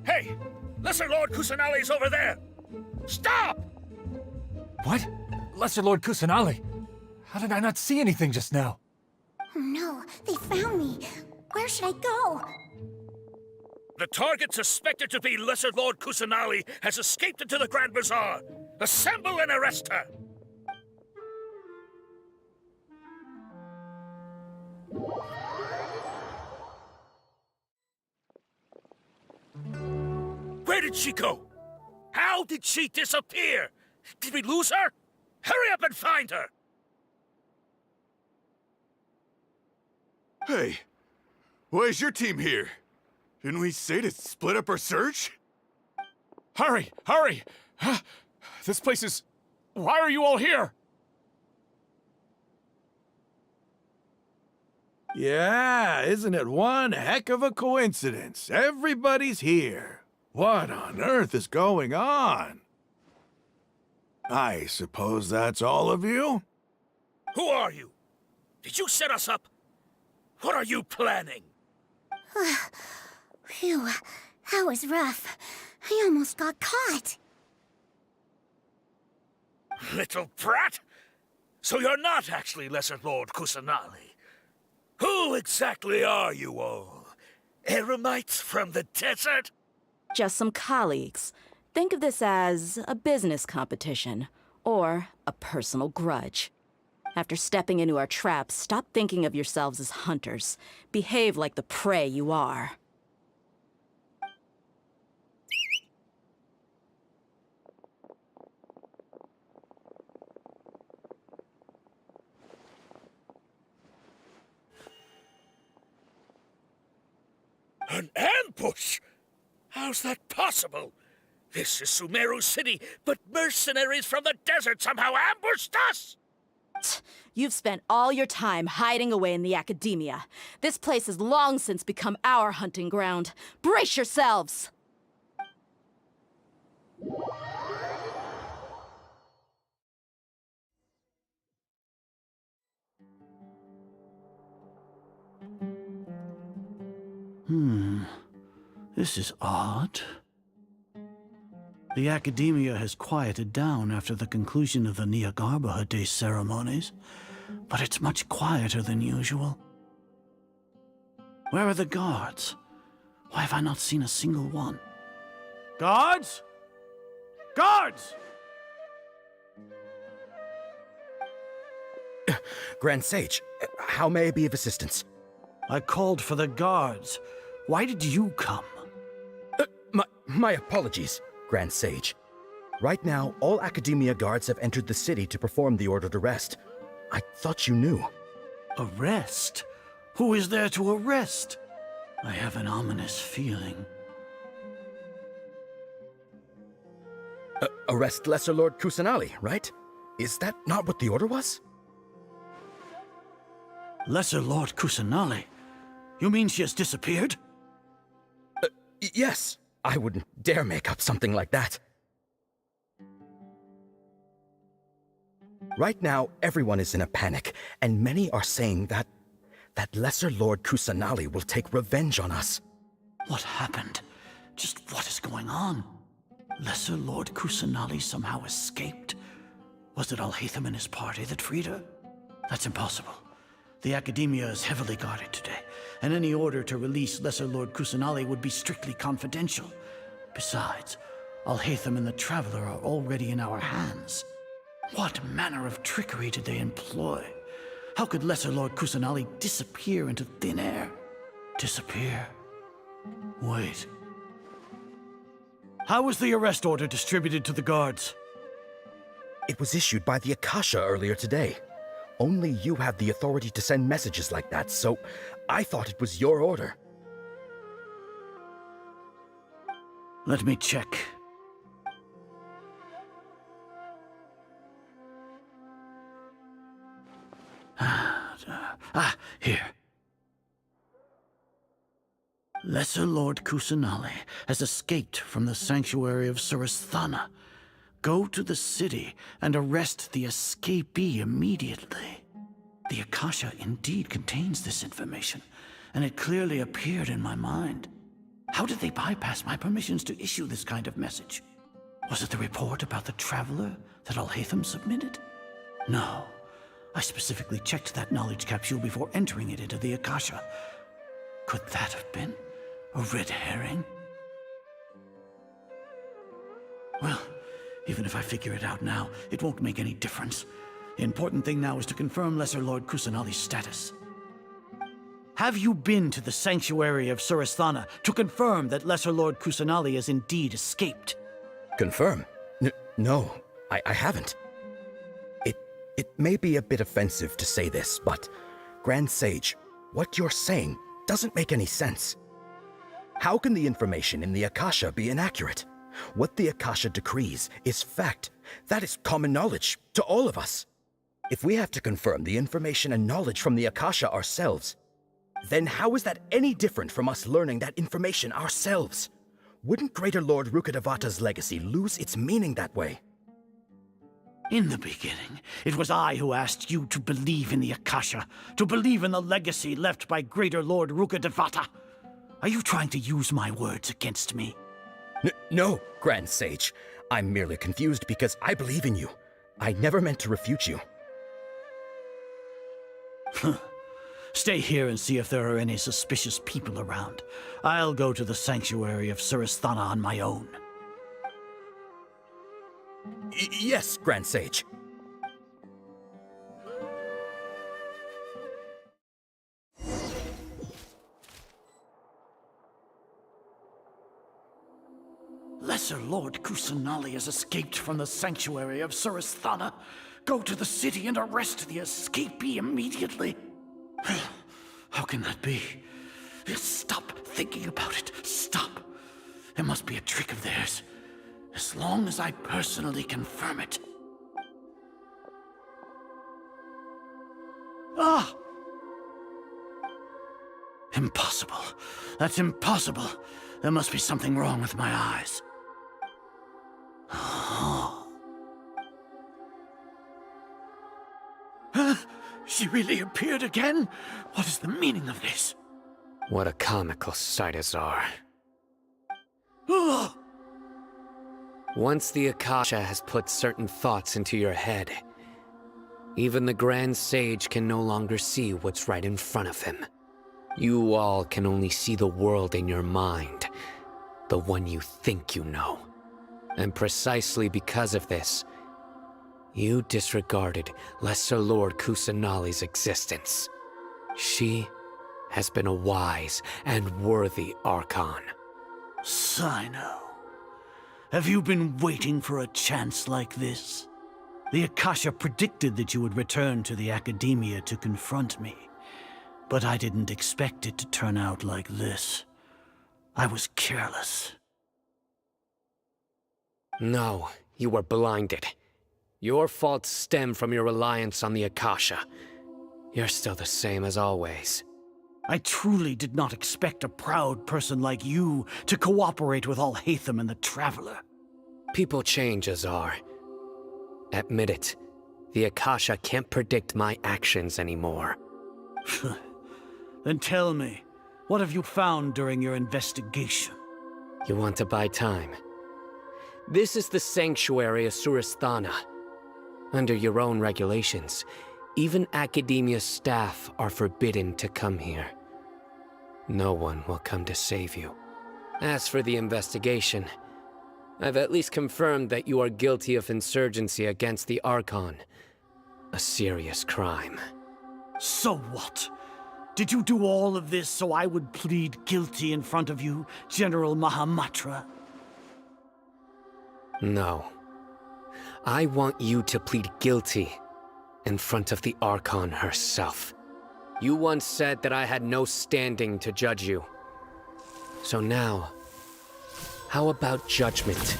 Hey! Lesser Lord Kusanali's over there! Stop! What? Lesser Lord Kusanali? How did I not see anything just now? Oh no, they found me. Where should I go? The target suspected to be Lesser Lord Kusanali has escaped into the Grand Bazaar. Assemble and arrest her! Where did she go? How did she disappear? Did we lose her? Hurry up and find her! Hey, why is your team here? Didn't we say to split up our search? Hurry! Hurry! This place is... Why are you all here? Yeah, isn't it one heck of a coincidence? Everybody's here. What on earth is going on? I suppose that's all of you? Who are you? Did you set us up? What are you planning? Phew, that was rough. I almost got caught. Little brat? So you're not actually Lesser Lord Kusanali. Who exactly are you all? Eremites from the desert? Just some colleagues. Think of this as a business competition, or a personal grudge. After stepping into our traps, stop thinking of yourselves as hunters. Behave like the prey you are. An ambush? How's that possible? This is Sumeru City, but mercenaries from the desert somehow ambushed us! You've spent all your time hiding away in the academia. This place has long since become our hunting ground. Brace yourselves! This is odd. The academia has quieted down after the conclusion of the Nyagarbha Day ceremonies, but it's much quieter than usual. Where are the guards? Why have I not seen a single one? Guards? Guards! Grand Sage, how may I be of assistance? I called for the guards. Why did you come? My apologies, Grand Sage. Right now, all Academia guards have entered the city to perform the ordered arrest. I thought you knew. Arrest? Who is there to arrest? I have an ominous feeling. Arrest Lesser Lord Kusanali, right? Is that not what the order was? Lesser Lord Kusanali? You mean she has disappeared? Yes. I wouldn't dare make up something like that. Right now, everyone is in a panic, and many are saying that Lesser Lord Kusanali will take revenge on us. What happened? Just what is going on? Lesser Lord Kusanali somehow escaped? Was it Alhaitham and his party that freed her? That's impossible. The Academia is heavily guarded today, and any order to release Lesser Lord Kusanali would be strictly confidential. Besides, Alhaitham and the Traveler are already in our hands. What manner of trickery did they employ? How could Lesser Lord Kusanali disappear into thin air? Disappear? Wait. How was the arrest order distributed to the guards? It was issued by the Akasha earlier today. Only you have the authority to send messages like that, so I thought it was your order. Let me check. Here. Lesser Lord Kusanali has escaped from the sanctuary of Surasthana. Go to the city and arrest the escapee immediately. The Akasha indeed contains this information, and it clearly appeared in my mind. How did they bypass my permissions to issue this kind of message? Was it the report about the Traveler that Alhaitham submitted? No. I specifically checked that knowledge capsule before entering it into the Akasha. Could that have been a red herring? Well, even if I figure it out now, it won't make any difference. The important thing now is to confirm Lesser Lord Kusanali's status. Have you been to the sanctuary of Surasthana to confirm that Lesser Lord Kusanali has indeed escaped? Confirm? No, I haven't. It may be a bit offensive to say this, but Grand Sage, what you're saying doesn't make any sense. How can the information in the Akasha be inaccurate? What the Akasha decrees is fact. That is common knowledge to all of us. If we have to confirm the information and knowledge from the Akasha ourselves, Then how is that any different from us learning that information ourselves? Wouldn't Greater Lord Rukkhadevata's legacy lose its meaning that way? In the beginning, it was I who asked you to believe in the Akasha, to believe in the legacy left by Greater Lord Rukkhadevata. Are you trying to use my words against me? No, Grand Sage. I'm merely confused because I believe in you. I never meant to refute you. Stay here and see if there are any suspicious people around. I'll go to the sanctuary of Surasthana on my own. Yes, Grand Sage. Lesser Lord Kusanali has escaped from the sanctuary of Surasthana. Go to the city and arrest the escapee immediately. How can that be? Stop thinking about it. Stop. It must be a trick of theirs. As long as I personally confirm it. Ah! Impossible. That's impossible. There must be something wrong with my eyes. Huh? She really appeared again? What is the meaning of this? What a comical sight, Azar. Oh! Once the Akasha has put certain thoughts into your head, even the Grand Sage can no longer see what's right in front of him. You all can only see the world in your mind, the one you think you know. And precisely because of this, you disregarded Lesser Lord Kusanali's existence. She has been a wise and worthy Archon. Cyno, have you been waiting for a chance like this? The Akasha predicted that you would return to the Academia to confront me, but I didn't expect it to turn out like this. I was careless. No, you were blinded. Your faults stem from your reliance on the Akasha. You're still the same as always. I truly did not expect a proud person like you to cooperate with Alhaitham and the Traveler. People change, Azar. Admit it. The Akasha can't predict my actions anymore. Then tell me, what have you found during your investigation? You want to buy time? This is the sanctuary of Surasthana. Under your own regulations, even Academia staff are forbidden to come here. No one will come to save you. As for the investigation, I've at least confirmed that you are guilty of insurgency against the Archon. A serious crime. So what? Did you do all of this so I would plead guilty in front of you, General Mahamatra? No. I want you to plead guilty in front of the Archon herself. You once said that I had no standing to judge you. So now, how about judgment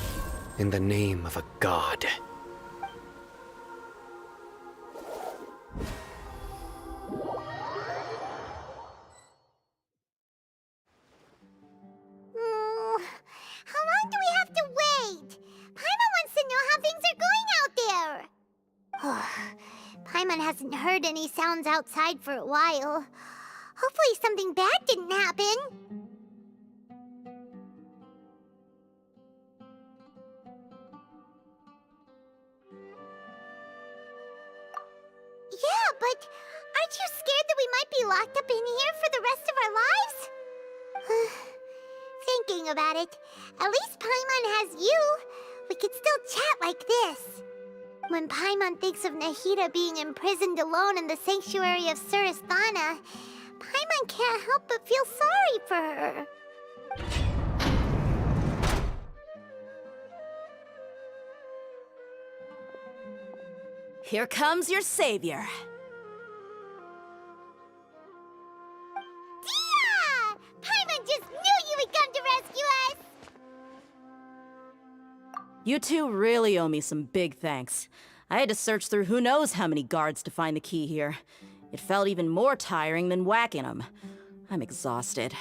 in the name of a god? How long do we have to wait? Paimon wants to know how things are going out there. Paimon hasn't heard any sounds outside for a while. Hopefully something bad didn't happen. Yeah, but aren't you scared that we might be locked up in here for the rest of our lives? Thinking about it, at least Paimon has you. We could still chat like this. When Paimon thinks of Nahida being imprisoned alone in the sanctuary of Surasthana, Paimon can't help but feel sorry for her. Here comes your savior. Dia! Paimon just knew you would come to rescue us! You two really owe me some big thanks. I had to search through who knows how many guards to find the key here. It felt even more tiring than whacking them. I'm exhausted.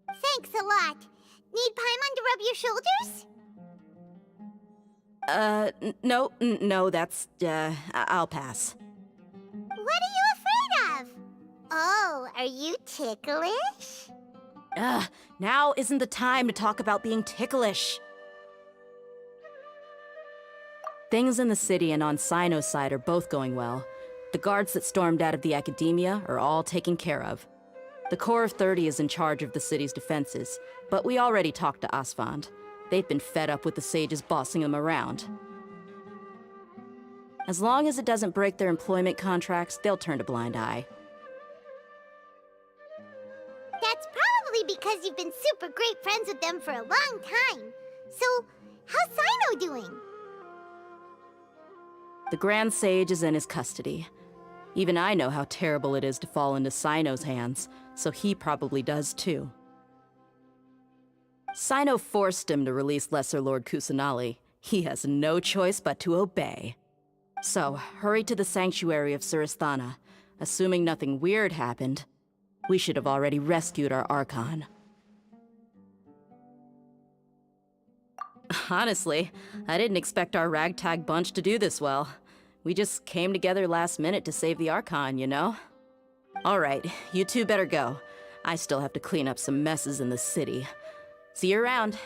Thanks a lot. Need Paimon to rub your shoulders? No, that's, I'll pass. What are you afraid of? Oh, are you ticklish? Now isn't the time to talk about being ticklish. Things in the city and on Cyno's side are both going well. The guards that stormed out of the Academia are all taken care of. The Corps of 30 is in charge of the city's defenses, but we already talked to Asfand. They've been fed up with the sages bossing them around. As long as it doesn't break their employment contracts, they'll turn a blind eye. That's probably because you've been super great friends with them for a long time. So, how's Cyno doing? The Grand Sage is in his custody. Even I know how terrible it is to fall into Cyno's hands, so he probably does too. Cyno forced him to release Lesser Lord Kusanali. He has no choice but to obey. So, hurry to the Sanctuary of Surasthana. Assuming nothing weird happened, we should have already rescued our Archon. Honestly, I didn't expect our ragtag bunch to do this well. We just came together last minute to save the Archon, you know? Alright, you two better go. I still have to clean up some messes in the city. See you around.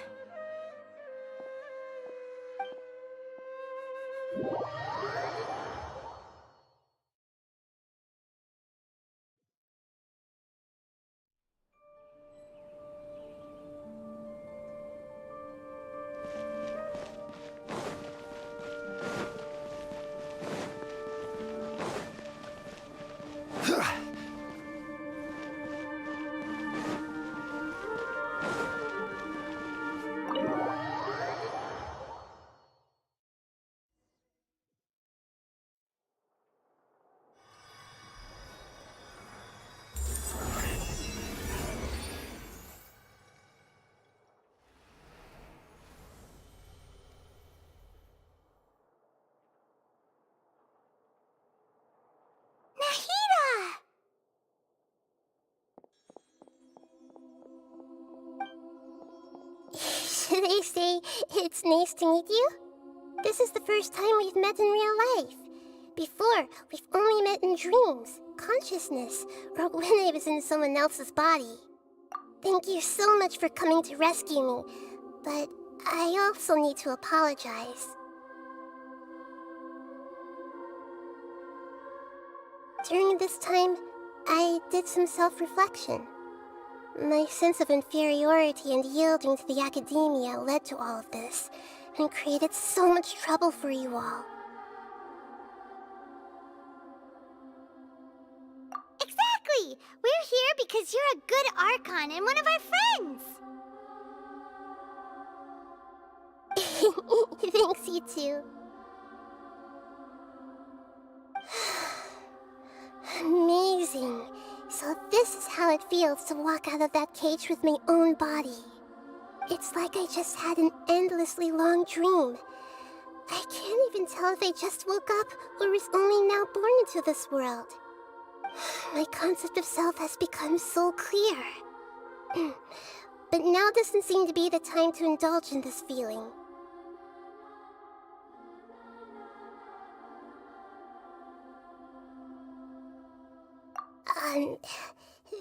Should I say it's nice to meet you? This is the first time we've met in real life. Before, we've only met in dreams, consciousness, or when I was in someone else's body. Thank you so much for coming to rescue me, but I also need to apologize. During this time, I did some self-reflection. My sense of inferiority and yielding to the Academia led to all of this, and created so much trouble for you all. Exactly! We're here because you're a good Archon and one of our friends! Thanks, you too. Amazing. So this is how it feels to walk out of that cage with my own body. It's like I just had an endlessly long dream. I can't even tell if I just woke up or was only now born into this world. My concept of self has become so clear. But now doesn't seem to be the time to indulge in this feeling.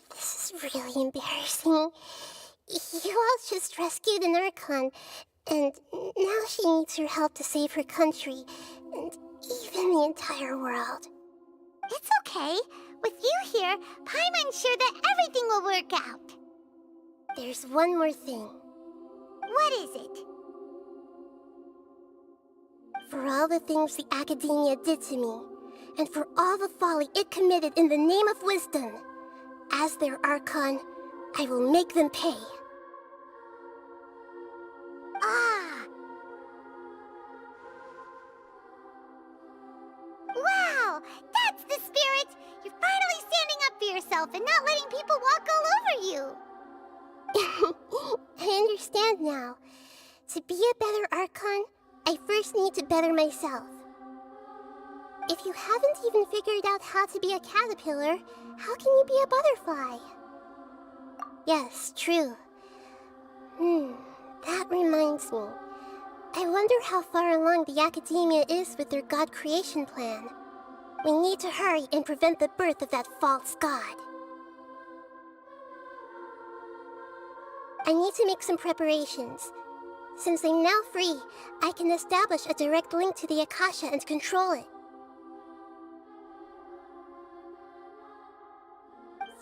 This is really embarrassing. You all just rescued an Archon, and now she needs your help to save her country, and even the entire world. It's okay. With you here, Paimon's sure that everything will work out. There's one more thing. What is it? For all the things the Academia did to me, and for all the folly it committed in the name of wisdom, as their Archon, I will make them pay. Ah! Wow! That's the spirit! You're finally standing up for yourself and not letting people walk all over you! I understand now. To be a better Archon, I first need to better myself. If you haven't even figured out how to be a caterpillar, how can you be a butterfly? Yes, true. That reminds me. I wonder how far along the Academia is with their god creation plan. We need to hurry and prevent the birth of that false god. I need to make some preparations. Since I'm now free, I can establish a direct link to the Akasha and control it.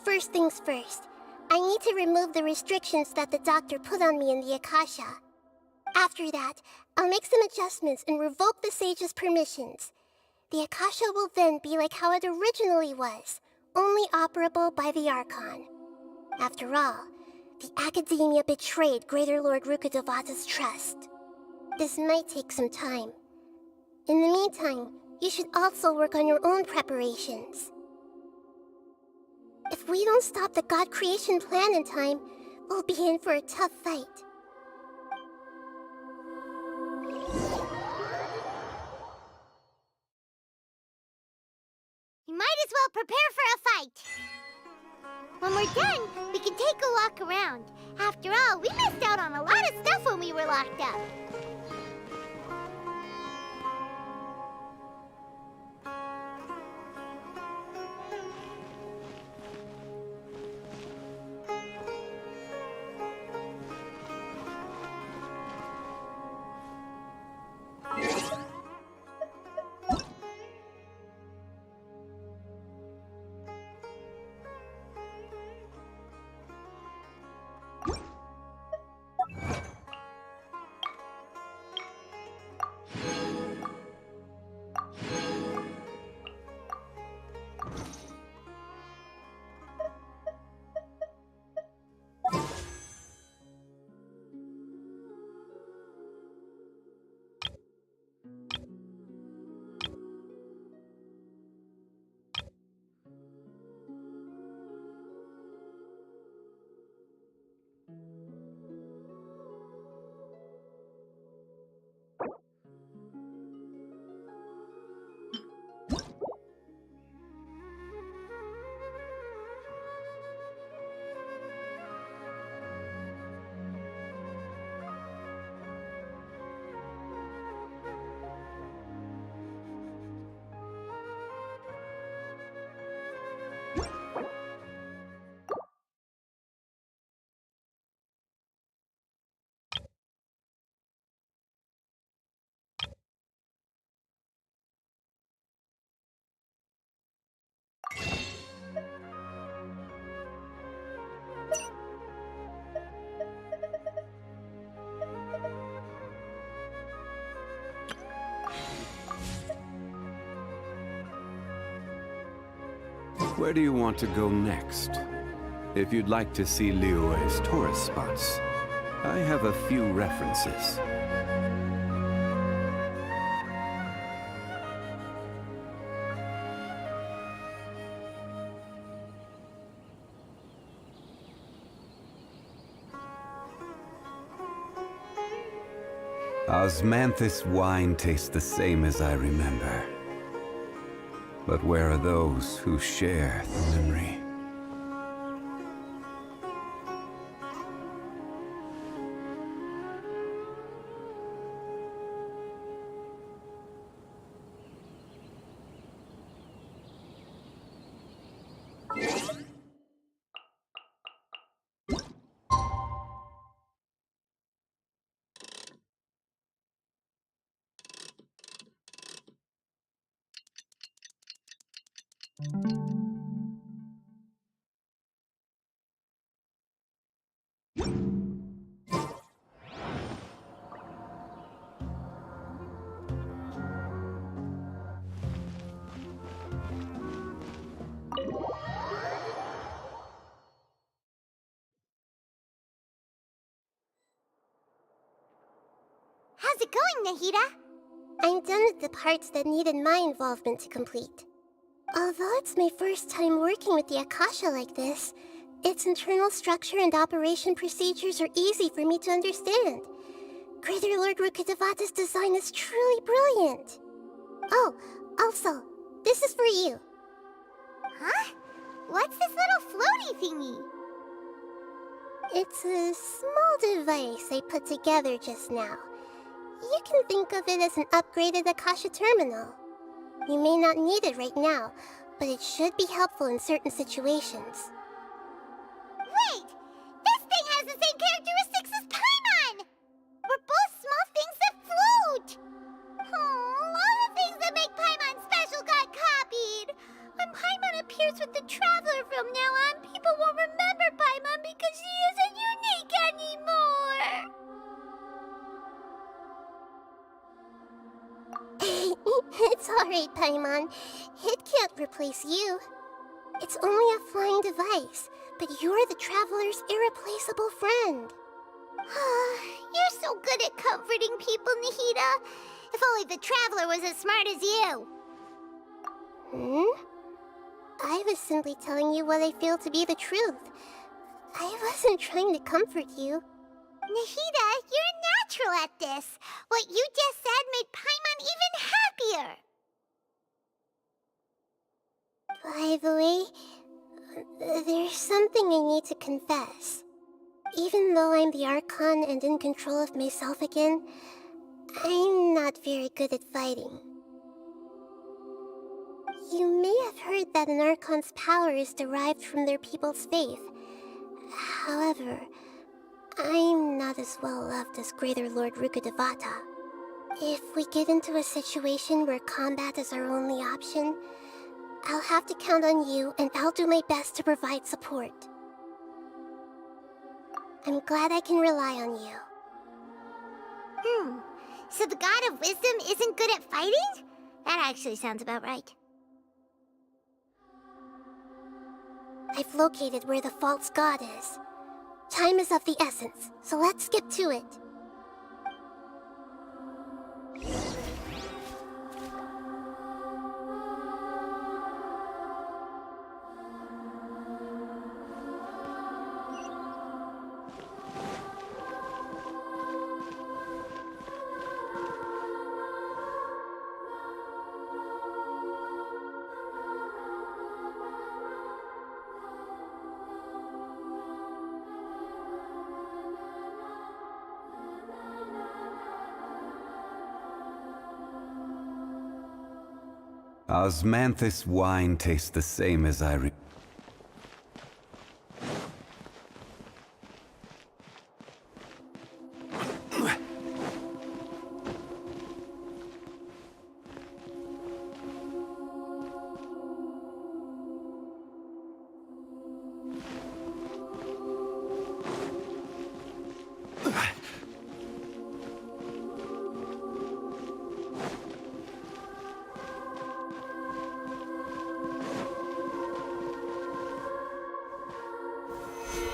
First things first, I need to remove the restrictions that the doctor put on me in the Akasha. After that, I'll make some adjustments and revoke the sage's permissions. The Akasha will then be like how it originally was, only operable by the Archon. After all, the Academia betrayed Greater Lord Rukkhadevata's trust. This might take some time. In the meantime, you should also work on your own preparations. If we don't stop the god creation plan in time, we'll be in for a tough fight. You might as well prepare for a fight. When we're done, we can take a walk around. After all, we missed out on a lot of stuff when we were locked up. Where do you want to go next? If you'd like to see Liyue's tourist spots, I have a few references. Osmanthus wine tastes the same as I remember. But where are those who share the memory? How's it going, Nahida? I'm done with the parts that needed my involvement to complete. Although it's my first time working with the Akasha like this, its internal structure and operation procedures are easy for me to understand. Greater Lord Rukkhadevata's design is truly brilliant. Oh, also, this is for you. Huh? What's this little floaty thingy? It's a small device I put together just now. You can think of it as an upgraded Akasha terminal. You may not need it right now, but it should be helpful in certain situations. Wait! This thing has the same characteristics as Paimon! We're both small things that float! Oh, all the things that make Paimon special got copied! When Paimon appears with the Traveler from now on, people won't remember Paimon because she isn't unique anymore! It's alright, Paimon. It can't replace you. It's only a flying device, but you're the Traveler's irreplaceable friend. You're so good at comforting people, Nahida. If only the Traveler was as smart as you. I was simply telling you what I feel to be the truth. I wasn't trying to comfort you. Nahida, you're natural at this. What you just said made Paimon even happier. By the way, there's something I need to confess. Even though I'm the Archon and in control of myself again, I'm not very good at fighting. You may have heard that an Archon's power is derived from their people's faith. However, I'm not as well loved as Greater Lord Rukkhadevata. If we get into a situation where combat is our only option, I'll have to count on you, and I'll do my best to provide support. I'm glad I can rely on you. So the God of Wisdom isn't good at fighting? That actually sounds about right. I've located where the false god is. Time is of the essence, so let's skip to it. Osmanthus wine tastes the same as I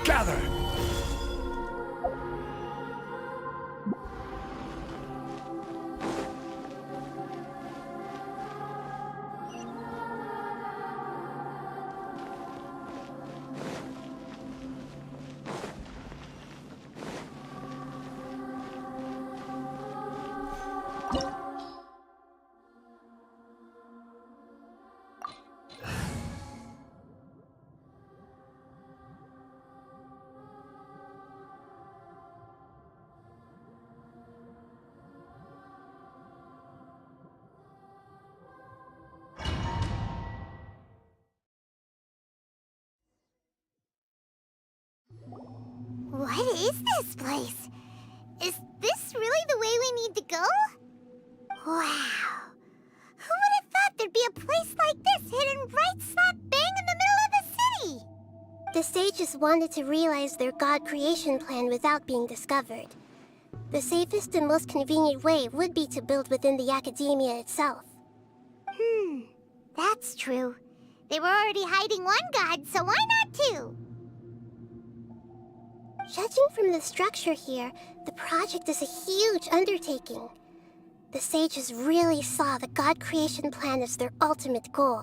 Gather! What is this place? Is this really the way we need to go? Wow. Who would have thought there'd be a place like this hidden right slap bang in the middle of the city? The sages wanted to realize their god creation plan without being discovered. The safest and most convenient way would be to build within the academia itself. That's true. They were already hiding one god, so why not two? Judging from the structure here, the project is a huge undertaking. The sages really saw the god creation plan as their ultimate goal.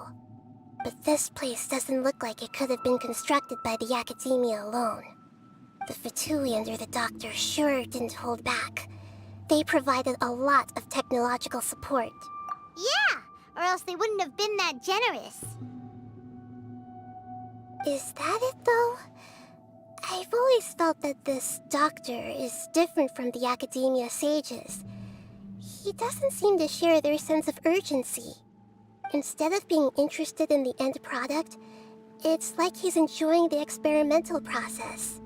But this place doesn't look like it could have been constructed by the academia alone. The Fatui under the Doctor sure didn't hold back. They provided a lot of technological support. Yeah, or else they wouldn't have been that generous. Is that it, though? I've always felt that this doctor is different from the Academia sages. He doesn't seem to share their sense of urgency. Instead of being interested in the end product, it's like he's enjoying the experimental process.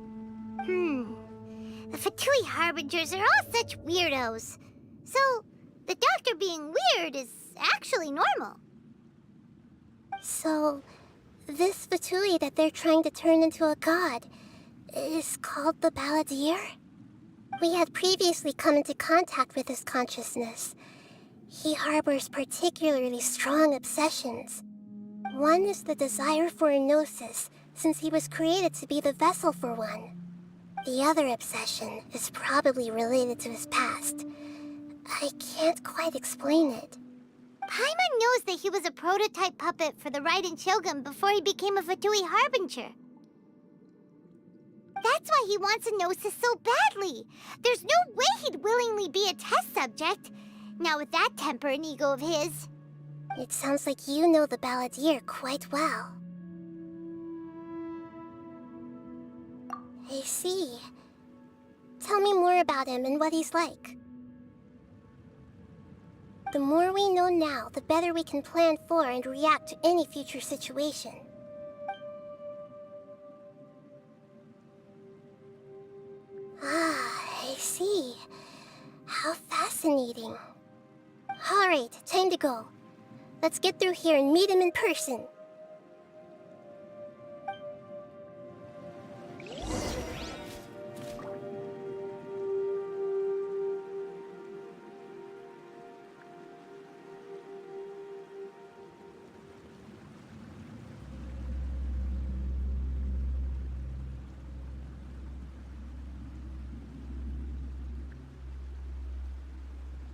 The Fatui Harbingers are all such weirdos. So, the doctor being weird is actually normal. So, this Fatui that they're trying to turn into a god is called the Balladeer? We had previously come into contact with his consciousness. He harbors particularly strong obsessions. One is the desire for a gnosis, since he was created to be the vessel for one. The other obsession is probably related to his past. I can't quite explain it. Paimon knows that he was a prototype puppet for the Raiden Shogun before he became a Fatui Harbinger. That's why he wants a gnosis so badly. There's no way he'd willingly be a test subject. Not with that temper and ego of his. It sounds like you know the Balladeer quite well. I see. Tell me more about him and what he's like. The more we know now, the better we can plan for and react to any future situation. I see. How fascinating. Alright, time to go. Let's get through here and meet him in person.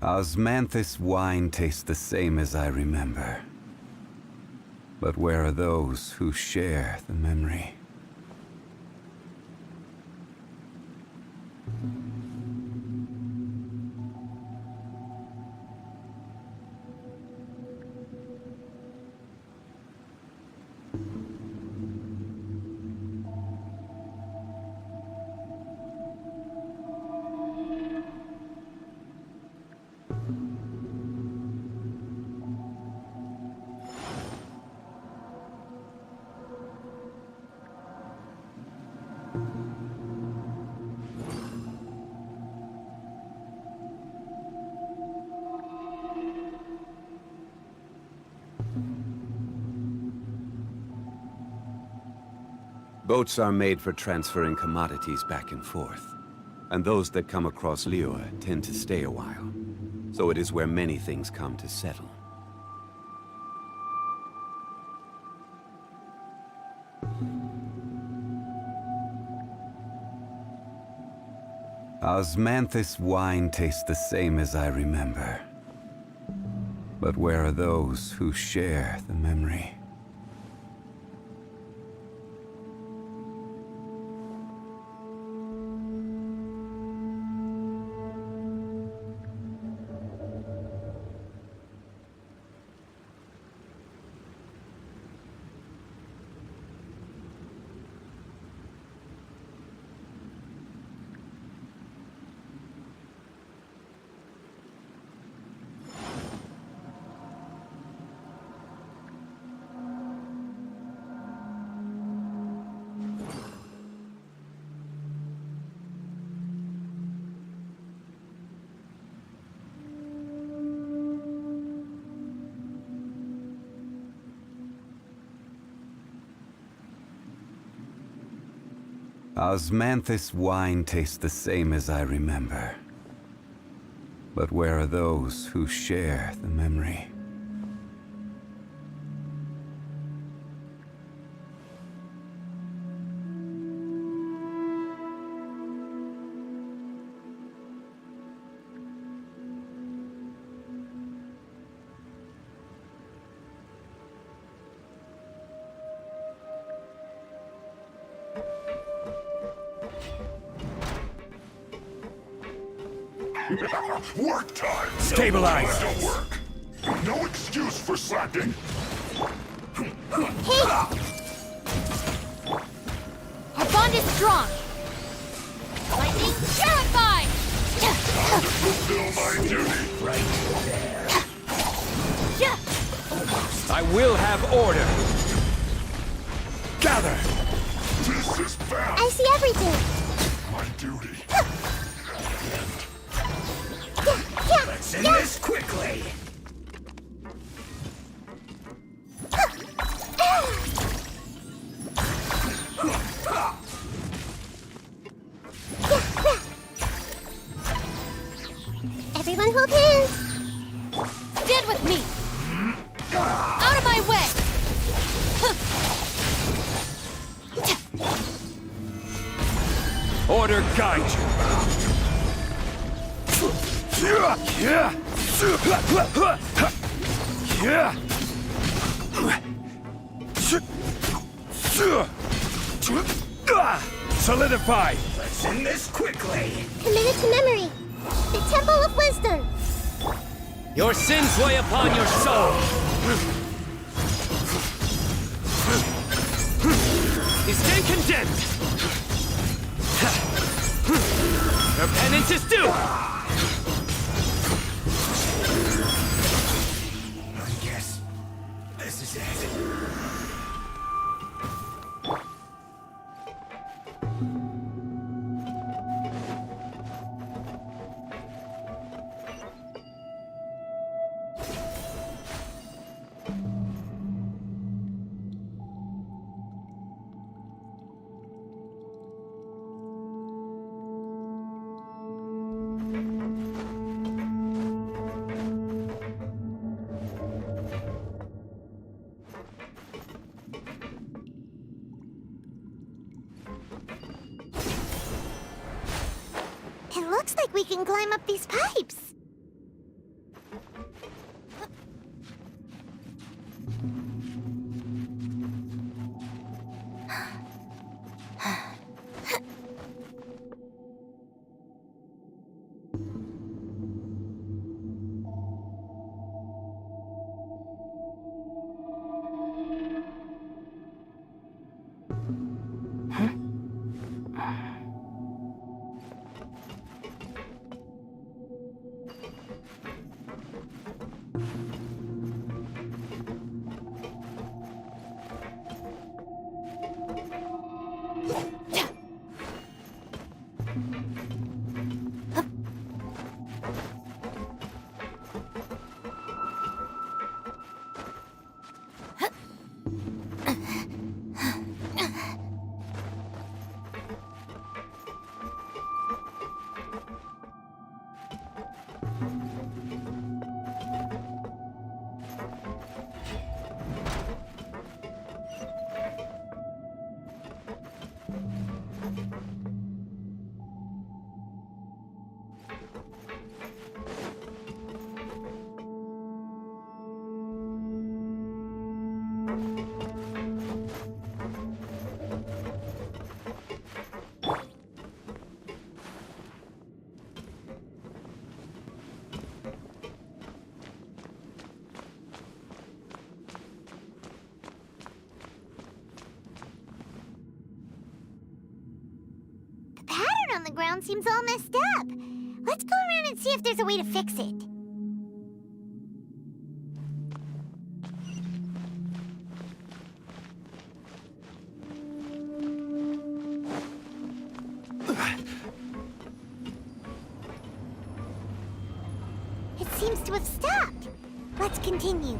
Osmanthus wine tastes the same as I remember. But where are those who share the memory? Boats are made for transferring commodities back and forth, and those that come across Liyue tend to stay a while, so it is where many things come to settle. Osmanthus wine tastes the same as I remember. But where are those who share the memory? Osmanthus wine tastes the same as I remember. But where are those who share the memory? Work time! Stabilize! To work. No excuse for slacking! Hey! Our bond is strong! Right there. I will have order. Gather! This is bad. I see everything. My duty. Let's end this quickly. Everyone hold hands. Stand with me! Out of my way! Order guide you. Solidify. Let's end this quickly. Committed to memory. The Temple of Wisdom. Your sins weigh upon your soul. You stand condemned. Your penance is due. I guess this is it. It looks like we can climb up these pipes. On the ground seems all messed up. Let's go around and see if there's a way to fix it. It seems to have stopped. Let's continue.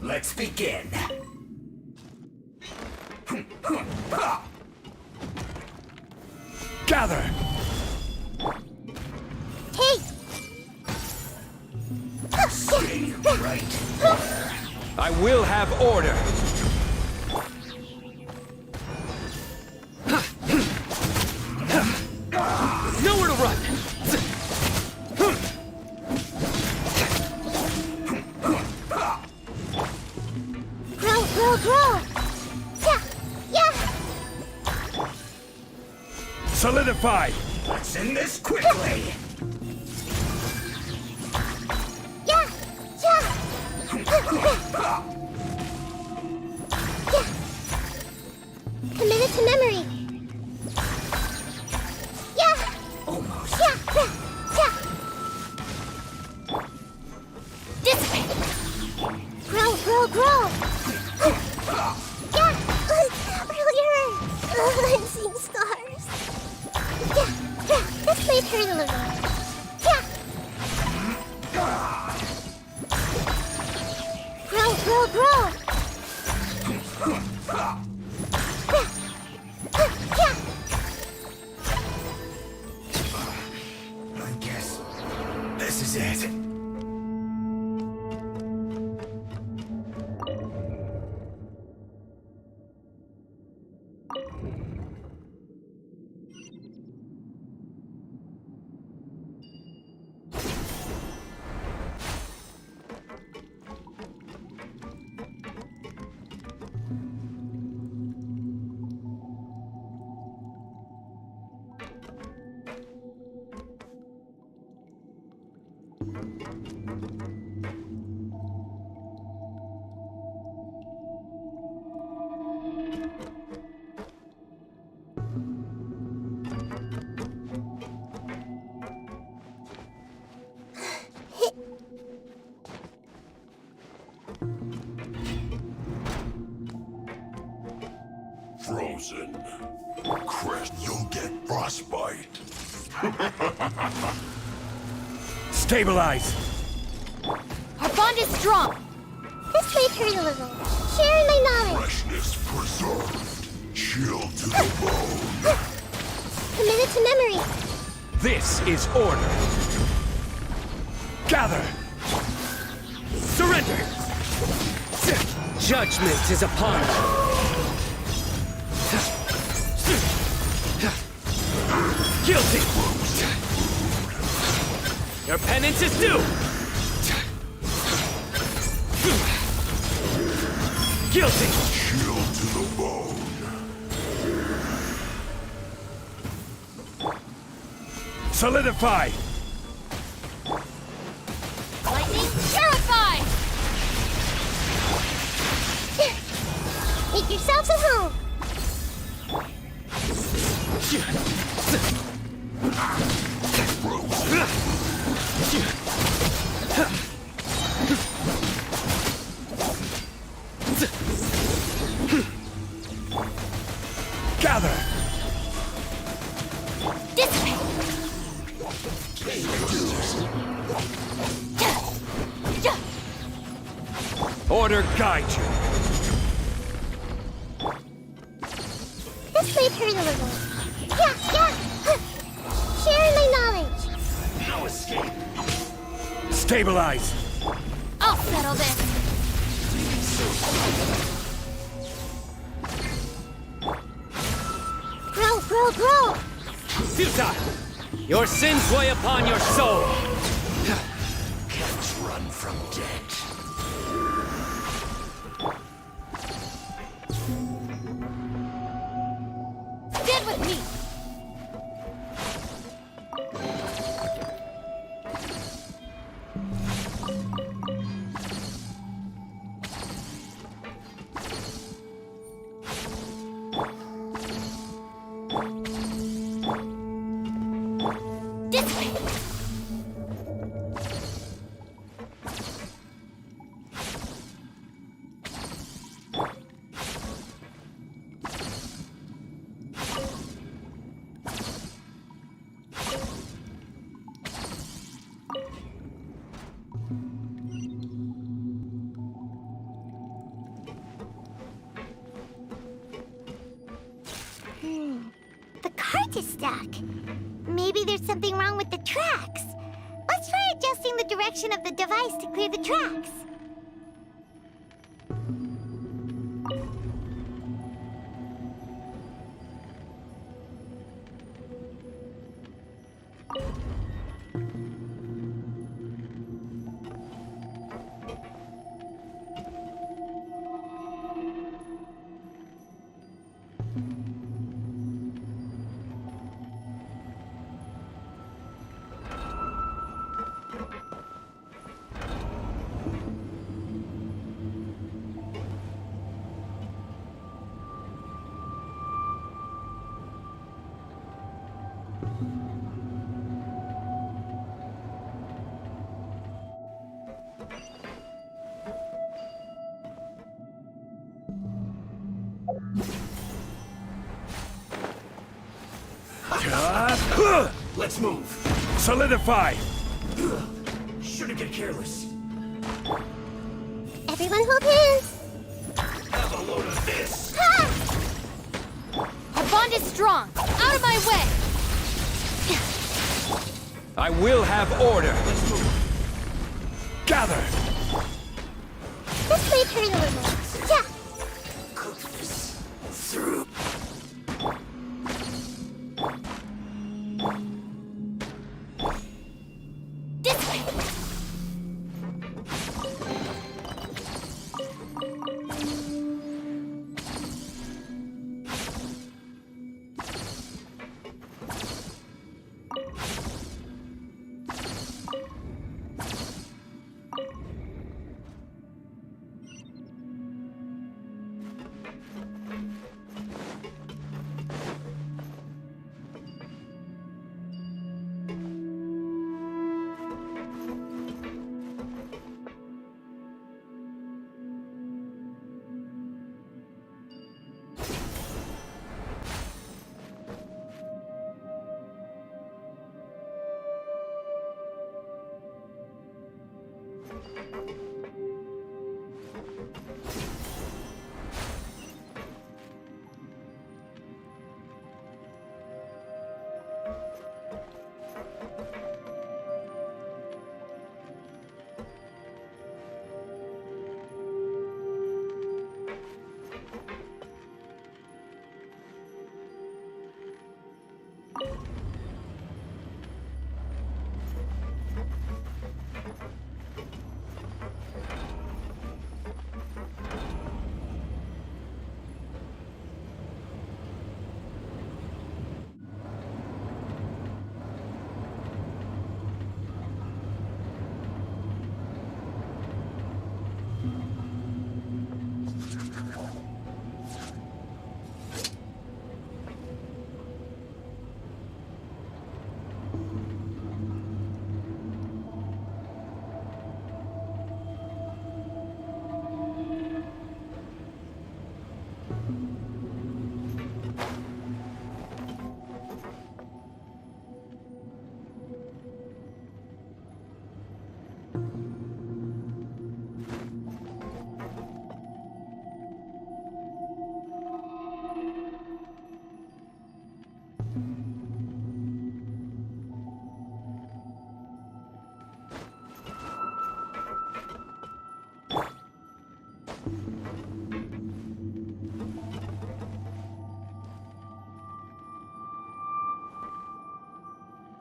Let's begin. Gather! Hey! Stay right there. I will have order! Nowhere to run! Grow! Yeah! Solidify! Let's end this quickly. Yeah! Committed to memory. Yeah! Almost. Yeah! Dissipate! Grow! Yeah! Really hurt. I'm seeing scars. Yeah! This may hurt a little. Yeah! Grow! Yeah! I guess this is it. Frozen. Crest, you'll get frostbite. Stabilize! Our bond is strong. This may hurt a little. Sharing my knowledge. Freshness preserved. Chill to the bone. Committed to memory. This is order! Gather! Surrender! Judgment is upon you! Guilty! Your penance is due! Guilty! Chill to the bone. Solidify! Lightning, purify! Make yourselves at home. Gather! Dissipate! Order guide you! This may hurt a little. Yeah! Sharing my knowledge. No escape. Stabilize! I'll settle this. Grow! Futile! Your sins weigh upon your soul! Can't run from death. Stand with me. is stuck. Maybe there's something wrong with the tracks. Let's try adjusting the direction of the device to clear the tracks. Let's move. Solidify. Shouldn't get careless. Everyone hold hands. Have a load of this. Our bond is strong. Out of my way. I will have order. Gather. This way, turn a little. Yeah. Cook this through. This way.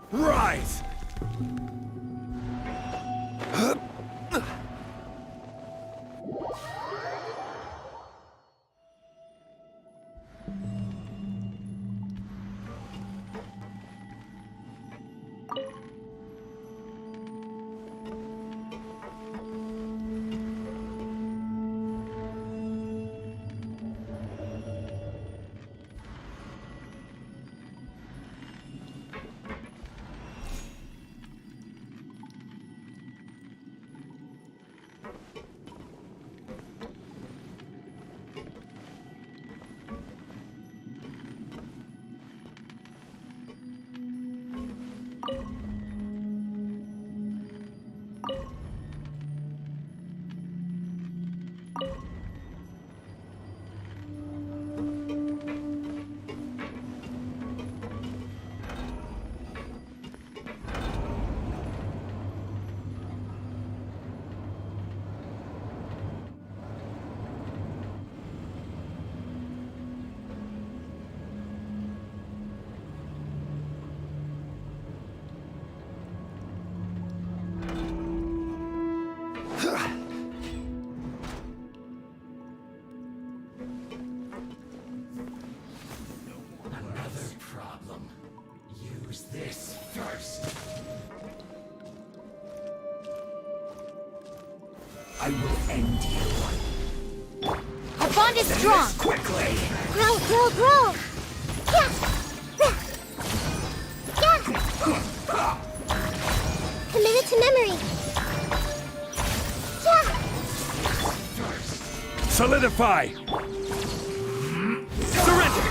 Rise! Another problem. Use this first. I will end you. Our bond is strong. Quickly. Grow, grow, grow! Yeah! Yeah! Committed to memory. Yeah! Solidify! Surrender!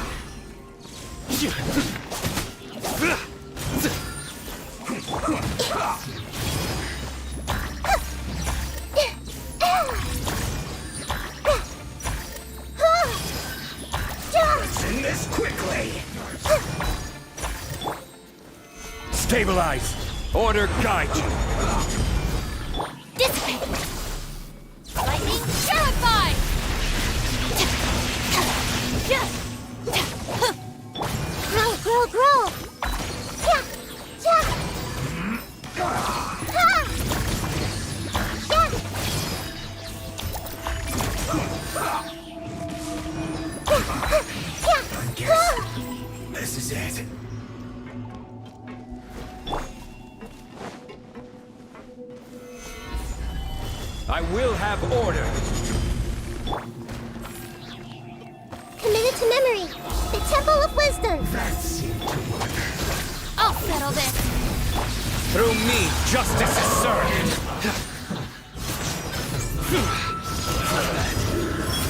Send this quickly. Stabilize! Order guide you! Dissipate. Lightning purify. Grow, grow, grow! Yeah! Yeah! Ah! I guess this is it. I will have order! Committed to memory. The Temple of Wisdom. That seemed to work. I'll settle this. Through me, justice is served!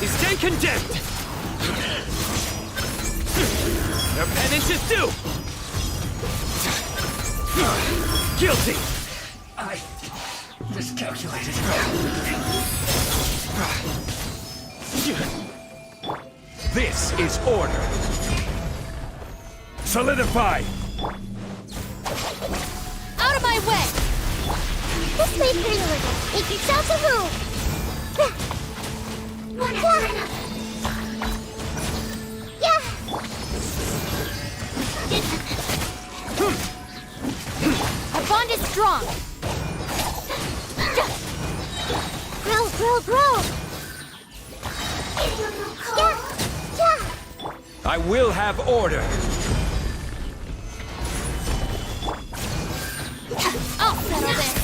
Stay condemned! Their penance is due! Guilty! I miscalculated. This is order! Solidify! Out of my way. This way, pretty little. Make yourself a room. Yeah! Our bond is strong. Grow, grow, grow! Yeah! Yeah! I will have order! I'll settle this.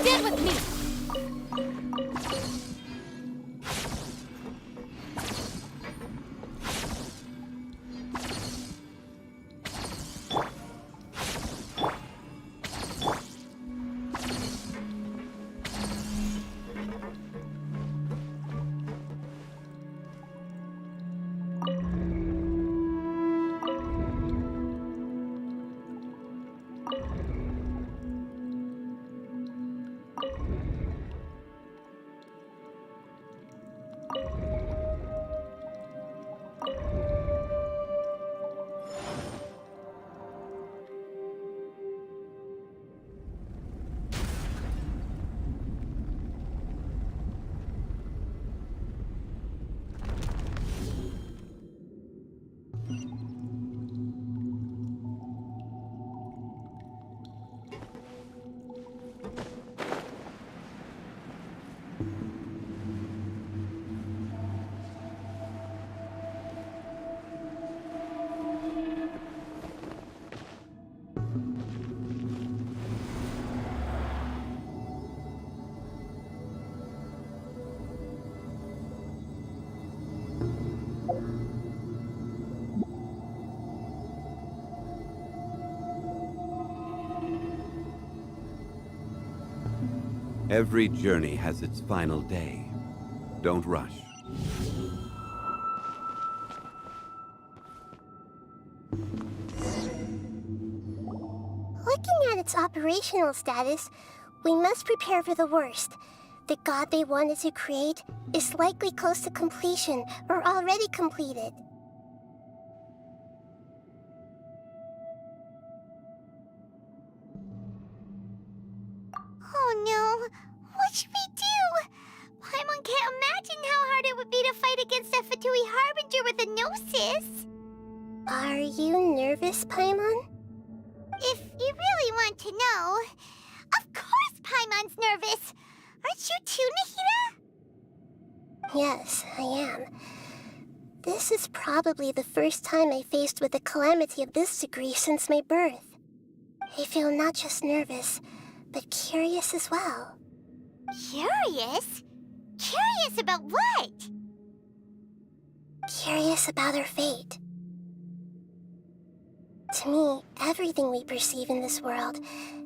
Stand with me. Every journey has its final day. Don't rush. Looking at its operational status, we must prepare for the worst. The god they wanted to create is likely close to completion or already completed. Oh no! What should we do? Paimon can't imagine how hard it would be to fight against a Fatui Harbinger with a no-sip! Are you nervous, Paimon? If you really want to know, of course Paimon's nervous. Aren't you too, Nahida? Yes, I am. This is probably the first time I faced with a calamity of this degree since my birth. I feel not just nervous, but curious as well. Curious? Curious about what? Curious about our fate. To me, everything we perceive in this world,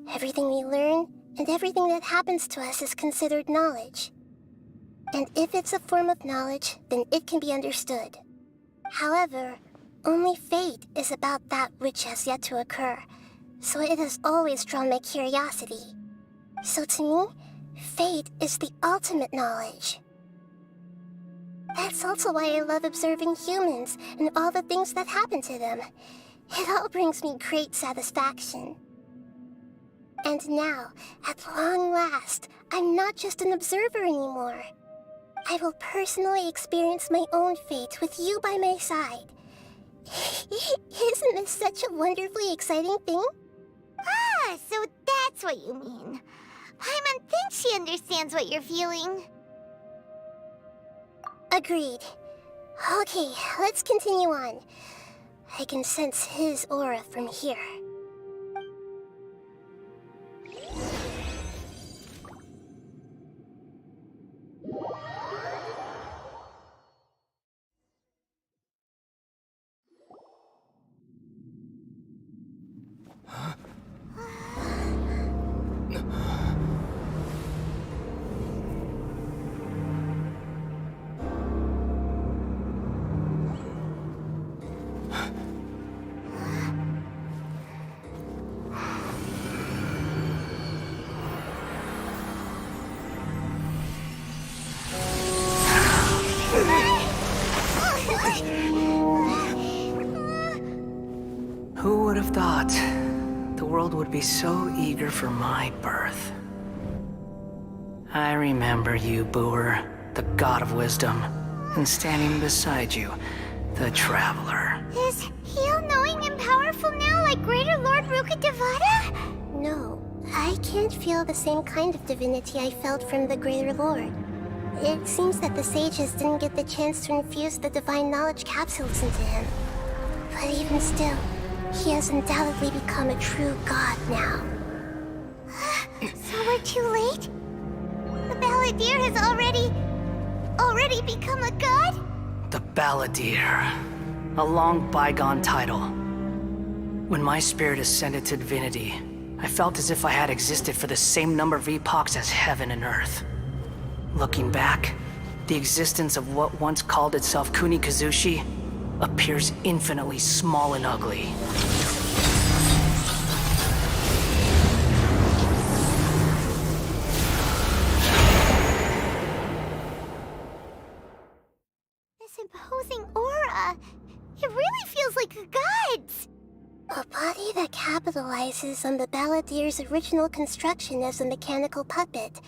everything we learn, and everything that happens to us is considered knowledge. And if it's a form of knowledge, then it can be understood. However, only fate is about that which has yet to occur, so it has always drawn my curiosity. So to me, fate is the ultimate knowledge. That's also why I love observing humans and all the things that happen to them. It all brings me great satisfaction. And now, at long last, I'm not just an observer anymore. I will personally experience my own fate with you by my side. Isn't this such a wonderfully exciting thing? Ah, so that's what you mean. Paimon thinks she understands what you're feeling. Agreed. Okay, let's continue on. I can sense his aura from here. Who would have thought the world would be so eager for my birth? I remember you, Booer, the god of wisdom, and standing beside you, the traveler. Is he all-knowing and powerful now like Greater Lord Rukkhadevata? No, I can't feel the same kind of divinity I felt from the Greater Lord. It seems that the sages didn't get the chance to infuse the divine knowledge capsules into him. But even still, he has undoubtedly become a true god now. So we're too late? The Balladeer has already become a god? The Balladeer. A long bygone title. When my spirit ascended to divinity, I felt as if I had existed for the same number of epochs as heaven and earth. Looking back, the existence of what once called itself Kunikazushi appears infinitely small and ugly. This imposing aura, it really feels like the gods! A body that capitalizes on the Balladeer's original construction as a mechanical puppet,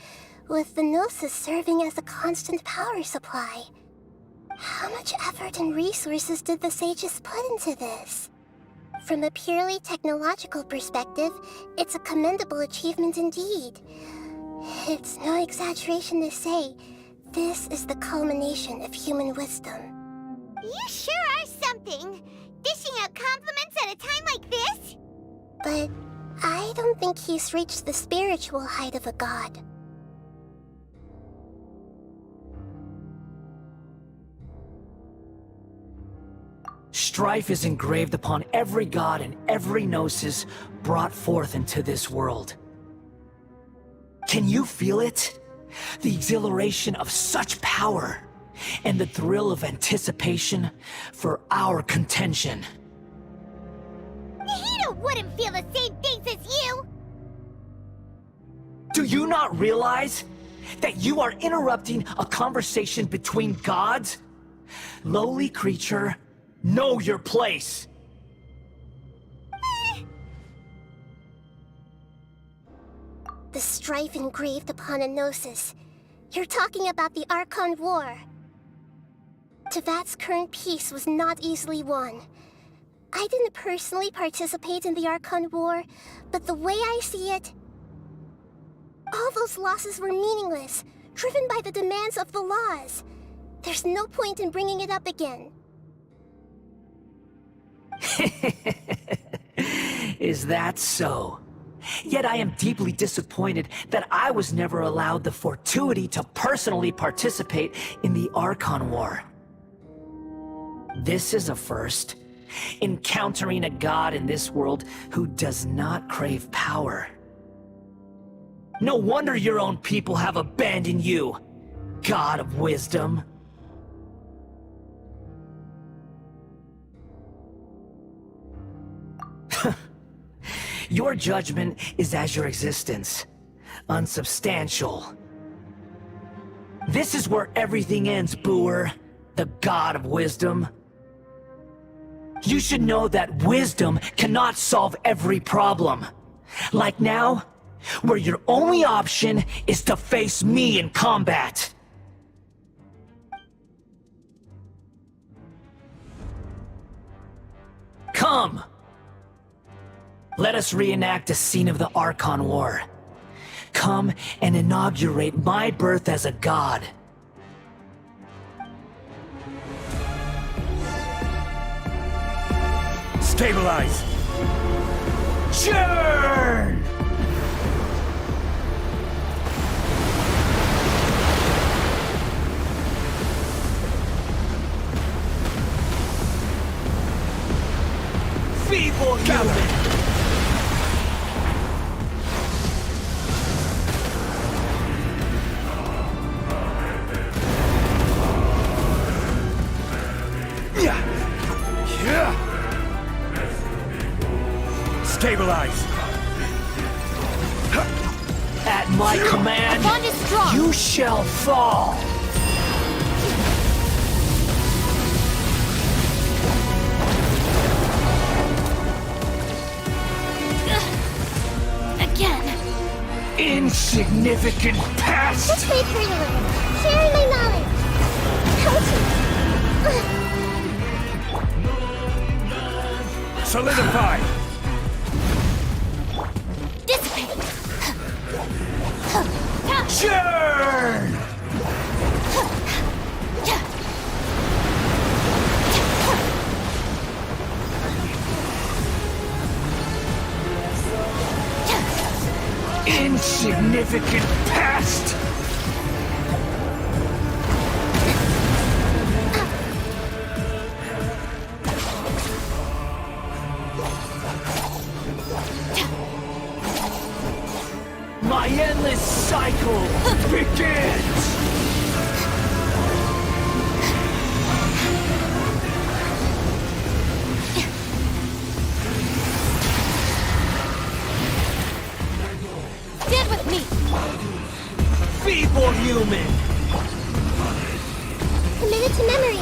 with the Gnosis serving as a constant power supply. How much effort and resources did the sages put into this? From a purely technological perspective, it's a commendable achievement indeed. It's no exaggeration to say, this is the culmination of human wisdom. You sure are something! Dishing out compliments at a time like this? But I don't think he's reached the spiritual height of a god. Strife is engraved upon every god and every gnosis brought forth into this world. Can you feel it? The exhilaration of such power, and the thrill of anticipation for our contention. Nahida wouldn't feel the same things as you! Do you not realize that you are interrupting a conversation between gods? Lowly creature, know your place! The strife engraved upon a Gnosis. You're talking about the Archon War. Tevat's current peace was not easily won. I didn't personally participate in the Archon War, but the way I see it, all those losses were meaningless, driven by the demands of the laws. There's no point in bringing it up again. Is that so? Yet I am deeply disappointed that I was never allowed the fortuity to personally participate in the Archon War. This is a first. Encountering a god in this world who does not crave power. No wonder your own people have abandoned you, God of Wisdom. Your judgment is as your existence, unsubstantial. This is where everything ends, Booer, the God of Wisdom. You should know that wisdom cannot solve every problem. Like now, where your only option is to face me in combat. Come! Let us reenact a scene of the Archon War. Come and inaugurate my birth as a god. Stabilize! Churn! Feeble human! Stabilize! At my command, Bond is strong. you shall fall! Again. Insignificant past! Just wait for you a little. Sharing my knowledge. Solidify! Dissipate. Churn! Insignificant past! My endless cycle begins! Stand with me. Feeble human! Committed to memory.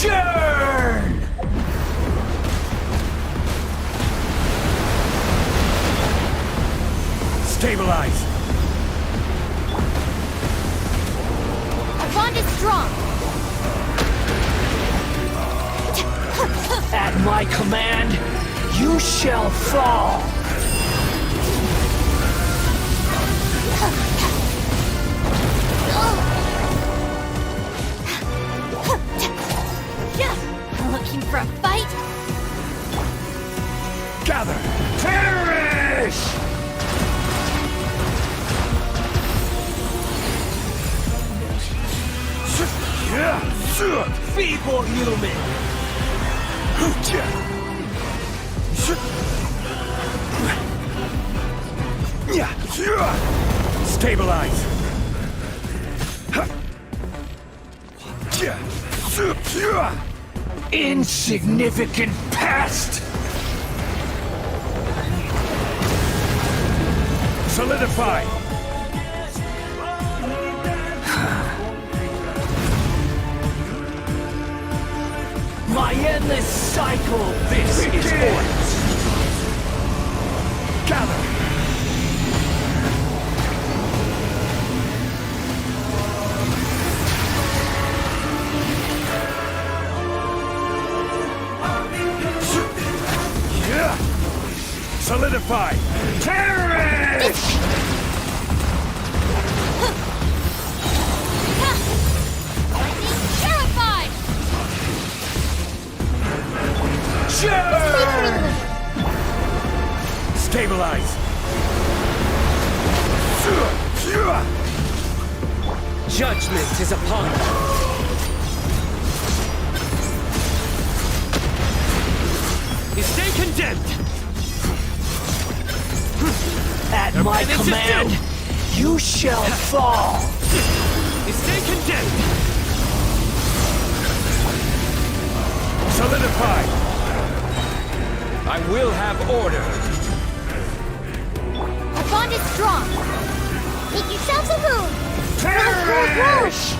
Churn! Stabilize! Our bond is strong. At my command, you shall fall! Looking for a fight? Gather! Perish! Feeble human! Stabilize! Insignificant past! Solidify! My endless cycle, this is what? Solidify! Terrorist! Terrified! Stabilize! Judgment is upon you. You stay condemned! At my command, you shall fall! You stay condemned! Solidify! I will have order. Our bond is strong. Make yourselves a room. Terrorish!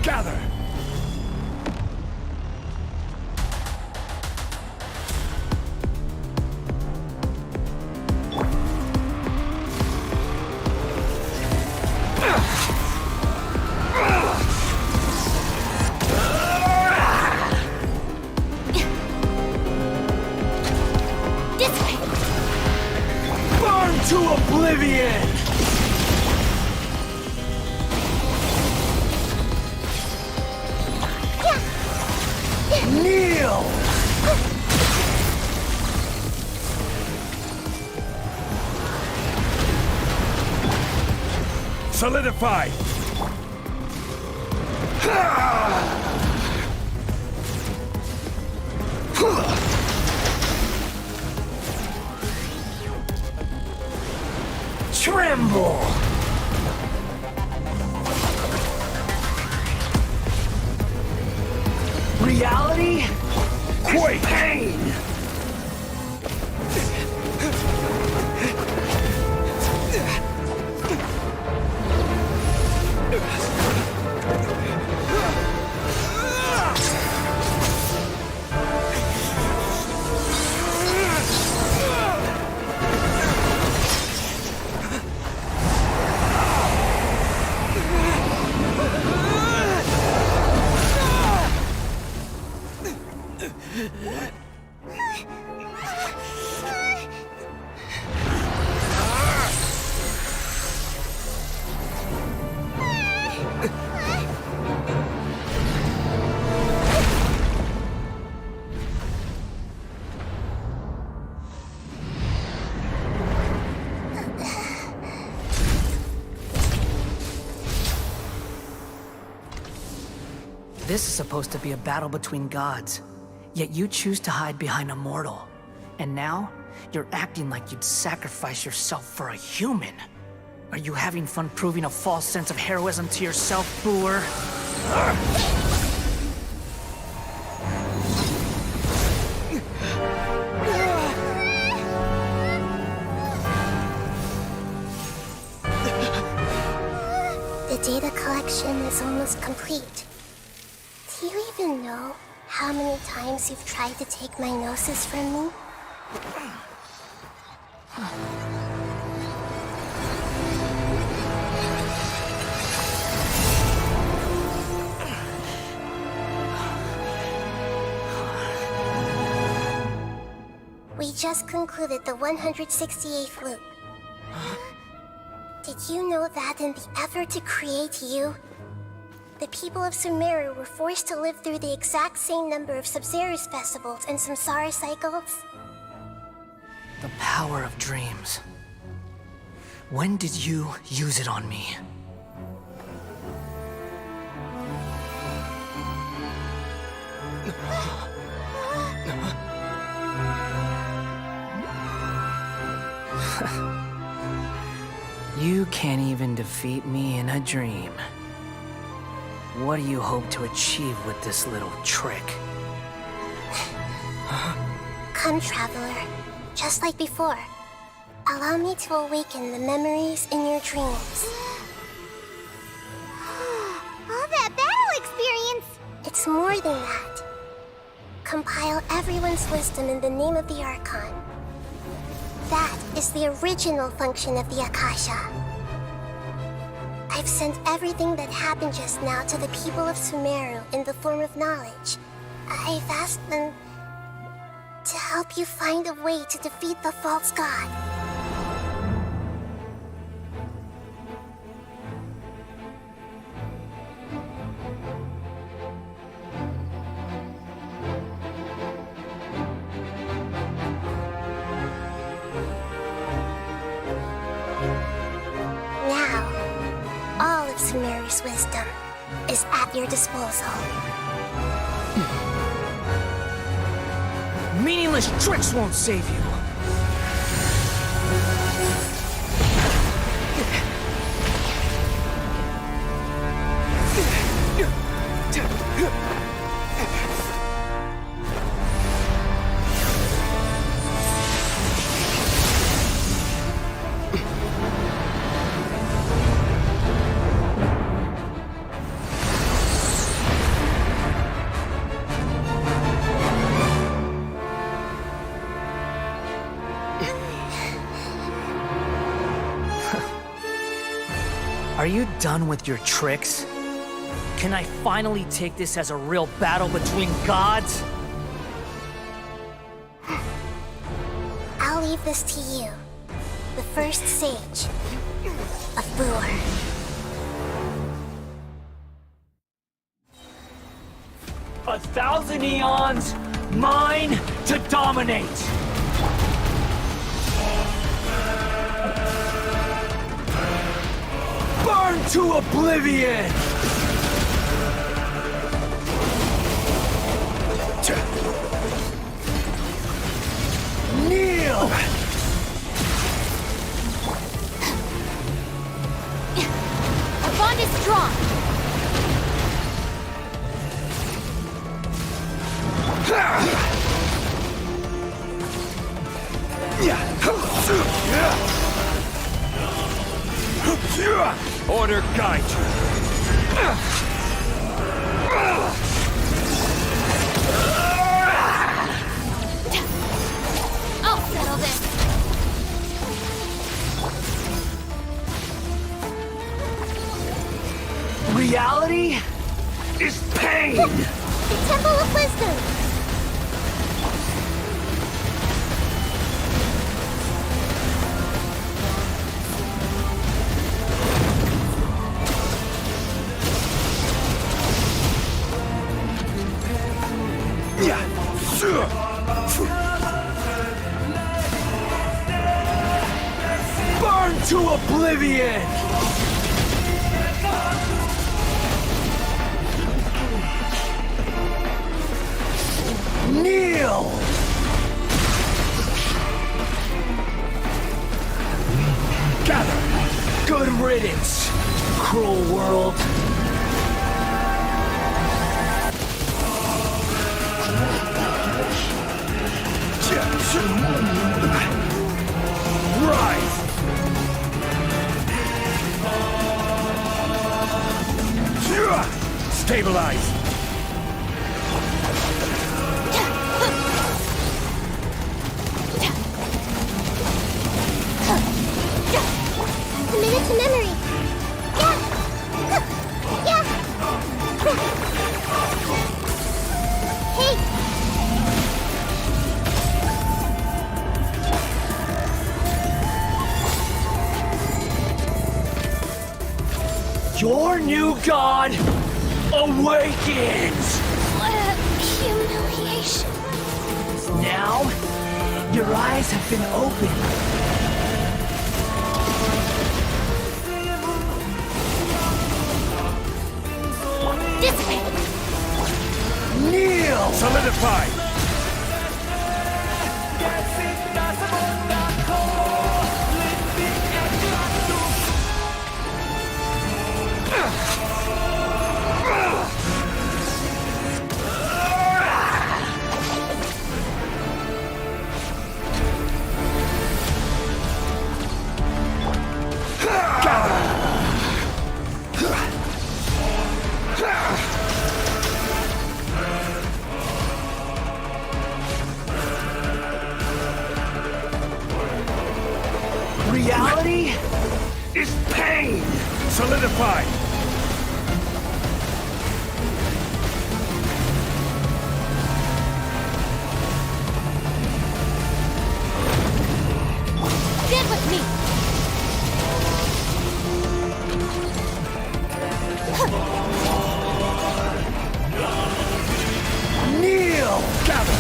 Gather! Burn to oblivion! Kneel! Solidify! Tremble! Reality? Quake! Pain! This is supposed to be a battle between gods, yet you choose to hide behind a mortal. And now, you're acting like you'd sacrifice yourself for a human. Are you having fun proving a false sense of heroism to yourself, Boor? The data collection is almost complete. Do you even know how many times you've tried to take my gnosis from me? We just concluded the 168th loop. Did you know that in the effort to create you, the people of Sumeru were forced to live through the exact same number of Sabzeruz festivals and Samsara cycles? The power of dreams. When did you use it on me? You can't even defeat me in a dream. What do you hope to achieve with this little trick? Come, Traveler. Just like before. Allow me to awaken the memories in your dreams. All that battle experience! It's more than that. Compile everyone's wisdom in the name of the Archon. That is the original function of the Akasha. I've sent everything that happened just now to the people of Sumeru in the form of knowledge. I've asked them to help you find a way to defeat the false god. Now, all of Sumeru's wisdom is at your disposal. Meaningless tricks won't save you. Are you done with your tricks? Can I finally take this as a real battle between gods? I'll leave this to you, the first sage of Booer. A thousand eons, mine to dominate! Burn to oblivion! Kneel! Our bond is strong. Order guide you. I'll settle this. Reality is pain! The Temple of Wisdom! Burn to oblivion! Kneel! Gather! Good riddance, cruel world! Rise! Stabilize! Commit it to memory! Yeah! Hey! Your new god awakens! What a humiliation. Now, your eyes have been opened. Dissipate! Kneel! Solidify! body is pain! Solidify! Stand with me! Kneel! Gather!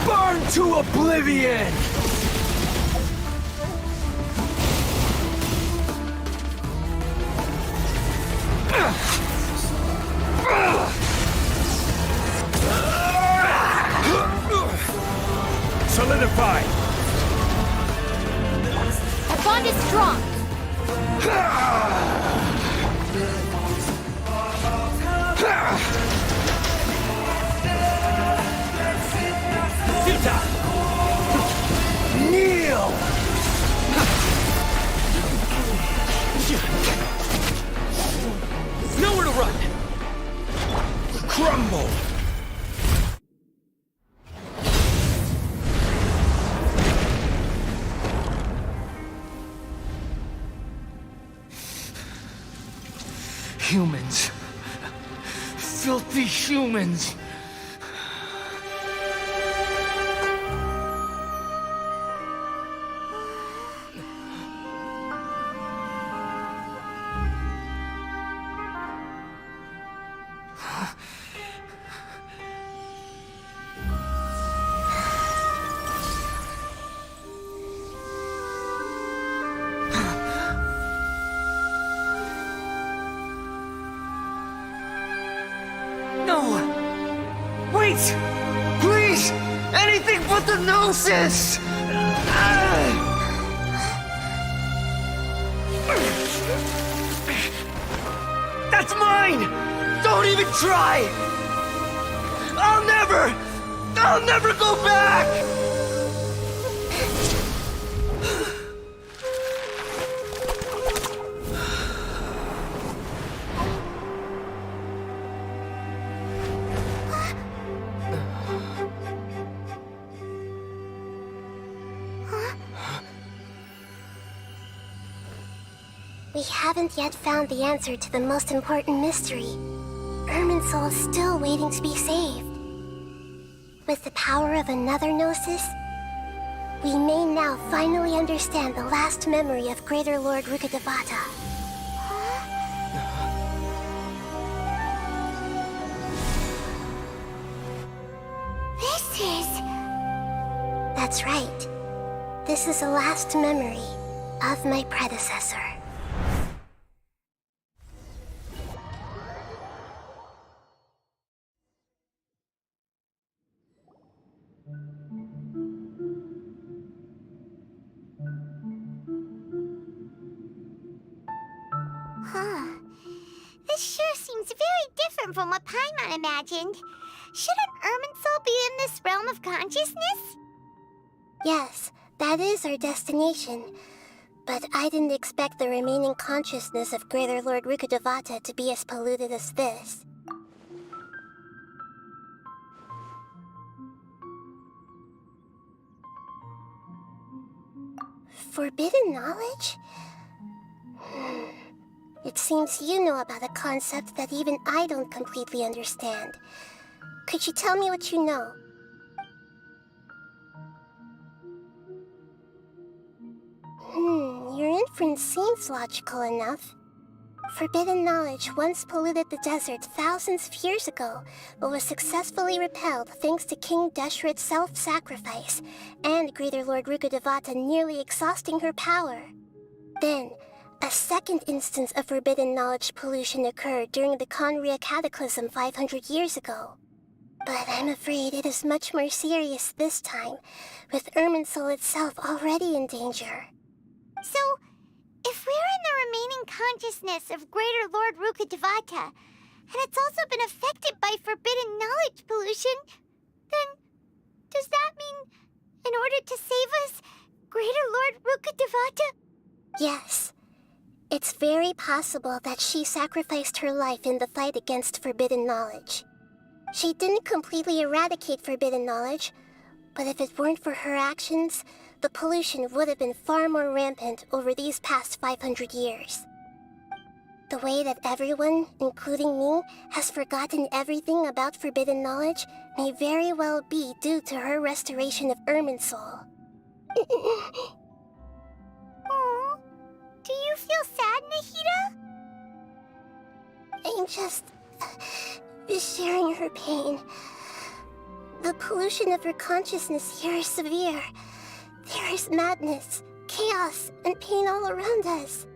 Burn to oblivion! Solidify! The bond is strong! Yuta! Kneel! Nowhere to run! Crumble! Humans. Filthy humans. No! Wait! Please! Anything but the Gnosis! That's mine! Don't even try! I'll never go back! We haven't yet found the answer to the most important mystery. Irminsul is still waiting to be saved. With the power of another Gnosis, we may now finally understand the last memory of Greater Lord Rukkhadevata. This is... That's right. This is the last memory of my predecessor. Huh. This sure seems very different from what Paimon imagined. Shouldn't Irminsul be in this realm of consciousness? Yes, that is our destination. But I didn't expect the remaining consciousness of Greater Lord Rukkhadevata to be as polluted as this. Forbidden knowledge? It seems you know about a concept that even I don't completely understand. Could you tell me what you know? Your inference seems logical enough. Forbidden knowledge once polluted the desert thousands of years ago, but was successfully repelled thanks to King Deshret's self-sacrifice, and Greater Lord Rukkhadevata nearly exhausting her power. Then, a second instance of forbidden knowledge pollution occurred during the Khaenri'ah Cataclysm 500 years ago. But I'm afraid it is much more serious this time, with Irminsul itself already in danger. So, if we're in the remaining consciousness of Greater Lord Rukkhadevata, and it's also been affected by forbidden knowledge pollution, then does that mean, in order to save us, Greater Lord Rukkhadevata? Yes. It's very possible that she sacrificed her life in the fight against forbidden knowledge. She didn't completely eradicate forbidden knowledge, but if it weren't for her actions, the pollution would have been far more rampant over these past 500 years. The way that everyone, including me, has forgotten everything about forbidden knowledge may very well be due to her restoration of Irminsul. Aww. Do you feel sad, Nahida? I'm just sharing her pain. The pollution of her consciousness here is severe. There is madness, chaos, and pain all around us.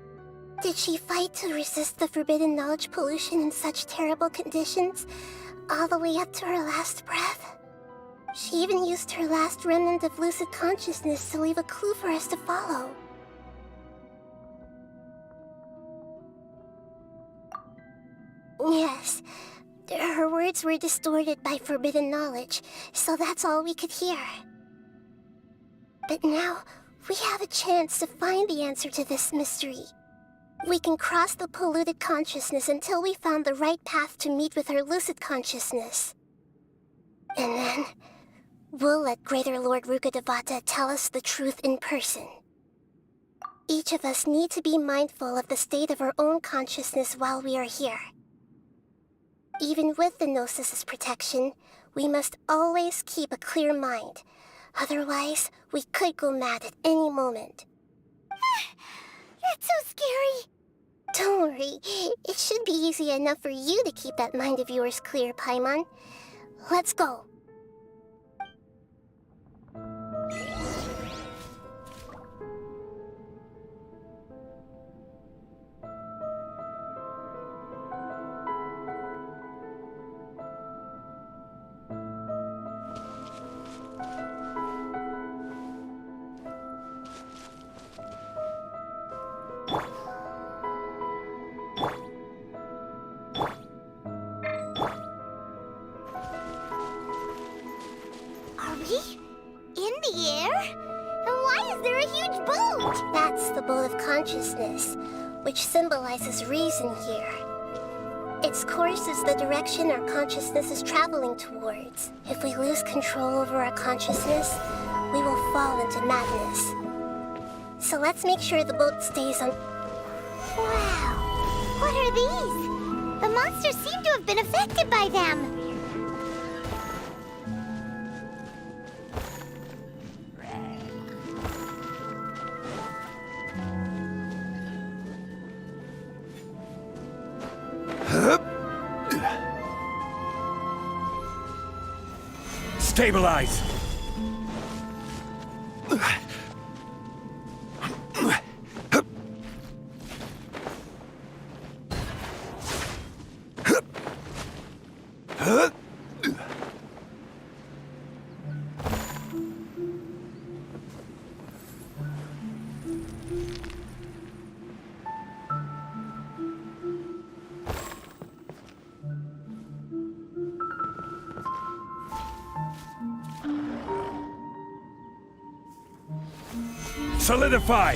Did she fight to resist the forbidden knowledge pollution in such terrible conditions, all the way up to her last breath? She even used her last remnant of lucid consciousness to leave a clue for us to follow. Yes, her words were distorted by forbidden knowledge, so that's all we could hear. But now, we have a chance to find the answer to this mystery. We can cross the polluted consciousness until we found the right path to meet with her lucid consciousness. And then, we'll let Greater Lord Rukkhadevata tell us the truth in person. Each of us need to be mindful of the state of our own consciousness while we are here. Even with the Gnosis' protection, we must always keep a clear mind. Otherwise, we could go mad at any moment. That's so scary. Don't worry. It should be easy enough for you to keep that mind of yours clear, Paimon. Let's go. Are we in the air? And why is there a huge boat? That's the boat of consciousness, which symbolizes reason here. Its course is the direction our consciousness is traveling towards. If we lose control over our consciousness, we will fall into madness. So let's make sure the boat stays on... Wow. What are these? The monsters seem to have been affected by them. Stabilize! Solidify!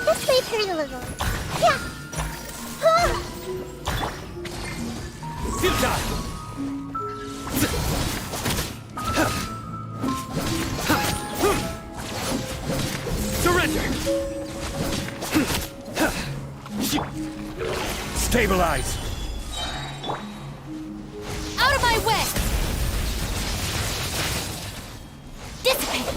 This might hurt a little. Yeah! Ah! Surrender! Stabilize! Out of my way! Dissipate!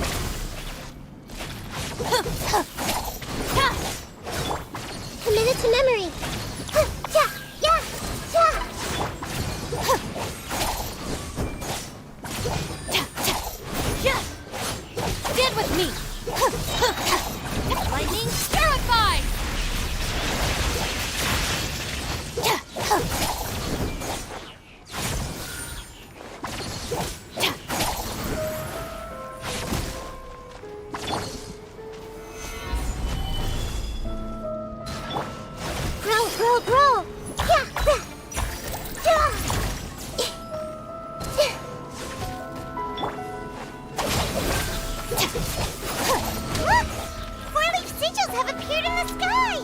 Commit it to memory! Stand with me! Lightning Terrify! Look! Four-leaf sigils have appeared in the sky!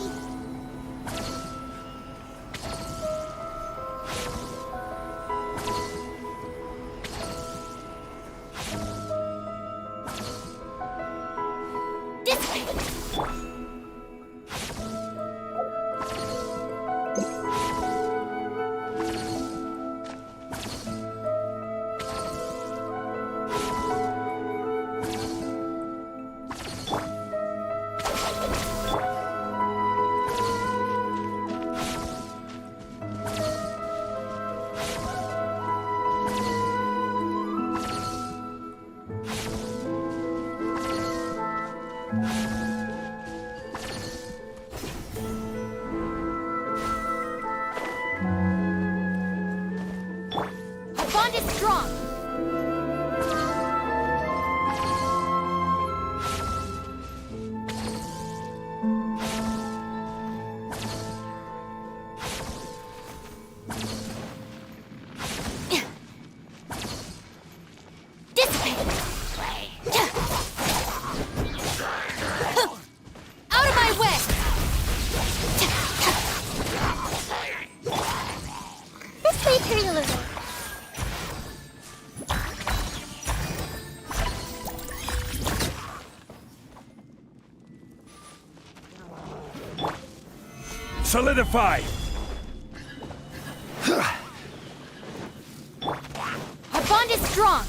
Our bond is strong. Out of my way! This way, Periloser. Solidify! Our bond is strong.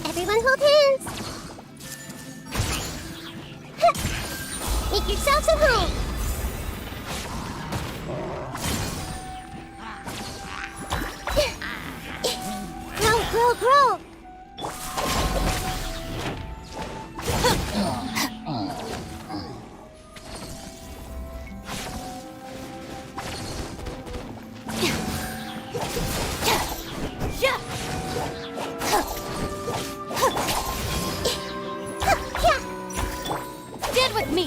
Everyone hold hands. Make yourselves at home. Grow, grow, grow. Stand with me.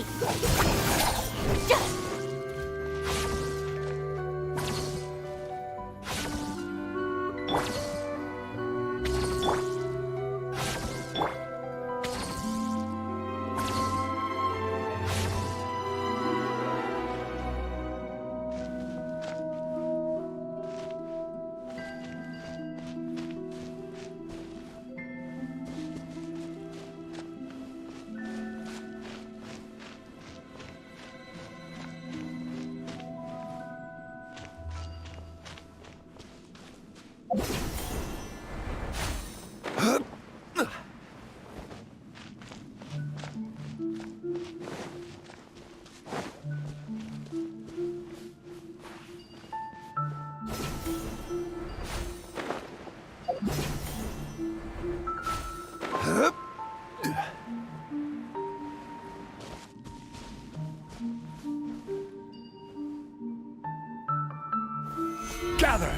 Gather!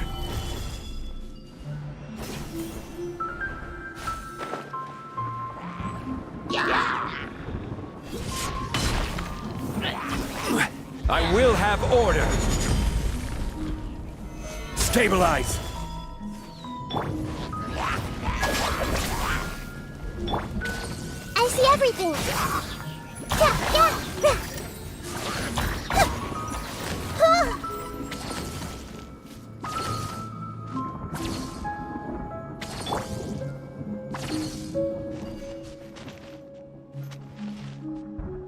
I will have order! Stabilize! I see everything.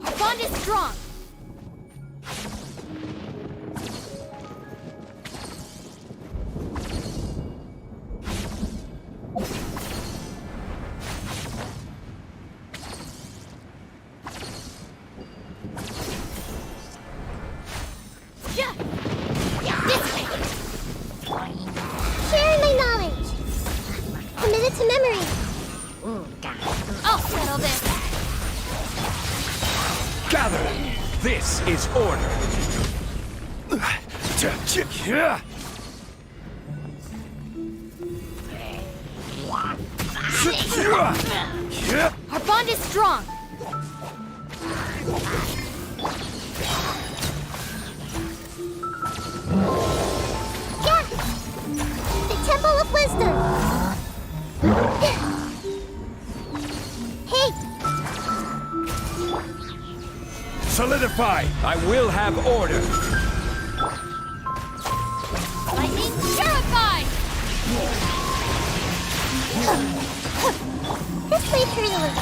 Our bond is strong. Sharing my knowledge. Committed to memory. I'll settle this. Gather! This is order! Our bond is strong. The Temple of Wisdom. solidify! I will have order! Lightning purify! This way, Period.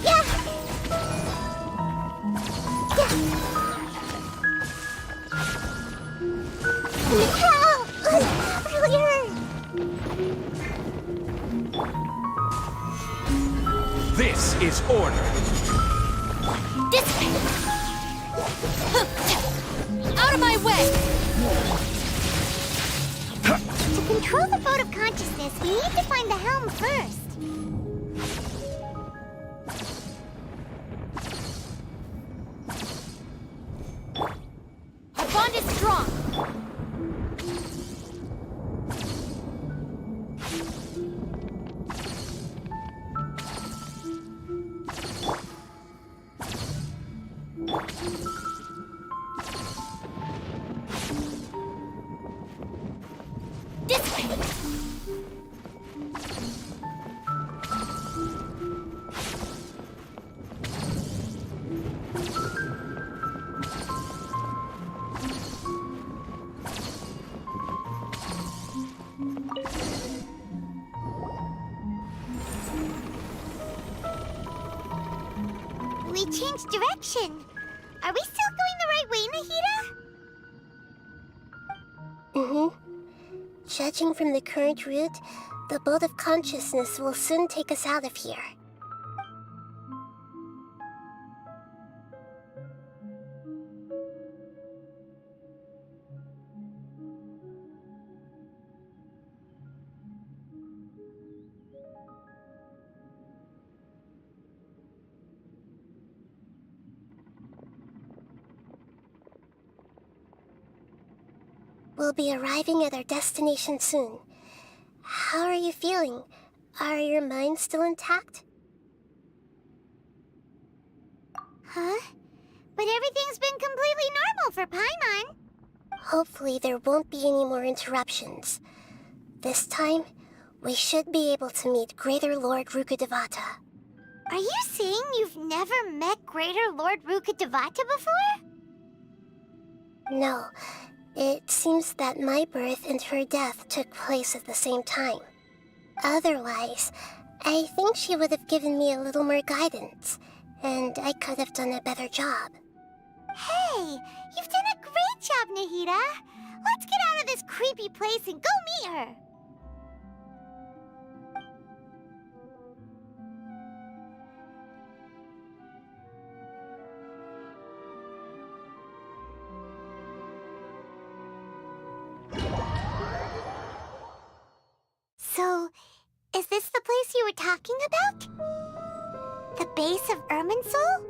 Yeah! Ow! Really hurt! This is order! This way! Out of my way! To control the boat of consciousness, we need to find the helm first. Our bond is strong! This way! We changed direction. Are we still going the right way, Nahida? Judging from the current route, the boat of consciousness will soon take us out of here. We'll be arriving at our destination soon. How are you feeling? Are your minds still intact? Huh? But everything's been completely normal for Paimon. Hopefully there won't be any more interruptions. This time, we should be able to meet Greater Lord Rukkhadevata. Are you saying you've never met Greater Lord Rukkhadevata before? No. It seems that my birth and her death took place at the same time. Otherwise, I think she would have given me a little more guidance, and I could have done a better job. Hey, you've done a great job, Nahida. Let's get out of this creepy place and go meet her. So, is this the place you were talking about? The base of Irminsul?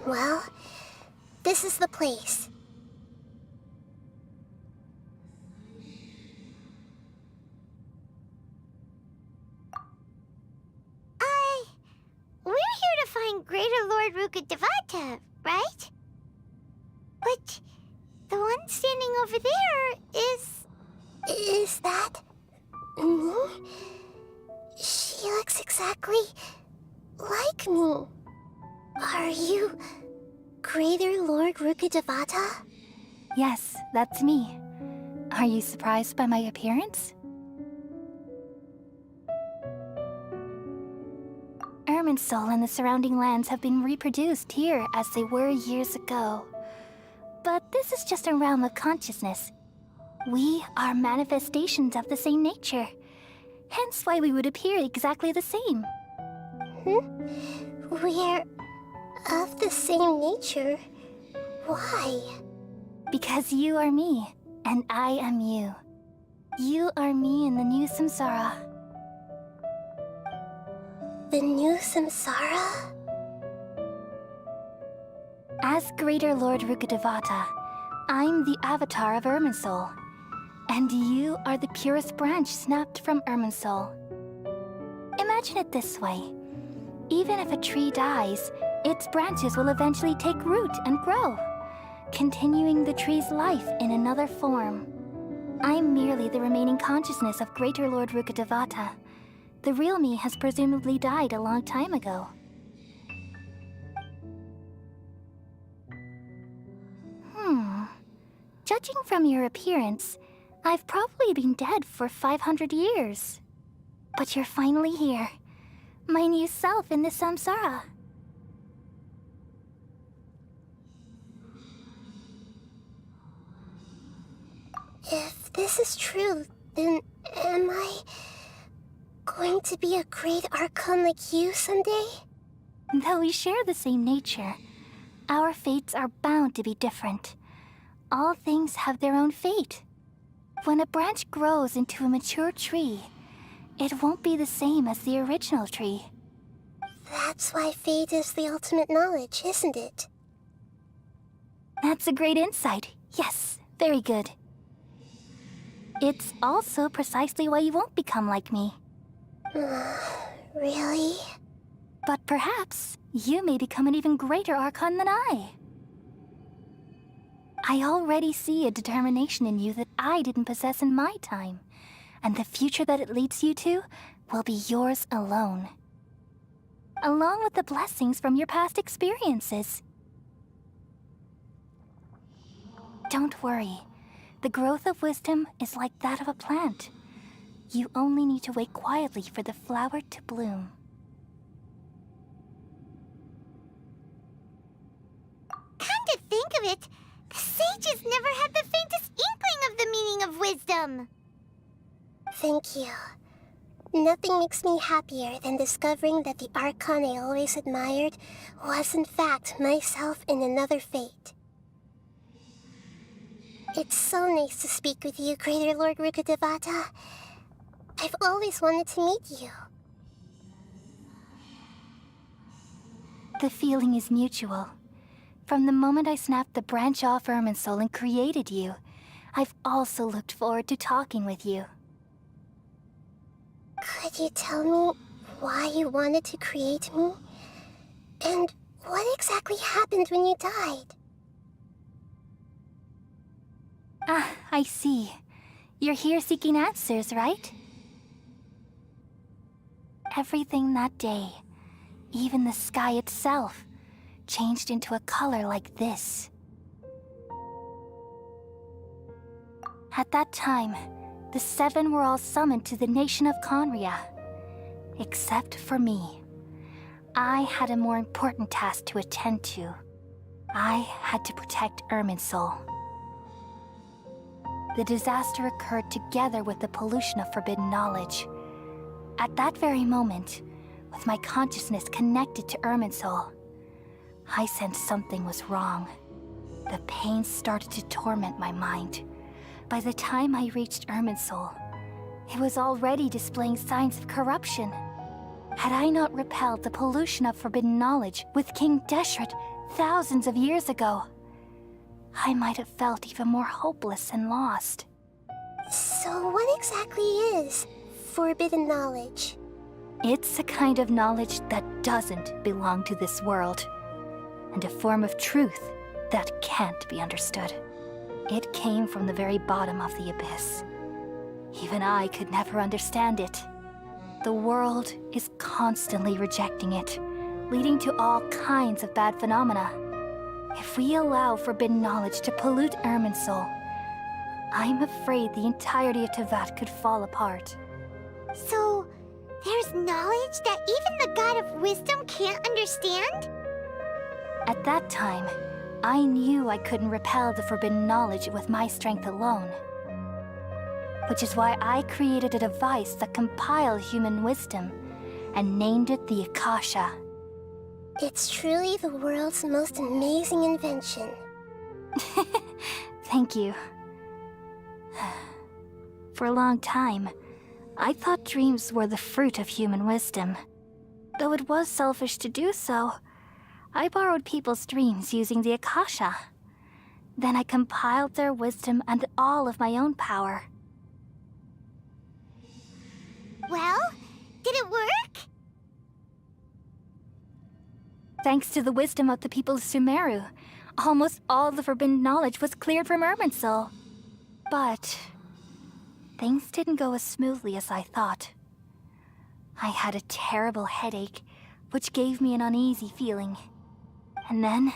Well, this is the place. We're here to find Greater Lord Rukkhadevata, right? But the one standing over there is... Is that... me? She looks exactly like me. Are you Greater Lord Rukkhadevata? Yes, that's me. Are you surprised by my appearance? Irminsul and the surrounding lands have been reproduced here as they were years ago. But this is just a realm of consciousness. We are manifestations of the same nature. Hence why we would appear exactly the same. We're of the same nature? Why? Because you are me, and I am you. You are me in the new samsara. The new samsara? As Greater Lord Rukkhadevata, I'm the avatar of Irminsul, And you are the purest branch snapped from Irminsul. Imagine it this way. Even if a tree dies, its branches will eventually take root and grow, continuing the tree's life in another form. I'm merely the remaining consciousness of Greater Lord Rukkhadevata. The real me has presumably died a long time ago. Judging from your appearance, I've probably been dead for 500 years. But you're finally here. My new self in the samsara. If this is true, then am I going to be a great Archon like you someday? Though we share the same nature, our fates are bound to be different. All things have their own fate. When a branch grows into a mature tree, it won't be the same as the original tree. That's why fate is the ultimate knowledge, isn't it? That's a great insight. Yes, very good. It's also precisely why you won't become like me. Really? But perhaps you may become an even greater Archon than I. I already see a determination in you that I didn't possess in my time, and the future that it leads you to will be yours alone. Along with the blessings from your past experiences. Don't worry. The growth of wisdom is like that of a plant. You only need to wait quietly for the flower to bloom. Come to think of it, the sages never had the faintest inkling of the meaning of wisdom. Thank you. Nothing makes me happier than discovering that the Archon I always admired was in fact myself in another fate. It's so nice to speak with you, Greater Lord Rukkhadevata. I've always wanted to meet you. The feeling is mutual. From the moment I snapped the branch off Irminsul and created you, I've also looked forward to talking with you. Could you tell me why you wanted to create me? And what exactly happened when you died? Ah, I see. You're here seeking answers, right? Everything that day, even the sky itself, changed into a color like this. At that time, the seven were all summoned to the nation of Khaenri'ah. Except for me. I had a more important task to attend to. I had to protect Irminsul. The disaster occurred together with the pollution of forbidden knowledge. At that very moment, with my consciousness connected to Irminsul, I sensed something was wrong. The pain started to torment my mind. By the time I reached Irminsul, it was already displaying signs of corruption. Had I not repelled the pollution of forbidden knowledge with King Deshret thousands of years ago, I might have felt even more hopeless and lost. So what exactly is forbidden knowledge? It's a kind of knowledge that doesn't belong to this world, and a form of truth that can't be understood. It came from the very bottom of the abyss. Even I could never understand it. The world is constantly rejecting it, leading to all kinds of bad phenomena. If we allow forbidden knowledge to pollute Irminsul, I'm afraid the entirety of Teyvat could fall apart. So, there's knowledge that even the God of Wisdom can't understand? At that time, I knew I couldn't repel the forbidden knowledge with my strength alone. Which is why I created a device that compiled human wisdom and named it the Akasha. It's truly the world's most amazing invention. Thank you. For a long time, I thought dreams were the fruit of human wisdom. Though it was selfish to do so, I borrowed people's dreams using the Akasha. Then I compiled their wisdom and all of my own power. Well, did it work? Thanks to the wisdom of the people of Sumeru, almost all the forbidden knowledge was cleared from Irminsul. But things didn't go as smoothly as I thought. I had a terrible headache, which gave me an uneasy feeling. And then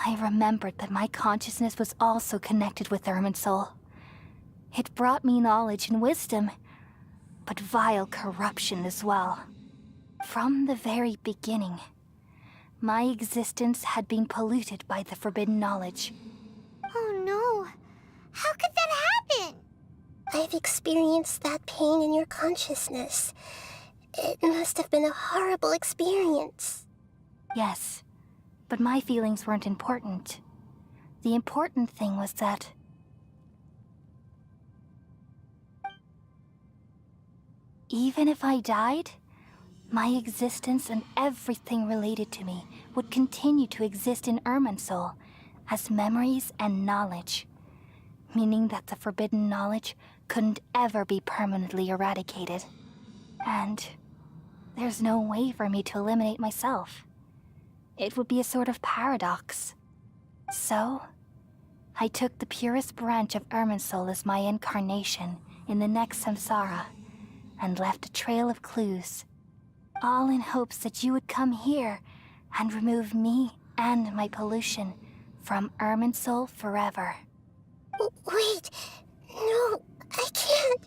I remembered that my consciousness was also connected with Irminsul. It brought me knowledge and wisdom, but vile corruption as well. From the very beginning, my existence had been polluted by the forbidden knowledge. Oh no. How could that happen? I've experienced that pain in your consciousness. It must have been a horrible experience. Yes, but my feelings weren't important. The important thing was that even if I died, my existence and everything related to me would continue to exist in Irminsul as memories and knowledge, meaning that the forbidden knowledge couldn't ever be permanently eradicated. And there's no way for me to eliminate myself. It would be a sort of paradox. So, I took the purest branch of Irminsul as my incarnation in the next samsara, and left a trail of clues, all in hopes that you would come here and remove me and my pollution from Irminsul forever. Wait, no, I can't.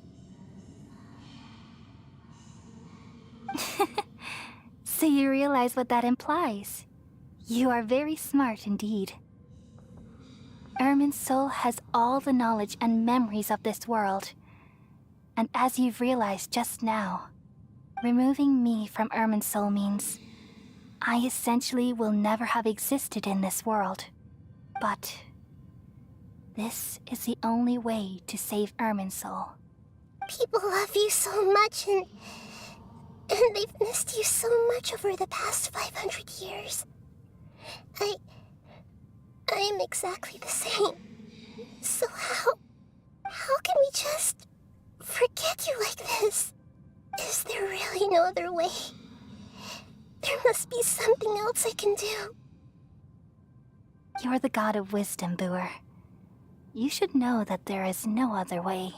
So you realize what that implies? You are very smart indeed. Irminsul has all the knowledge and memories of this world. And as you've realized just now, removing me from Irminsul means I essentially will never have existed in this world. But this is the only way to save Irminsul. People love you so much, and they've missed you so much over the past 500 years. I am exactly the same. So how can we just forget you like this? Is there really no other way? There must be something else I can do. You're the god of wisdom, Buer. You should know that there is no other way.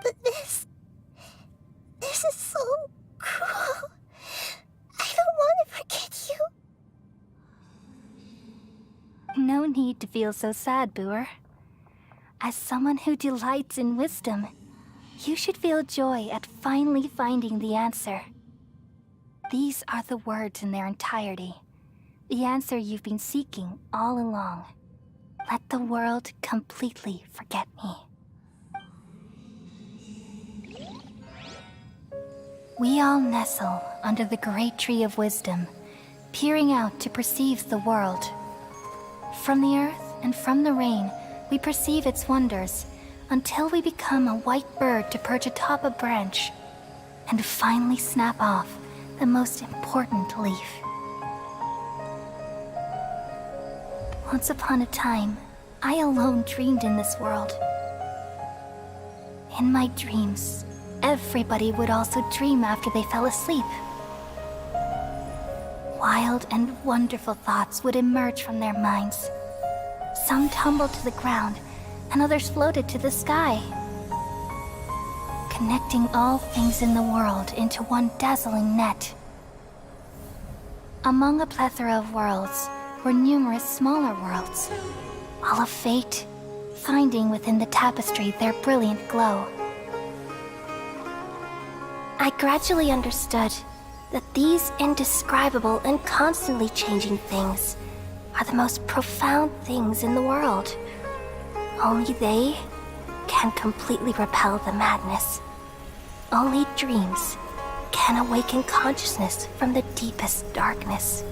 But this is so cruel. I don't want to forget you. No need to feel so sad, Buer. As someone who delights in wisdom, you should feel joy at finally finding the answer. These are the words in their entirety. The answer you've been seeking all along. Let the world completely forget me. We all nestle under the great tree of wisdom, peering out to perceive the world. From the earth and from the rain, we perceive its wonders, until we become a white bird to perch atop a branch, and finally snap off the most important leaf. Once upon a time, I alone dreamed in this world. In my dreams, everybody would also dream after they fell asleep. Wild and wonderful thoughts would emerge from their minds. Some tumbled to the ground, and others floated to the sky, connecting all things in the world into one dazzling net. Among a plethora of worlds were numerous smaller worlds, all of fate, finding within the tapestry their brilliant glow. I gradually understood that these indescribable and constantly changing things are the most profound things in the world. Only they can completely repel the madness. Only dreams can awaken consciousness from the deepest darkness.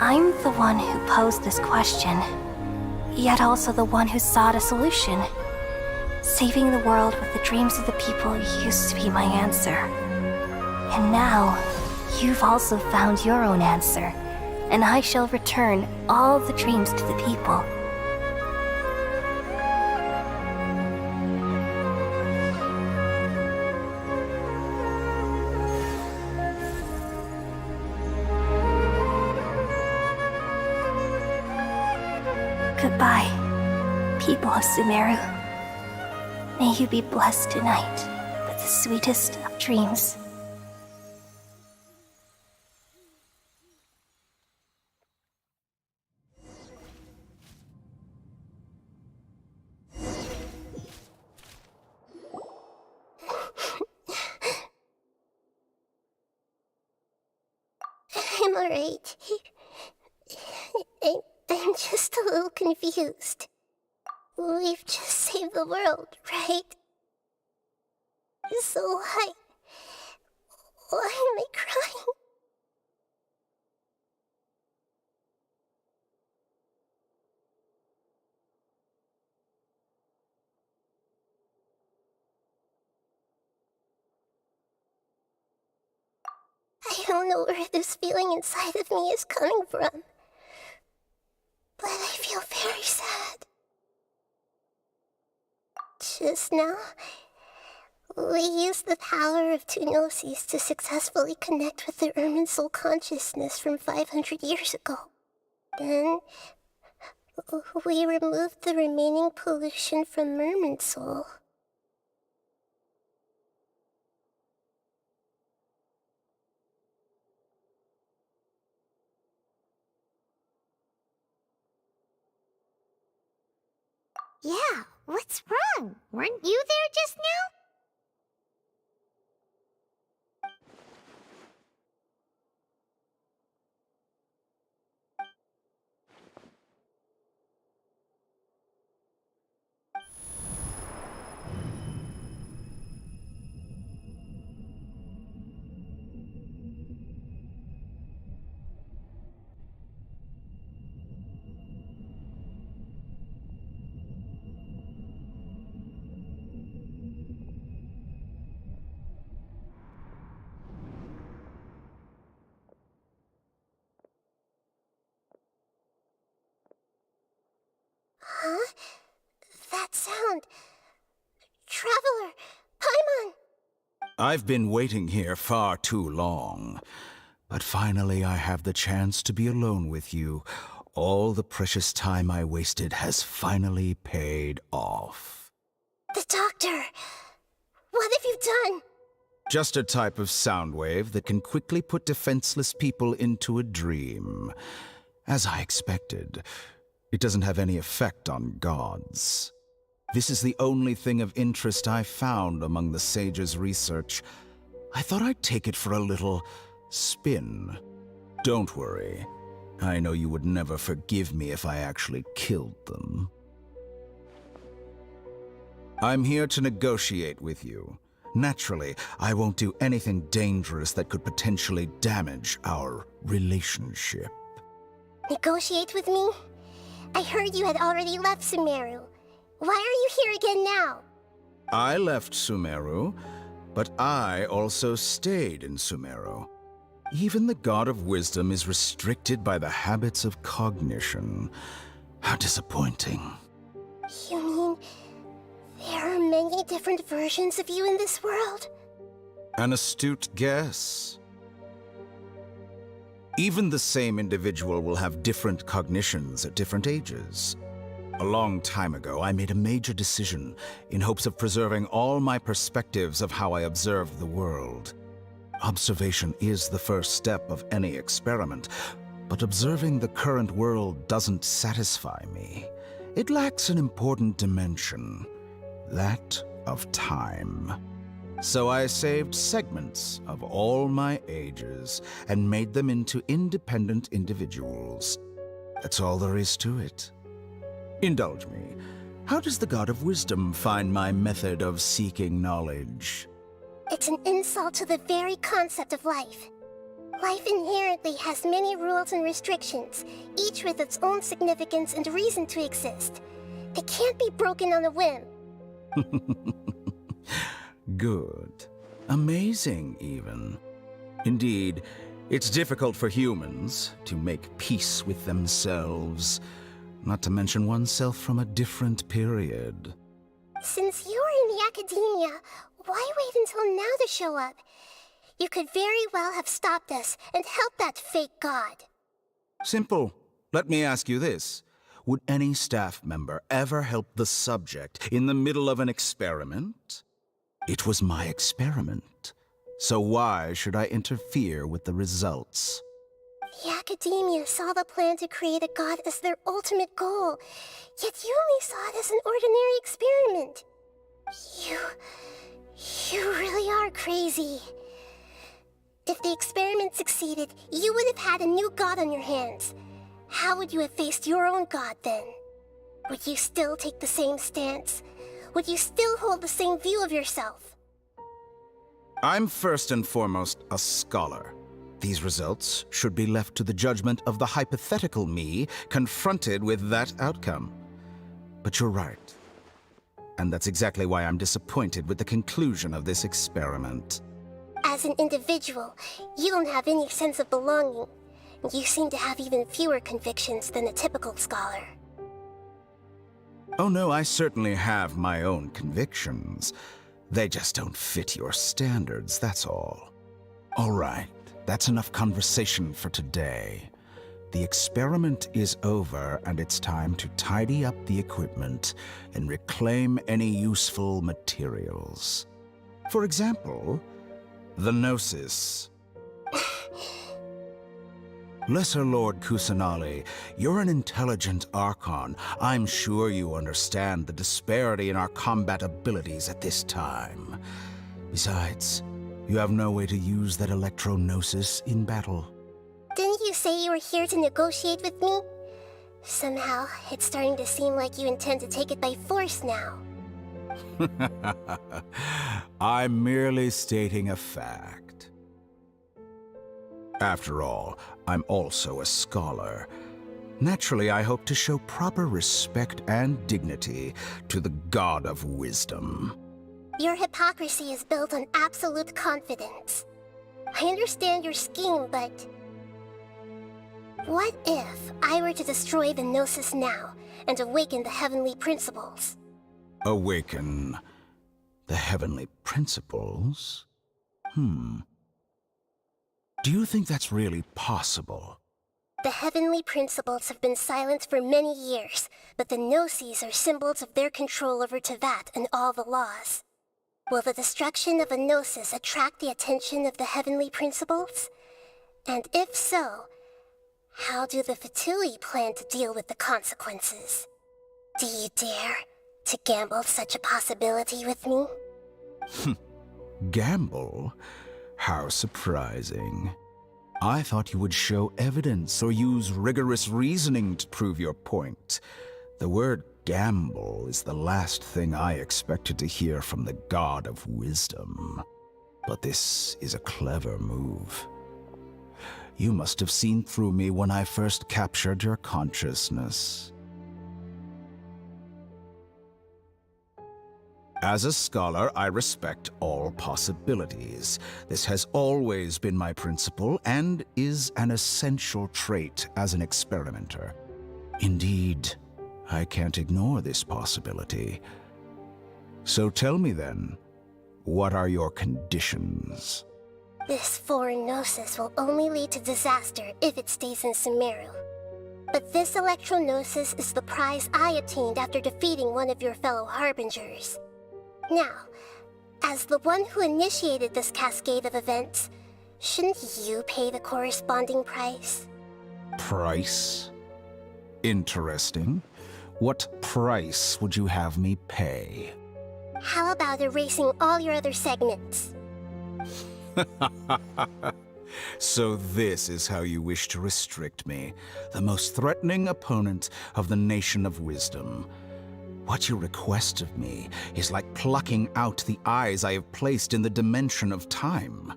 I'm the one who posed this question. yet also the one who sought a solution. Saving the world with the dreams of the people used to be my answer. And now, you've also found your own answer, and I shall return all the dreams to the people. Goodbye, people of Sumeru. May you be blessed tonight with the sweetest of dreams. I'm alright. I'm just a little confused. We've just saved the world, right? So why am I crying? I don't know where this feeling inside of me is coming from, but I feel very sad. Just now, we used the power of two gnosis to successfully connect with the Irminsul consciousness from 500 years ago. Then, we removed the remaining pollution from Irminsul. Yeah, what's wrong? Weren't you there just now? Huh? That sound. Traveler! Paimon! I've been waiting here far too long. But finally I have the chance to be alone with you. All the precious time I wasted has finally paid off. The doctor! What have you done? Just a type of sound wave that can quickly put defenseless people into a dream. As I expected, it doesn't have any effect on gods. This is the only thing of interest I found among the sage's research. I thought I'd take it for a little spin. Don't worry. I know you would never forgive me if I actually killed them. I'm here to negotiate with you. Naturally, I won't do anything dangerous that could potentially damage our relationship. Negotiate with me? I heard you had already left Sumeru. Why are you here again now? I left Sumeru, but I also stayed in Sumeru. Even the God of Wisdom is restricted by the habits of cognition. How disappointing. You mean there are many different versions of you in this world? An astute guess. Even the same individual will have different cognitions at different ages. A long time ago, I made a major decision in hopes of preserving all my perspectives of how I observed the world. Observation is the first step of any experiment, but observing the current world doesn't satisfy me. It lacks an important dimension, that of time. So I saved segments of all my ages and made them into independent individuals. That's all there is to it. Indulge me. How does the God of Wisdom find my method of seeking knowledge? It's an insult to the very concept of life. Life inherently has many rules and restrictions, each with its own significance and reason to exist. They can't be broken on a whim. Good. Amazing, even. Indeed, it's difficult for humans to make peace with themselves, not to mention oneself from a different period. Since you're in the academia, why wait until now to show up? You could very well have stopped us and helped that fake god. Simple. Let me ask you this. Would any staff member ever help the subject in the middle of an experiment? It was my experiment. So why should I interfere with the results? The academia saw the plan to create a god as their ultimate goal, yet you only saw it as an ordinary experiment. You really are crazy. If the experiment succeeded, you would have had a new god on your hands. How would you have faced your own god then? Would you still take the same stance? Would you still hold the same view of yourself? I'm first and foremost a scholar. These results should be left to the judgment of the hypothetical me confronted with that outcome. But you're right. And that's exactly why I'm disappointed with the conclusion of this experiment. As an individual, you don't have any sense of belonging. You seem to have even fewer convictions than a typical scholar. Oh no, I certainly have my own convictions. They just don't fit your standards, that's all. All right, that's enough conversation for today. The experiment is over, and it's time to tidy up the equipment and reclaim any useful materials. For example, the Gnosis. Lesser Lord Kusanali, you're an intelligent Archon. I'm sure you understand the disparity in our combat abilities at this time. Besides, you have no way to use that Electro-Gnosis in battle. Didn't you say you were here to negotiate with me? Somehow, it's starting to seem like you intend to take it by force now. I'm merely stating a fact. After all, I'm also a scholar. Naturally, I hope to show proper respect and dignity to the God of Wisdom. Your hypocrisy is built on absolute confidence. I understand your scheme, but... what if I were to destroy the Gnosis now and awaken the heavenly principles? Awaken the heavenly principles? Do you think that's really possible? The heavenly principles have been silent for many years, but the Gnosis are symbols of their control over Teyvat and all the laws. Will the destruction of a Gnosis attract the attention of the heavenly principles? And if so, how do the Fatui plan to deal with the consequences? Do you dare to gamble such a possibility with me? Gamble? How surprising. I thought you would show evidence or use rigorous reasoning to prove your point. The word gamble is the last thing I expected to hear from the God of Wisdom. But this is a clever move. You must have seen through me when I first captured your consciousness. As a scholar, I respect all possibilities. This has always been my principle and is an essential trait as an experimenter. Indeed, I can't ignore this possibility. So tell me then, what are your conditions? This foreign Gnosis will only lead to disaster if it stays in Sumeru. But this Electro-Gnosis is the prize I obtained after defeating one of your fellow Harbingers. Now, as the one who initiated this cascade of events, shouldn't you pay the corresponding price? Price? Interesting. What price would you have me pay? How about erasing all your other segments? So this is how you wish to restrict me, the most threatening opponent of the Nation of Wisdom. What you request of me is like plucking out the eyes I have placed in the dimension of time.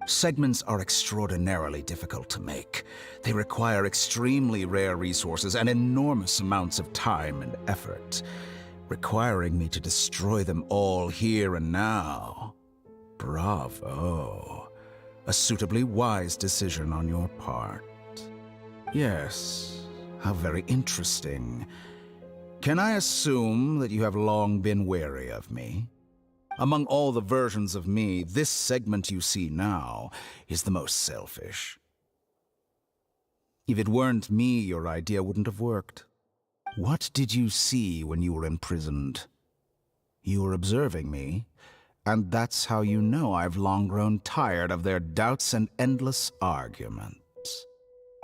Segments are extraordinarily difficult to make. They require extremely rare resources and enormous amounts of time and effort. Requiring me to destroy them all here and now. Bravo. A suitably wise decision on your part. Yes, how very interesting. Can I assume that you have long been wary of me? Among all the versions of me, this segment you see now is the most selfish. If it weren't me, your idea wouldn't have worked. What did you see when you were imprisoned? You were observing me, and that's how you know I've long grown tired of their doubts and endless arguments.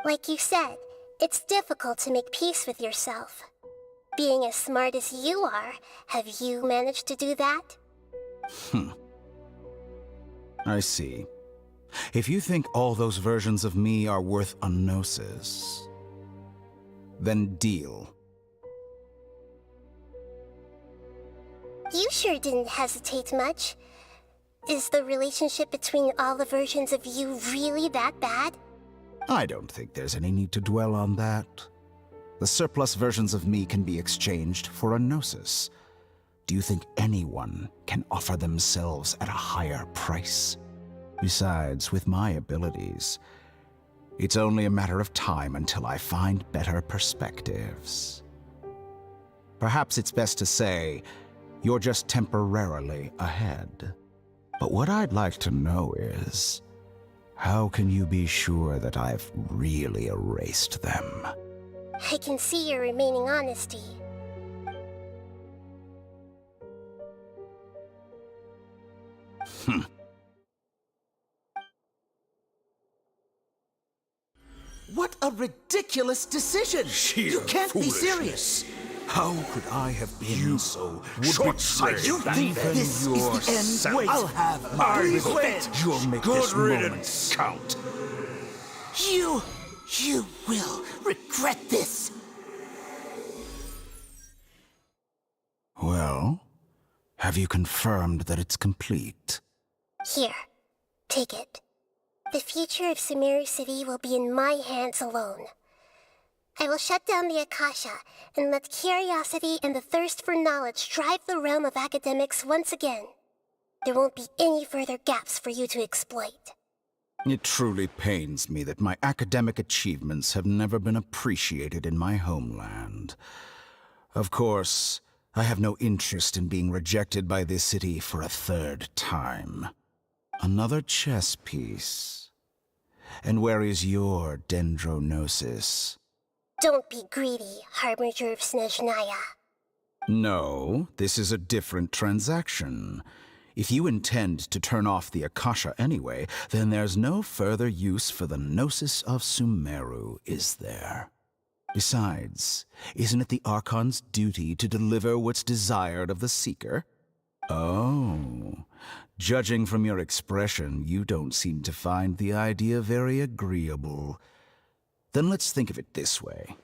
Like you said, it's difficult to make peace with yourself. Being as smart as you are, have you managed to do that? I see. If you think all those versions of me are worth a gnosis, then deal. You sure didn't hesitate much. Is the relationship between all the versions of you really that bad? I don't think there's any need to dwell on that. The surplus versions of me can be exchanged for a gnosis. Do you think anyone can offer themselves at a higher price? Besides, with my abilities, it's only a matter of time until I find better perspectives. Perhaps it's best to say, you're just temporarily ahead. But what I'd like to know is, how can you be sure that I've really erased them? I can see your remaining honesty. What a ridiculous decision! You can't be serious! How could I have been so short-sighted? You think this is the end? Wait, I'll have my revenge! You'll make Good this moment riddance. count. You will regret this! Well, have you confirmed that it's complete? Here, take it. The future of Sumeru City will be in my hands alone. I will shut down the Akasha and let curiosity and the thirst for knowledge drive the realm of academics once again. There won't be any further gaps for you to exploit. It truly pains me that my academic achievements have never been appreciated in my homeland. Of course, I have no interest in being rejected by this city for a third time. Another chess piece. And where is your dendronosis? Don't be greedy, Harbinger of Snezhnaya. No, this is a different transaction. If you intend to turn off the Akasha anyway, then there's no further use for the Gnosis of Sumeru, is there? Besides, isn't it the Archon's duty to deliver what's desired of the Seeker? Oh, judging from your expression, you don't seem to find the idea very agreeable. Then let's think of it this way.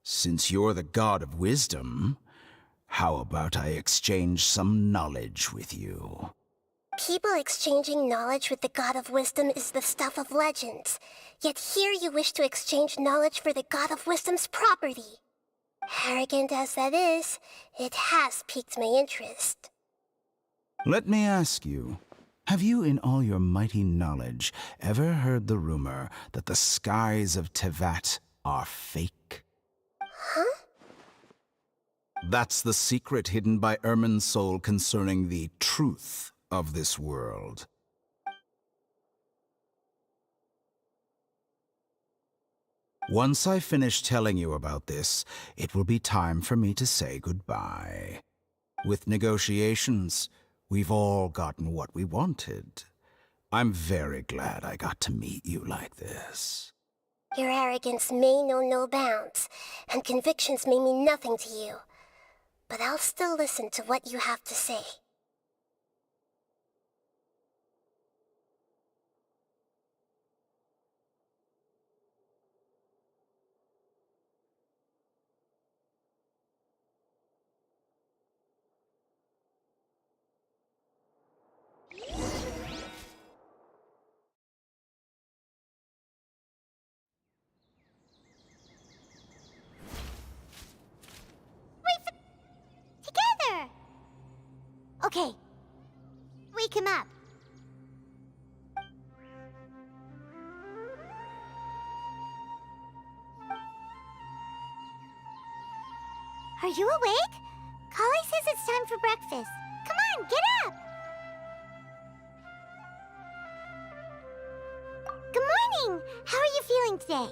Since you're the god of wisdom, how about I exchange some knowledge with you? People exchanging knowledge with the God of Wisdom is the stuff of legends. Yet here you wish to exchange knowledge for the God of Wisdom's property. Arrogant as that is, it has piqued my interest. Let me ask you, have you in all your mighty knowledge ever heard the rumor that the skies of Tevat are fake? Huh? That's the secret hidden by Irminsul concerning the truth of this world. Once I finish telling you about this, it will be time for me to say goodbye. With negotiations, we've all gotten what we wanted. I'm very glad I got to meet you like this. Your arrogance may know no bounds, and convictions may mean nothing to you. But I'll still listen to what you have to say. wake him up. Are you awake? Kali says it's time for breakfast. Come on, get up! Good morning! How are you feeling today?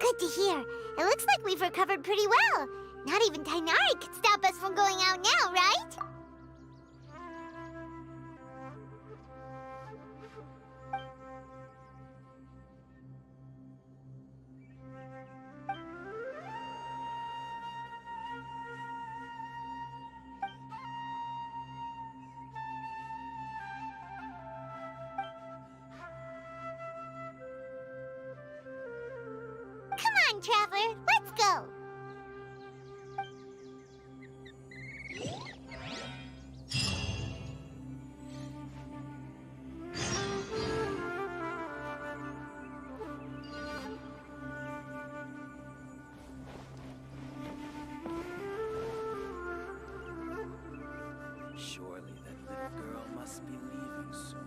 Good to hear. It looks like we've recovered pretty well. Not even Tighnari could stop us from going out now, right? Come on, Traveler, let's go! Surely that little girl must be leaving soon.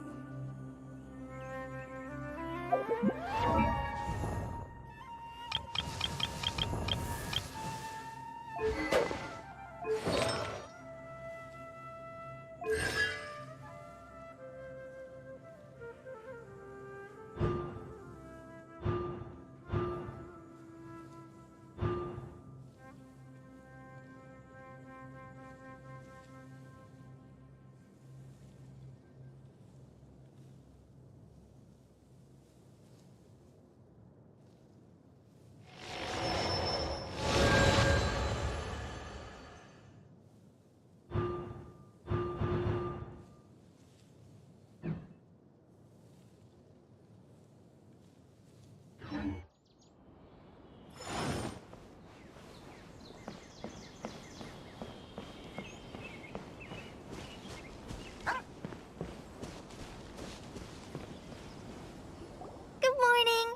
Good morning.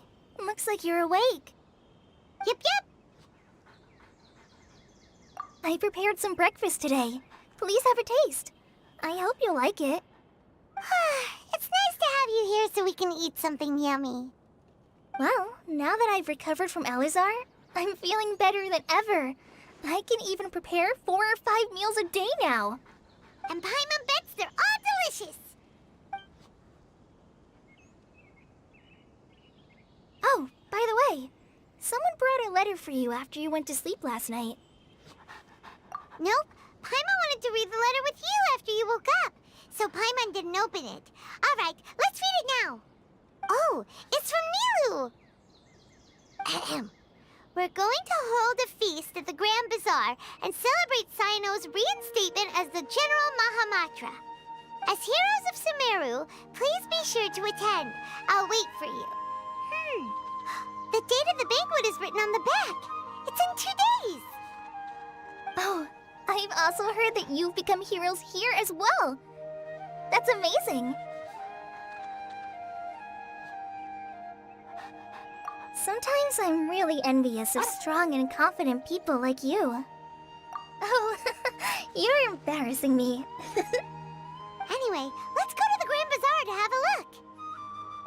Looks like you're awake. Yep, yep. I prepared some breakfast today. Please have a taste. I hope you'll like it. It's nice to have you here so we can eat something yummy. Well, now that I've recovered from Elazar, I'm feeling better than ever. I can even prepare 4 or 5 meals a day now. And Paimon bets they're all delicious. Oh, by the way, someone brought a letter for you after you went to sleep last night. Nope. Paimon wanted to read the letter with you after you woke up, so Paimon didn't open it. All right, let's read it now. Oh, it's from Nilu. Ahem. We're going to hold a feast at the Grand Bazaar and celebrate Cyno's reinstatement as the General Mahamatra. As heroes of Sumeru, please be sure to attend. I'll wait for you. The date of the banquet is written on the back. It's in 2 days. Oh, I've also heard that you've become heroes here as well. That's amazing. Sometimes I'm really envious of strong and confident people like you. Oh, you're embarrassing me. Anyway, let's go to the Grand Bazaar to have a look.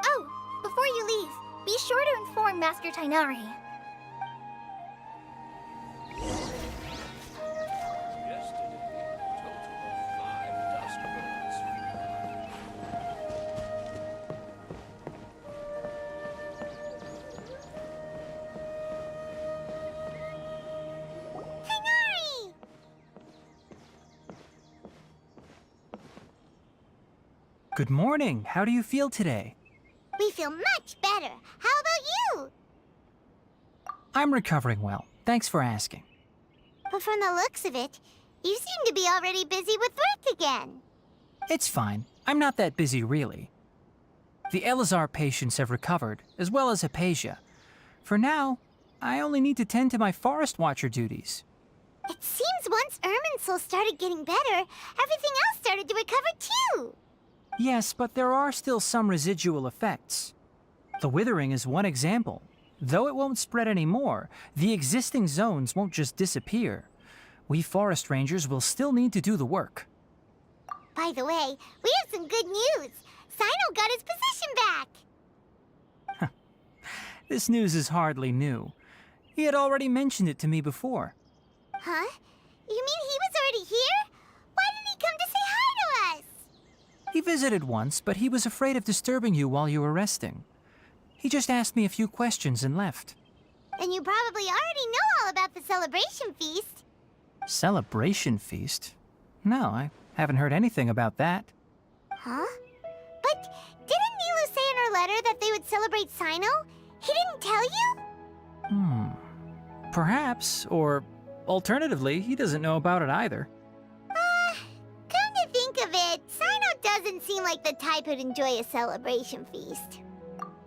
Oh, before you leave, be sure to inform Master Tighnari. Tighnari! Good morning. How do you feel today? We feel much better. How about you? I'm recovering well. Thanks for asking. But from the looks of it, you seem to be already busy with work again. It's fine. I'm not that busy, really. The Elazar patients have recovered, as well as Hypatia. For now, I only need to tend to my Forest Watcher duties. It seems once Irminsul started getting better, everything else started to recover too. Yes, but there are still some residual effects. The withering is one example. Though it won't spread anymore, the existing zones won't just disappear. We forest rangers will still need to do the work. By the way, we have some good news. Sino got his position back. This news is hardly new. He had already mentioned it to me before. Huh? You mean he was already here? Why didn't he come to say hi to us? He visited once, but he was afraid of disturbing you while you were resting. He just asked me a few questions and left. And you probably already know all about the celebration feast. Celebration feast? No, I haven't heard anything about that. Huh? But didn't Nilu say in her letter that they would celebrate Sino? He didn't tell you? Perhaps, or alternatively, he doesn't know about it either. Come to think of it, Sino doesn't seem like the type who'd enjoy a celebration feast.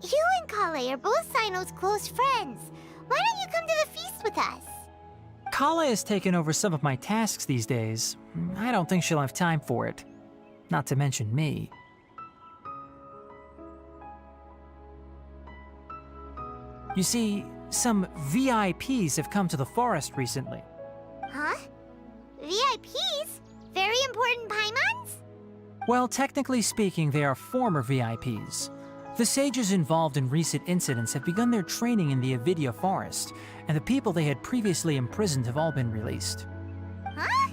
You and Kale are both Sino's close friends. Why don't you come to the feast with us? Kale has taken over some of my tasks these days. I don't think she'll have time for it. Not to mention me. You see, some VIPs have come to the forest recently. Huh? VIPs? Very important Paimons? Well, technically speaking, they are former VIPs. The sages involved in recent incidents have begun their training in the Avidya forest, and the people they had previously imprisoned have all been released. Huh?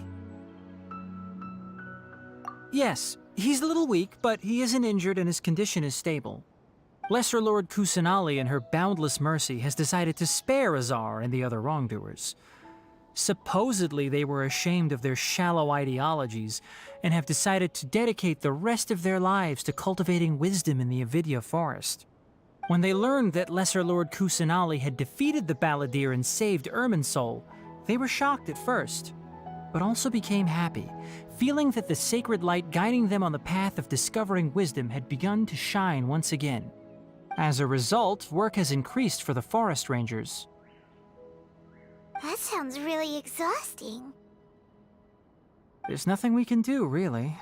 Yes, he's a little weak, but he isn't injured and his condition is stable. Lesser Lord Kusanali, in her boundless mercy, has decided to spare Azar and the other wrongdoers. Supposedly, they were ashamed of their shallow ideologies and have decided to dedicate the rest of their lives to cultivating wisdom in the Avidya forest. When they learned that Lesser Lord Kusanali had defeated the Balladeer and saved Irminsul, they were shocked at first, but also became happy, feeling that the sacred light guiding them on the path of discovering wisdom had begun to shine once again. As a result, work has increased for the forest rangers. That sounds really exhausting. There's nothing we can do, really.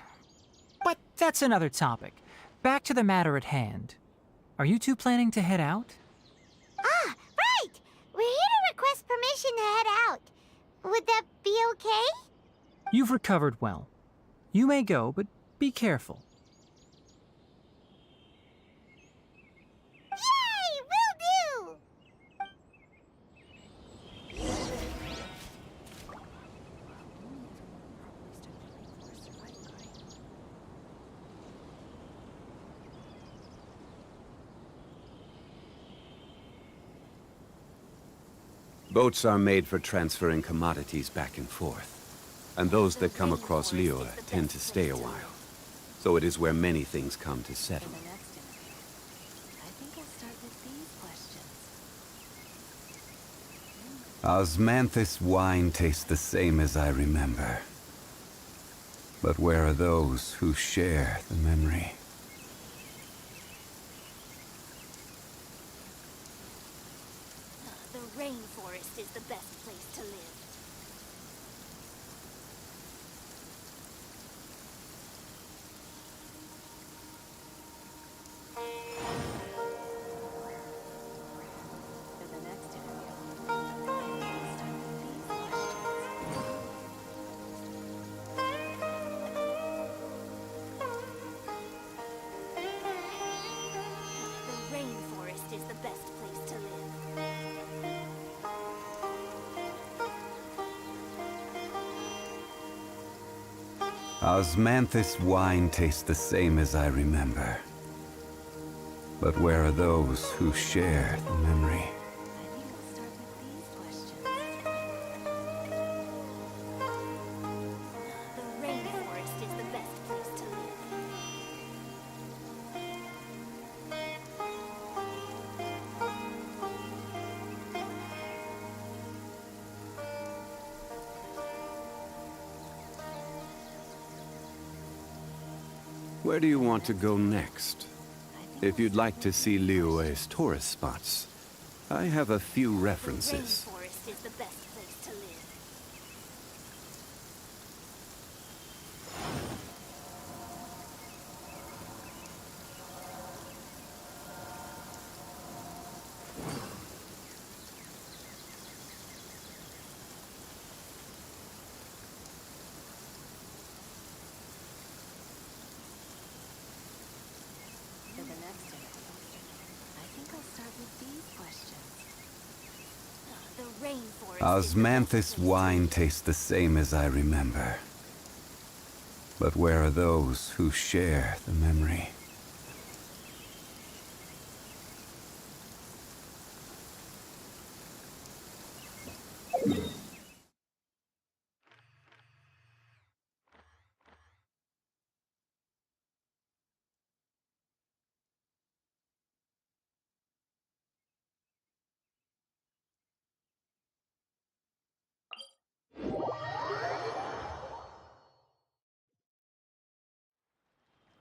But that's another topic. Back to the matter at hand. Are you two planning to head out? Ah, right! We're here to request permission to head out. Would that be okay? You've recovered well. You may go, but be careful. Yay! Will do! Boats are made for transferring commodities back and forth, and those that come across Liyue tend to stay a while. So it is where many things come to settle. Osmanthus wine tastes the same as I remember. But where are those who share the memory? The rainforest is the best place to live. The rainforest is the best place to live. Osmanthus wine tastes the same as I remember. But where are those who share the memory? The rainforest is the best place to live. Where do you want to go next? If you'd like to see Liyue's tourist spots, I have a few references. Rainforest is the best place to live. start with these questions. The rainforest. Osmanthus wine tastes the same as I remember. But where are those who share the memory?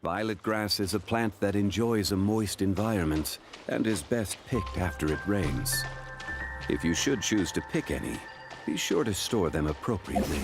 Violet grass is a plant that enjoys a moist environment and is best picked after it rains. If you should choose to pick any, be sure to store them appropriately.